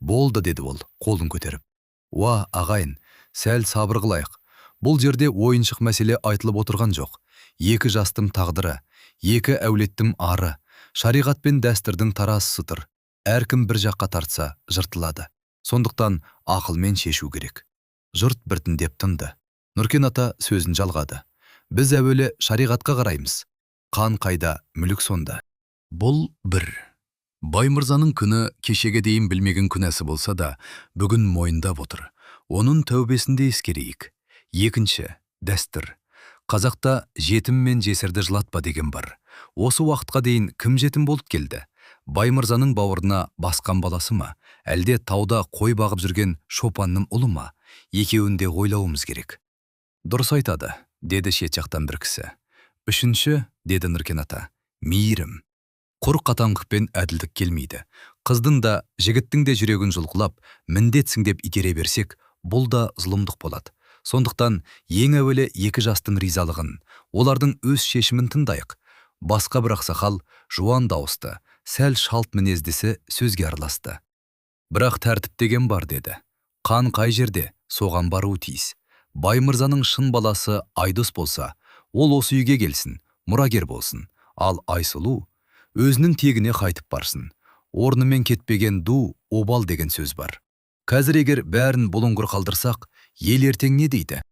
A: Болды, деді ол, қолын көтеріп. Уа, ағайын, сәл сабыр қылайық. Бұл жерде ойыншық мәселе айтылып отырған жоқ. Екі жастың тағдыры, екі әулеттің ары, шариғат пен дәстүрдің тарасы сытыр. Әркім бір жаққа тартса, жыртылады. Сондықтан ақылмен шешу керек. Жұрт біртіндеп тынды. Нұркен ата сөзін жалғады. Біз әуелі шариғатқа қараймыз. Қан қайда, мүлік сонда. Бұл бір. Баймырзаның күні кешеге дейін білмеген күнәсі болса да, бүгін мойындап отыр. Оның тәубесінде ескерейік. Екінші, дәстүр. Қазақта жетім мен жесірді жылатпа деген бар. Осы уақытқа дейін кім жетім болып келді? Баймырзаның бауырына басқан баласы ма? Әлде тауда қой бағып жүрген шопанның ұлы ма? Екеуінде ойлауымыз керек. Дұрыс айтады, деді шет жақтан бір кісі. Үшінші, деді Нұркен ата, мейірім. Құр қатаңдықпен әділдік келмейді. Қыздың да, жігіттің де жүрегін жұлқылап, міндетсің деп итере берсек, бұл да зұлымдық болады. Сондықтан ең әуелі екі жастың ризалығын, олардың өз шешімін тыңдайық. Басқа бір ақсақал жуан дауысты, сәл шалт мінездісі сөзге араласты. Бірақ тәртіп деген бар, деді. Қан қай жерде, соған баруы тиіс. Баймырзаның шын баласы Айдос болса, ол осы үйге келсін, мұрагер болсын. Ал Айсұлу өзінің тегіне қайтып барсын. Орнымен кетпеген ду, обал деген сөз бар. Қазір егер бәрін бұлыңғыр қалдырсақ, ел ертең не дейді?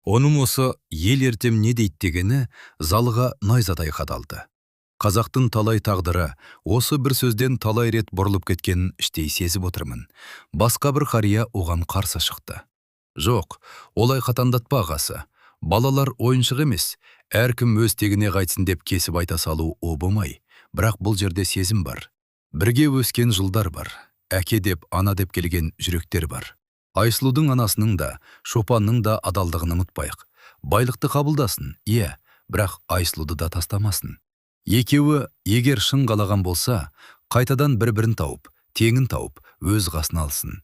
A: Оның осы ел ертем не дейді дегені залға найзадай қадалды. Қазақтың талай тағдыры осы бір сөзден талай рет бұрылып кеткенін іштей сезіп отырмын. Басқа бір қария оған қарсы шықты. Жоқ, олай қатандатпа ағасы. Балалар ойыншық емес, әркім өз тегіне қайтсын деп кесіп айта салу обымай. Бірақ бұл жерде сезім бар. Бірге өскен жылдар бар. Әке деп, ана деп келген жүректер бар. Айсұлудың анасының да, шопанның да адалдығын ұмытпайық. Байлықты қабылдасын, иә, бірақ Айсұлуды да тастамасын. Екеуі егер шын қалаған болса, қайтадан бір-бірін тауып, теңін тауып, өз қасына алсын.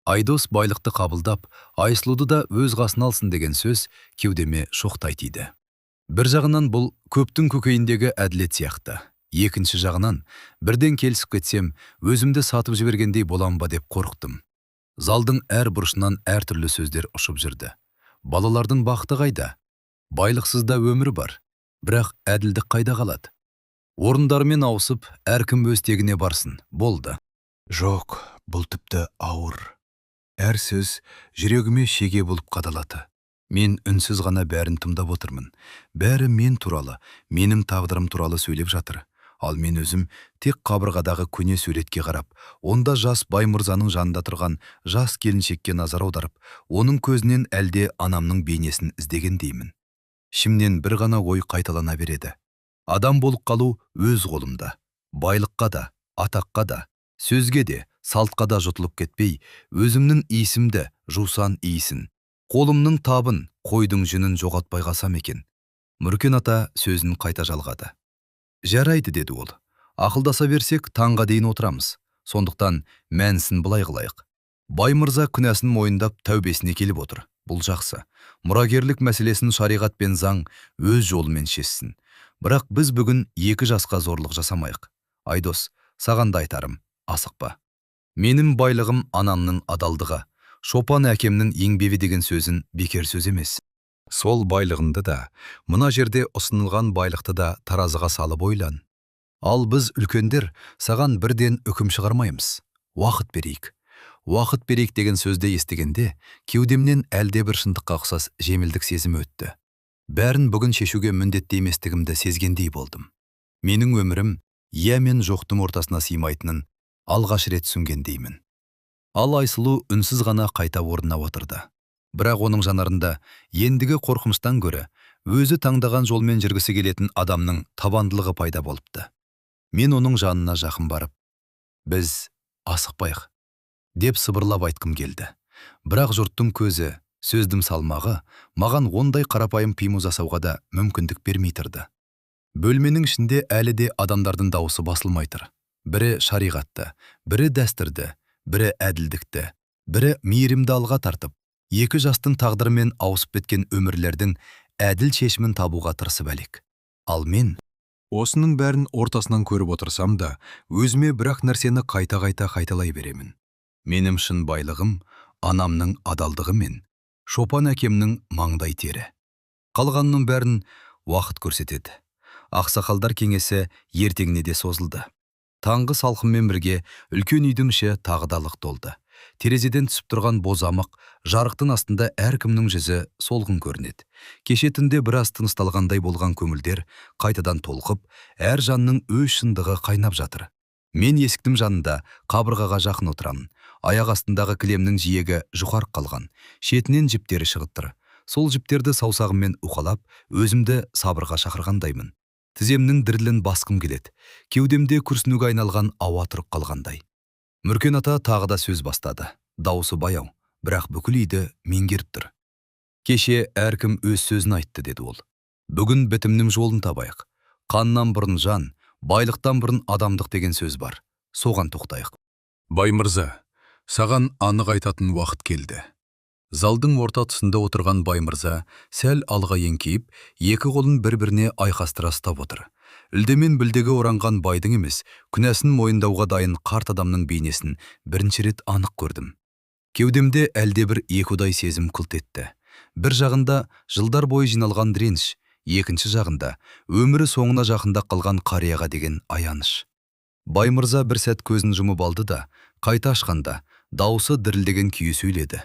A: Айдос байлықты қабылдап, Айсұлуды да өз қасына алсын деген сөз кеудеме шоқтай тиді. Бір жағынан бұл көптің көкейіндегі әділет сияқты. Екінші жағынан, бірден келісіп кетсем, өзімді сатып жібергендей болам ба деп қорықтым. Залдың әр бұрышынан әртүрлі сөздер ұшып жүрді. Балалардың бақыты қайда? Байлықсызда өмір бар, бірақ әділдік қайда қалады? Орындарымен ауысып, әркім өз тегіне барсын, болды. Жоқ, бұл тіпті ауыр. Әр сөз жүрегіме шеге болып қадалады. Мен үнсіз ғана бәрін тыңдап отырмын. Бәрі мен туралы, менің тағдырым туралы сөйлеп жатыр. Ал мен өзім тек қабырғадағы көне суретке қарап, онда жас Баймырзаның жанында тұрған жас келіншекке назар аударып, оның көзінен әлде анамның бейнесін іздегендеймін. Ішімнен бір ғана ой қайталана береді. Адам болып қалу өз қолымда. Байлыққа да, атаққа да, сөзге де, салтқа да жұтылып кетпей, өзімнің иісімді, жусан иісін, қолымның табын, қойдың жүнін жоғалтпай қалсам екен. Нұркен ата сөзін қайта жалғады. Жарайды, деді ол. Ақылдаса берсек, таңға дейін отырамыз. Сондықтан мәнісін былай қылайық. Баймырза күнәсін мойындап тәубесіне келіп отыр. Бұл жақсы. Мұрагерлік мәселесін шариғат пен заң өз жолымен шешсін. Бірақ біз бүгін екі жасқа зорлық жасамайық. Айдос, саған да айтарым, асықпа. Менің байлығым анамның адалдығы, шопан әкемнің еңбегі деген сөзін бекер сөз емес. Сол байлығынды да, мына жерде ұсынылған байлықты да таразыға салып ойлан. Ал біз үлкендер саған бірден үкім шығармаймыз. Уақыт берейік. Уақыт берейік деген сөзді естігенде, кеудемнен әлде бір шындыққа ұқсас жеңілдік сезімі өтті. Бәрін бүгін шешуге міндетті еместігімді сезгендей болдым. Менің өмірім иә мен жоқтың ортасына сыймайтынын алғаш рет түсінгендеймін. Ал Айсұлу үнсіз ғана қайта орнына отырды. Бірақ оның жанарында ендігі қорқыныштан көрі, өзі таңдаған жолмен жүргісі келетін адамның табандылығы пайда болыпты. Мен оның жанына жақын барып, біз асықпайық, деп сыбырлап айтқым келді. Бірақ жұрттың көзі, сөздің салмағы маған ондай қарапайым пиму жасауға да мүмкіндік бермей тұрды. Бөлменің ішінде әлі де адамдардың дауысы басылмай тұр. Бірі шариғатты, бірі дәстүрді, бірі әділдікті, бірі мейірімді алға тартып, екі жастың тағдырымен ауысып кеткен өмірлердің әділ шешімін табуға тырысып әлек. Ал мен осының бәрін ортасынан көріп отырсам да, өзіме бірақ нәрсені қайта-қайта қайталай беремін. Менің шын байлығым анамның адалдығы мен Шопан әкемнің маңдай тері. Қалғанның бәрін уақыт көрсетеді. Ақсақалдар кеңесі ертеңіне де созылды. Таңғы салқынмен бірге үлкен үйдің іші тағы да лық толды. Терезеден түсіп тұрған бозамық, жарықтың астында әркімнің жүзі солғын көрінеді. Кеше түнде біраз тынысталғандай болған көңілдер қайтадан толқып, әр жанның өз шындығы қайнап жатыр. Мен есіктің жанында қабырғаға жақын отырамын. Аяқ астындағы кілемнің жиегі жұқарып қалған, шетінен жіптері шығып тұр. Сол жіптерді саусағыммен уқалап, өзімді сабырға шақырғандаймын. Тіземнің дірілін басқым келеді. Кеудемде күрсінуге айналған ауа тұрып қалғандай. Мүркен ата тағы да сөз бастады. Дауысы баяу, бірақ бүкіл үйді меңгеріп тұр. Кеше әркім өз сөзін айтты, деді ол. Бүгін бітімнің жолын табайық. Қаннан бұрын жан, байлықтан бұрын адамдық деген сөз бар. Соған тоқтайық. Бай мырза, саған анық айтатын уақыт келді. Залдың орта тұсында отырған бай мырза сәл алға еңкейіп, екі қолын бір-біріне айқастыра ұстап отыр. Үлдемен білдегі оранған байдың емес, күнәсін мойындауға дайын қарт адамның бейнесін бірінші рет анық көрдім. Кеудемде әлдебір екіұдай сезім қылт етті. Бір жағында жылдар бойы жиналған реніш, екінші жағында өмірі соңына жақында қалған қарияға деген аяныш. Бай мырза бір сәт көзін жұмып алды да, қайта ашқанда дауысы дірілдеген күйі сөйледі.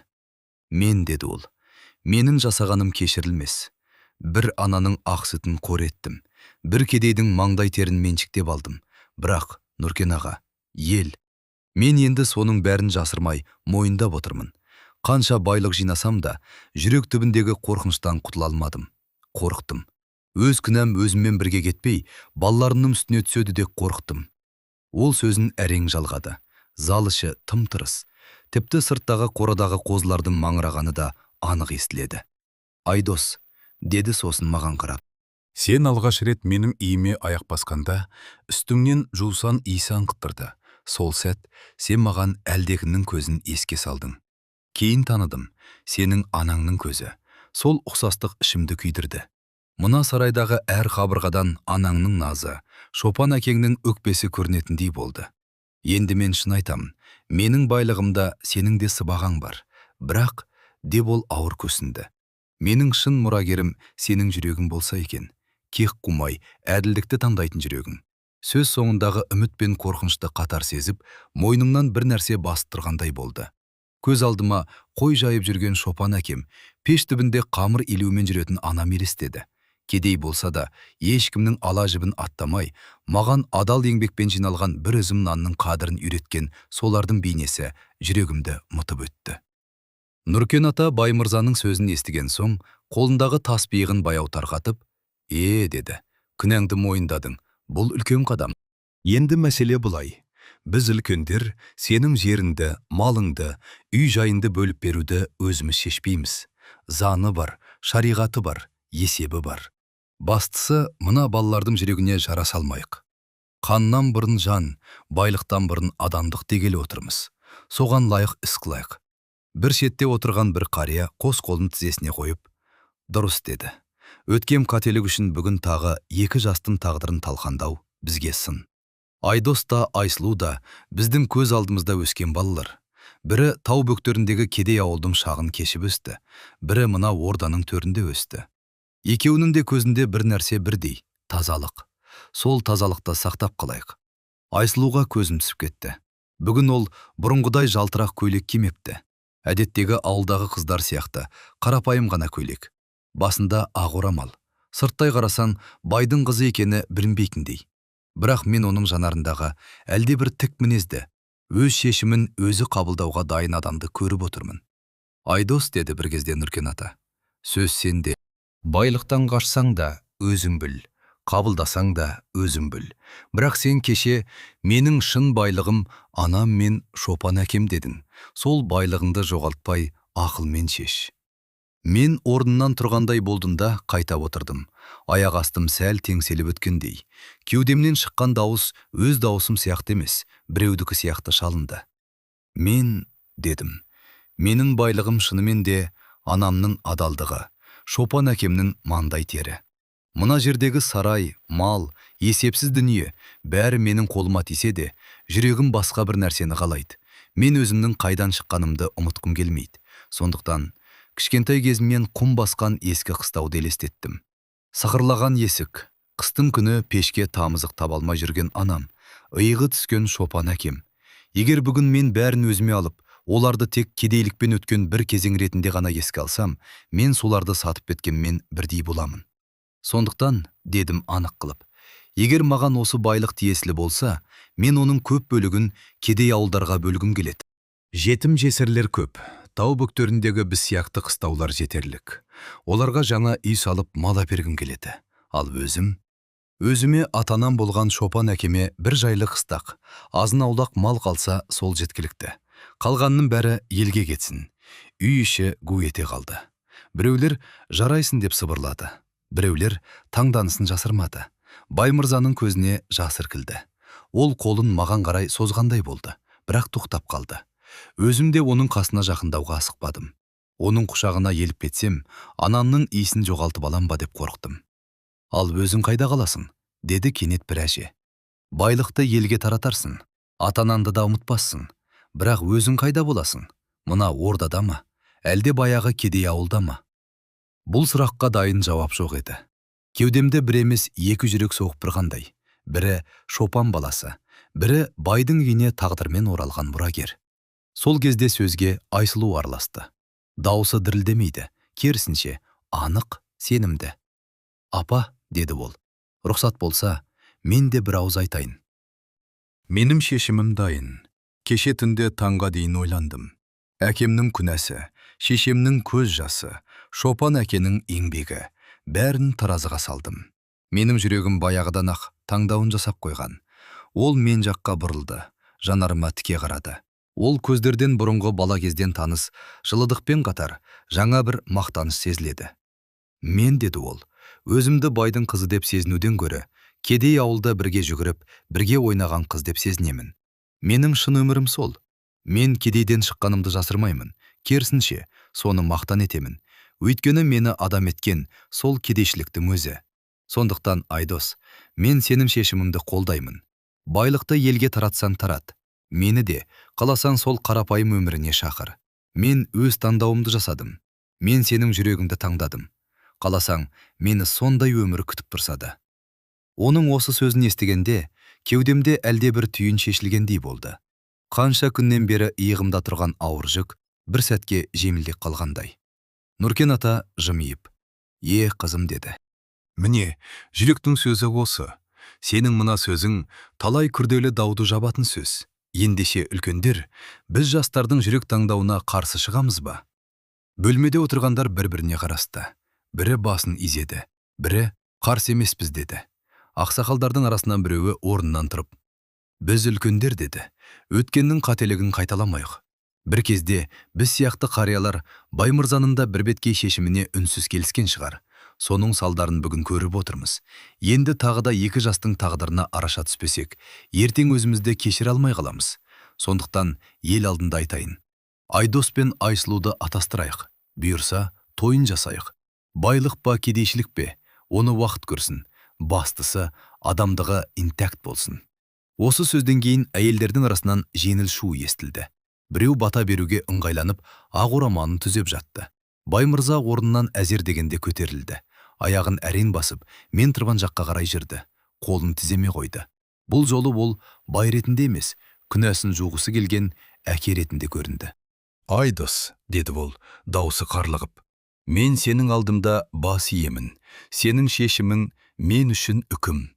A: Мен, деді ол, менің жасағаным кешірілмес. Бір ананың ақ сүтін қор еттім. Бір кедейдің маңдай терін меншіктеп алдым. Бірақ, Нұркен аға, ел, мен енді соның бәрін жасырмай мойындап отырмын. Қанша байлық жинасам да, жүрек түбіндегі қорқыныштан құтыла алмадым. Қорықтым. Өз күнәм өзіммен бірге кетпей, балаларымның үстіне түседі деп қорықтым. Ол сөзін әрең жалғады. Зал іші тым-тырыс. Тіпті сырттағы қорадағы қозылардың маңырағаны да анық естіледі. Айдос, деді сосын маған қарап. Сен алғаш рет менің иіме аяқ басқанда, үстіңнен жусан иісі аңқыттырды. Сол сәт сен маған әлдекімнің көзін еске салдың. Кейін таныдым, сенің анаңның көзі. Сол ұқсастық ішімді күйдірді. Мына сарайдағы әр қабырғадан анаңның назы, Шопан әкеңнің өкпесі көрінетіндей болды. Енді мен шын айтамын, менің байлығымда сенің де сыбағаң бар. Бірақ, деп ол ауыр көсінді. Менің шын мұрагерім сенің жүрегің болса екен. Кек қумай, әділдікті таңдайтын жүрегің. Сөз соңындағы үміт пен қорқынышты қатар сезіп, мойнымнан бір нәрсе басып тұрғандай болды. Көз алдыма қой жайып жүрген Шопан әкем, пеш түбінде қамыр илеумен жүретін анам елестеді. Кедей болса да, ешкімнің ала жібін аттамай, маған адал еңбекпен жиналған бір үзім нанның қадірін үйреткен солардың бейнесі жүрегімді мұтып өтті. Нұркен ата бай мырзаның сөзін естіген соң, қолындағы тасбиығын баяу тарқатып, деді, күнәңді мойындадың, бұл үлкен қадам. Енді мәселе бұлай. Біз үлкендер сенің жеріңді, малыңды, үй жайынды бөліп беруді өзіміз шешпейміз. Заңы бар, шариғаты бар, есебі бар. Бастысы, мына балалардың жүрегіне жара салмайық. Қаннан бұрын жан, байлықтан бұрын адамдық дегелі отырмыз. Соған лайық іс қылайық. Бір шетте отырған бір қария қос қолын тізесіне қойып, дұрыс, деді. Өткен қателік үшін бүгін тағы екі жастың тағдырын талқандау бізге сын. Айдос та, Айсұлу да біздің көз алдымызда өскен балалар. Бірі тау бөктеріндегі кедей ауылдың шағын кешіп өсті, бірі мына орданың төрінде өсті. Екеуінің де көзінде бір нәрсе бірдей, тазалық. Сол тазалықты сақтап қалайық. Айсұлуға көзім түсіп кетті. Бүгін ол бұрынғыдай жалтырақ көйлек кимепті. Әдеттегі ауылдағы қыздар сияқты қарапайым ғана көйлек. Басында ақ орамал. Сырттай қарасаң, байдың қызы екені білінбейтіндей. Бірақ мен оның жанарындағы әлде бір тік мінезді, өз шешімін өзі қабылдауға дайын адамды көріп отырмын. Айдос, деді бір кезде Нұркен ата, сөз сенде. Байлықтан қашсаң да өзің біл, Қабылдасаң да өзің біл. Бірақ сен кеше менің шын байлығым анам мен Шопан әкем дедің. Сол байлығыңды жоғалтпай ақылмен шеш. Мен орнынан тұрғандай болдым да қайта отырдым. Аяқ астым сәл теңселіп өткендей. Кеудемнен шыққан дауыс өз дауысым сияқты емес, біреудікі сияқты шалынды. Мен, дедім, менің байлығым шынымен де анамның адалдығы, Шопан әкемнің маңдай тері. Мына жердегі сарай, мал, есепсіз дүние, бәрі менің қолыма тисе де, жүрегім басқа бір нәрсені қалайды. Мен өзімнің қайдан шыққанымды ұмытқым келмейді. Сондықтан кішкентай кезімнен құм басқан ескі қыстауды елестеттім. Сықырлаған есік, қыстың күні пешке тамызық таба алмай жүрген анам, иығы түскен Шопан әкем. Егер бүгін мен бәрін өзіме алып, оларды тек кедейлікпен өткен бір кезең ретінде ғана еске алсам, мен соларды сатып кеткенмен бірдей боламын. Сондықтан, дедім анық қылып, егер маған осы байлық тиесілі болса, мен оның көп бөлігін кедей ауылдарға бөлгім келеді. Жетім жесірлер көп. Тау бөктеріндегі біз сияқты қыстаулар жетерлік. Оларға жаңа үй салып мал әпергім келеді. Ал өзіме атанам болған Шопан әкеме бір жайлы қыстақ, азын аулақ мал қалса сол жеткілікті. Қалғанның бәрі елге кетсін. Үй іші гу ете қалды. Біреулер жарайсың деп сыбырлады. Біреулер таңданысын жасырмады. Баймырзаның көзіне жас іркілді. Ол қолын маған қарай созғандай болды, бірақ тоқтап қалды. Өзім де оның қасына жақындауға асықпадым. Оның құшағына еліп кетсем, анамның иісін жоғалтып алам ба деп қорықтым. Ал өзің қайда қаласың? Деді кенет бір әже. Байлықты елге таратарсың, атананды да ұмытпассың. Бірақ өзің қайда боласың? Мына ордада ма? Әлде баяғы кедей ауылда ма? Бұл сұраққа дайын жауап жоқ еді. Кеудемде бір емес екі жүрек соғып тұрғандай. Бірі Шопан баласы, бірі байдың үйіне тағдырмен оралған мұрагер. Сол кезде сөзге Айсұлу араласты. Дауысы дірілдемейді, керісінше анық, сенімді. Апа, деді ол, рұқсат болса, мен де бір ауыз айтайын. Менің шешімім дайын. Кеше түнде таңға дейін ойландым. Әкемнің күнәсі, шешемнің көз жасы, Шопан әкенің еңбегі, бәрін таразыға салдым. Менің жүрегім баяғыдан ақ таңдауын жасап қойған. Ол мен жаққа бұрылды, жанарыма тіке қарады. Ол көздерден бұрынғы бала кезден таныс, жылыдықпен қатар жаңа бір мақтаныш сезіледі. Мен, деді ол, өзімді байдың қызы деп сезінуден гөрі, кедей ауылда бірге жүгіріп, бірге ойнаған қыз деп сезінемін. Менің шын өмірім сол. Мен кедейден шыққанымды жасырмаймын, керісінше соны мақтан етемін. Өйткені мені адам еткен сол кедейшіліктің өзі. Сондықтан, Айдос, мен сенің шешіміңді қолдаймын. Байлықты елге таратсаң тарат. Мені де қаласаң сол қарапайым өміріне шақыр. Мен өз таңдауымды жасадым. Мен сенің жүрегіңді таңдадым. Қаласаң, мені сондай өмір күтіп тұрсады. Оның осы сөзін естігенде, кеудемде әлде бір түйін шешілгендей болды. Қанша күннен бері иығымда тұрған ауыр жүк бір сәтке жеңілдеп қалғандай. Нұркен ата жымиып, қызым, деді. Міне, жүректің сөзі осы. Сенің мына сөзің талай күрделі дауды жабатын сөз. Ендеше үлкендер, біз жастардың жүрек таңдауына қарсы шығамыз ба? Бөлмеде отырғандар бір-біріне қарасты. Бірі басын изеді, бірі қарсы емеспіз деді. Ақсақалдардың арасынан біреуі орнынан тұрып, біз үлкендер, деді, өткеннің қателігін қайталамайық. Бір кезде біз сияқты қариялар Баймырзаның да бір беткей шешіміне үнсіз келіскен шығар. Соның салдарын бүгін көріп отырмыз. Енді тағы да екі жастың тағдырына араша түспесек, ертең өзімізді кешіре алмай қаламыз. Сондықтан ел алдында айтайын. Айдос пен Айсұлуды атастырайық. Бұйырса, тойын жасайық. Байлық па, кедейшілік пе, оны уақыт көрсін. Бастысы, адамдығы интакт болсын. Осы сөзден кейін әйелдердің арасынан жеңіл шу естілді. Біреу бата беруге ыңғайланып, ақ ораманын түзеп жатты. Баймырза орнынан әзер дегенде көтерілді. Аяғын әрең басып, мен тұрған жаққа қарай жүрді. Қолын тіземе қойды. Бұл жолы ол бай ретінде емес, күнәсін жуғысы келген әке ретінде көрінді. Айдос, деді ол, даусы қарлығып. Мен сенің алдымда бас иемін. Сенің шешімің мен үшін үкім.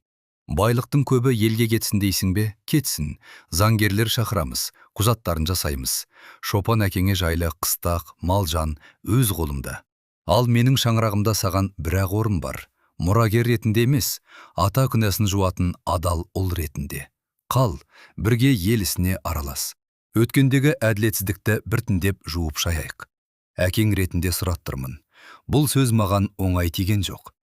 A: Байлықтың көбі елге кетсін дейсің бе? Кетсін. Заңгерлер шақырамыз, құжаттарын жасаймыз. Шопан әкеңе жайлы қыстақ, мал жан өз қолымда. Ал менің шаңырағымда саған бір-ақ орын бар. Мұрагер ретінде емес, ата күнәсін жуатын адал ұл ретінде. Қал, бірге ел ісіне аралас. Өткендегі әділетсіздікті біртіндеп жуып шаяйық. Әкең ретінде сұраттырмын. Бұл сөз маған оңай тиген жоқ.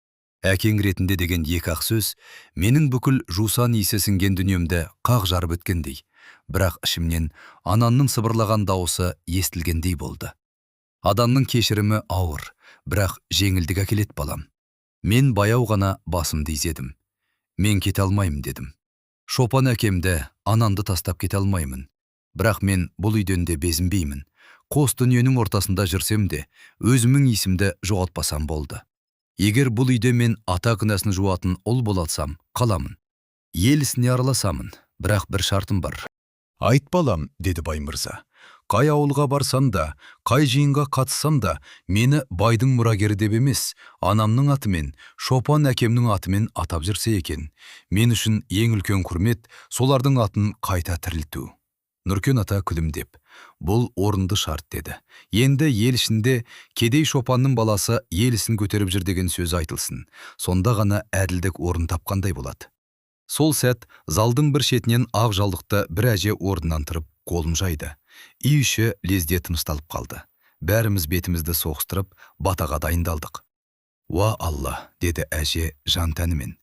A: Әкең ретінде деген екі-ақ сөз менің бүкіл жусан иісі сіңген дүниемді қақ жарып өткендей. Бірақ ішімнен анамның сыбырлаған дауысы естілгендей болды. Адамның кешірімі ауыр, бірақ жеңілдік әкелет балам. Мен баяу ғана басымды изедім. Мен кете алмаймын дедім. Шопан әкемді, анамды тастап кете алмаймын. Бірақ мен бұл үйден де безінбеймін. Қос дүниенің ортасында жүрсем де, өзімнің есімді жоғалтпасам болды. Егер бұл үйде мен ата күнәсін жуатын ұл болатсам, қаламын. Ел ісіне араласамын, бірақ бір шартым бар. Айт балам, деді Баймырза. Қай ауылға барсам да, қай жиынға қатыссам да, мені байдың мұрагері деп емес, анамның атымен, Шопан әкемнің атымен атап жүрсе екен. Мен үшін ең үлкен құрмет солардың атын қайта тірілту. Нұркен ата күлімдеп, бұл орынды шарт деді. Енді ел ішінде кедей Шопанның баласы ел ісін көтеріп жүр деген сөз айтылсын. Сонда ғана әділдік орын тапқандай болады. Сол сәт залдың бір шетінен ақ жалдықты бір әже орнынан тұрып қолын жайды. Үй іші лезде тынышталып қалды. Бәріміз бетімізді соғыстырып, батаға дайындалдық. Уа Алла, деді әже жан тәнімен.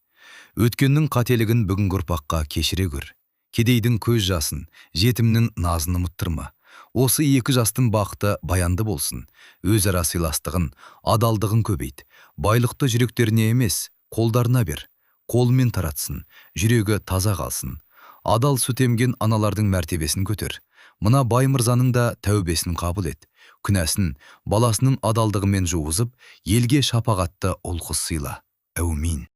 A: Өткеннің қателігін бүгінгі ұрпаққа кешіре көр. Кедейдің көз жасын, жетімнің назын ұмыттырма. Осы екі жастың бақыты баянды болсын. Өзара сыйластығын, адалдығын көбейт. Байлықты жүректеріне емес, қолдарына бер. Қолымен таратсын, жүрегі таза қалсын. Адал сүт емген аналардың мәртебесін көтер. Мына Баймырзаның да тәубесін қабыл ет. Күнәсін баласының адалдығымен жуғызып, елге шапағатты ұл-қыз сыйла. Әумин.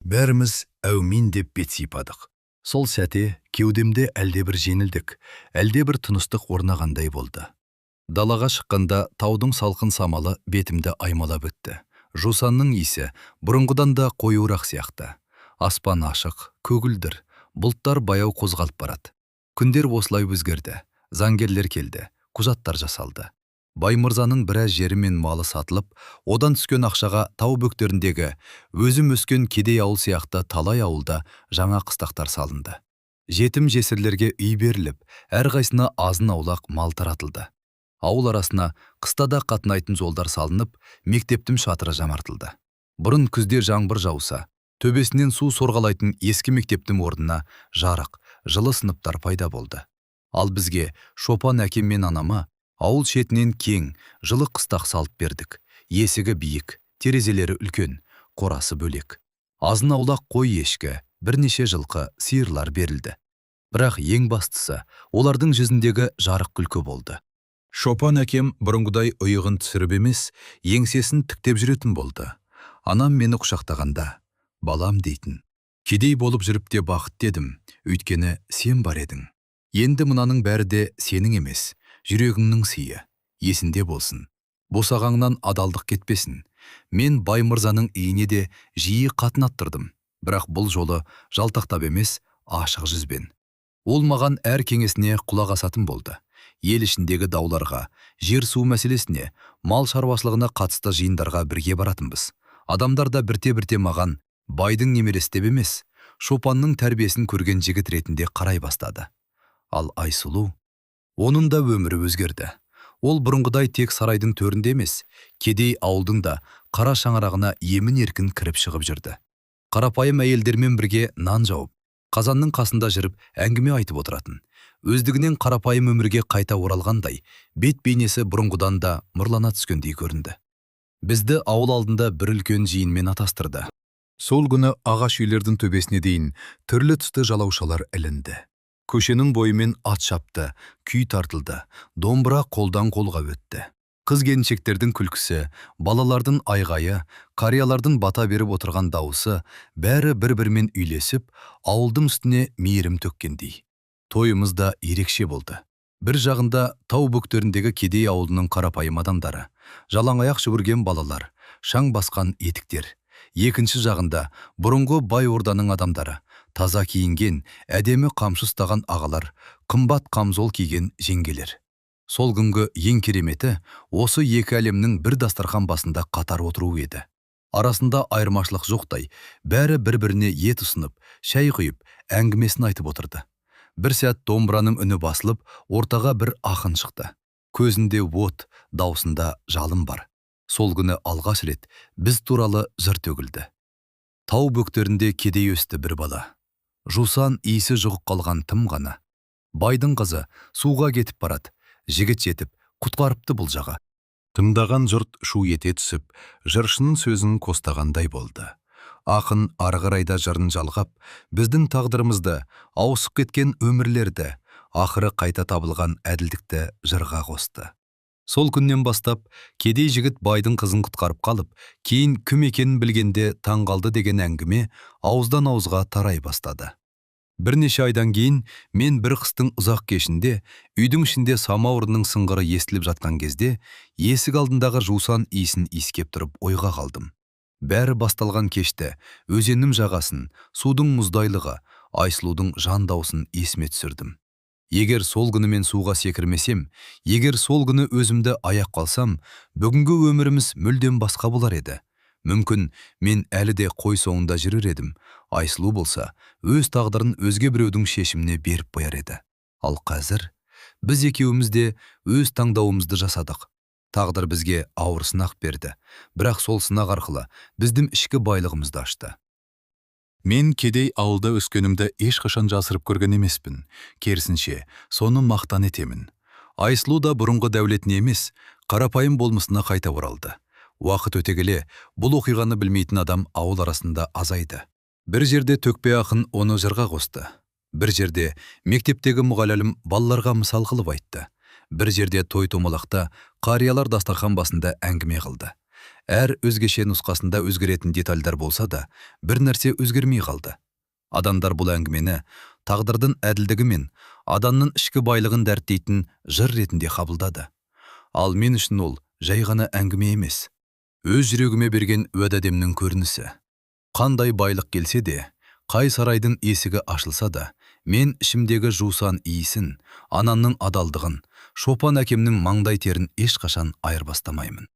A: Бәріміз әумин деп бет сипадық. Сол сәте кеудемде әлдебір жеңілдік, әлдебір тыныстық орнағандай болды. Далаға шыққанда таудың салқын самалы бетімді аймалап өтті. Жусанның иісі бұрынғыдан да қоюырақ сияқты. Аспан ашық, көгілдір, бұлттар баяу қозғалып барады. Күндер осылай өзгерді. Заңгерлер келді, құжаттар жасалды. Баймырзаның біраз жері мен малы сатылып, одан түскен ақшаға тау бөктеріндегі өзім өскен кедей ауыл сияқты талай ауылда жаңа қыстақтар салынды. Жетім жесірлерге үй беріліп, әрқайсына азын аулақ мал таратылды. Ауыл арасына қыстада қатынайтын жолдар салынып, мектептің шатыры жамартылды. Бұрын күзде жаңбыр жауса, төбесінен су сорғалайтын ескі мектептің орнына жарық, жылы сыныптар пайда болды. Ал бізге, Шопан әкем мен анама, ауыл шетінен кең, жылы қыстақ салып бердік. Есігі биік, терезелері үлкен, қорасы бөлек. Азын аулақ қой ешкі, бірнеше жылқы, сиырлар берілді. Бірақ ең бастысы, олардың жүзіндегі жарық күлкі болды. Шопан әкем бұрынғыдай ұйығын түсіріп емес, еңсесін тіктеп жүретін болды. Анам мені құшақтағанда, балам дейтін. Кедей болып жүріп те бақыт дедім, өйткені сен бар едің. Енді мынаның бәрі де сенің емес, жүрегіңнің сыйы, есінде болсын. Босағаңнан адалдық кетпесін. Мен Баймырзаның үйіне де жиі қатынаттырдым, бірақ бұл жолы жалтақтап емес, ашық жүзбен. Ол маған әр кеңесіне құлақ асатын болды. Ел ішіндегі дауларға, жер су мәселесіне, мал шаруашылығына қатысты жиындарға бірге баратынбыз. Адамдар да бірте-бірте маған байдың немересі деп емес, Шопанның тәрбиесін көрген жігіт ретінде қарай бастады. Ал Айсұлу, оның да өмірі өзгерді. Ол бұрынғыдай тек сарайдың төрінде емес, кедей ауылдың да қара шаңырағына емін-еркін кіріп шығып жүрді. Қарапайым әйелдермен бірге нан жауып, қазанның қасында жүріп әңгіме айтып отыратын. Өздігінен қарапайым өмірге қайта оралғандай, бет бейнесі бұрынғыдан да нұрлана түскендей көрінді. Бізді ауыл алдында бір үлкен жиынмен атастырды. Сол күні ағаш үйлердің төбесіне дейін түрлі түсті жалаушалар ілінді. Көшенің бойымен ат шапты, күй тартылды, домбыра қолдан қолға өтті. Қыз-келіншектердің күлкісі, балалардың айғайы, қариялардың бата беріп отырған дауысы, бәрі бір-бірімен үйлесіп, ауылдың үстіне мейірім төккендей. Тойымыз да ерекше болды. Бір жағында тау бөктеріндегі кедей ауылының қарапайым адамдары, жалаңаяқ жүгірген балалар, шаң басқан етіктер. Екінші жағында бұрынғы бай орданың адамдары, таза киінген, әдемі қамшы ұстаған ағалар, қымбат қамзол киген жеңгелер. Сол күнгі ең кереметі осы екі әлемнің бір дастархан басында қатар отыруы еді. Арасында айырмашылық жоқтай, бәрі бір-біріне ет ұсынып, шәй құйып, әңгімесін айтып отырды. Бір сәт домбыраның үні басылып, ортаға бір ақын шықты. Көзінде от, даусында жалын бар. Сол күні алғаш рет біз туралы жыр төгілді. Тау бөктерінде кедей өсті бір бала. Жусан иісі жұғып қалған тым ғана. Байдың қызы суға кетіп барады. Жігіт жетіп, құтқарыпты бұл жаға. Тыңдаған жұрт шу ете түсіп, жыршының сөзін қостағандай болды. Ақын ары қарайда жырын жалғап, біздің тағдырымызды, ауысып кеткен өмірлерді, ақыры қайта табылған әділдікті жырға қосты. Сол күннен бастап, кедей жігіт байдың қызын құтқарып қалып, кейін кім екенін білгенде таңғалды деген әңгіме ауыздан ауызға тарай бастады. Бірнеше айдан кейін мен бір қыстың ұзақ кешінде, үйдің ішінде самауырынның сыңғыры естіліп жатқан кезде, есік алдындағы жусан иісін иіскеп тұрып ойға қалдым. Бәрі басталған кешті, өзеннің жағасын, судың мұздайлығы, Айсұлудың жан даусын есіме түсірдім. Егер сол күні мен суға секірмесем, егер сол күні өзімді аяқ қалсам, бүгінгі өміріміз мүлдем басқа болар еді. Мүмкін мен әлі де қой соңында жүрер едім. Айсұлу болса, өз тағдырын өзге біреудің шешіміне беріп қояр еді. Ал қазір біз екеуміз де өз таңдауымызды жасадық. Тағдыр бізге ауыр сынақ берді, бірақ сол сынақ арқылы біздің ішкі байлығымызды ашты. Мен кедей ауылда өскенімді ешқашан жасырып көрген емеспін. Керісінше, соны мақтан етемін. Айсұлу да бұрынғы дәулетіне емес, қарапайым болмысына қайта оралды. Уақыт өте келе, бұл оқиғаны білмейтін адам ауыл арасында азайды. Бір жерде төкпе ақын оны жырға қосты. Бір жерде мектептегі мұғалім балаларға мысал қылып айтты. Бір жерде той-томалақта қариялар дастархан басында әңгіме қылды. Әр өзгеше нұсқасында өзгеретін детальдар болса да, бір нәрсе өзгермей қалды. Адамдар бұл әңгімені тағдырдың әділдігі мен адамның ішкі байлығын дәріптейтін жыр ретінде қабылдады. Ал мен үшін ол жай ғана әңгіме емес. Өз жүрегіме берген уәдемнің көрінісі. Қандай байлық келсе де, қай сарайдың есігі ашылса да, мен ішімдегі жусан иісін, анамның адалдығын, шопан әкемнің маңдай терін ешқашан айырбастамаймын.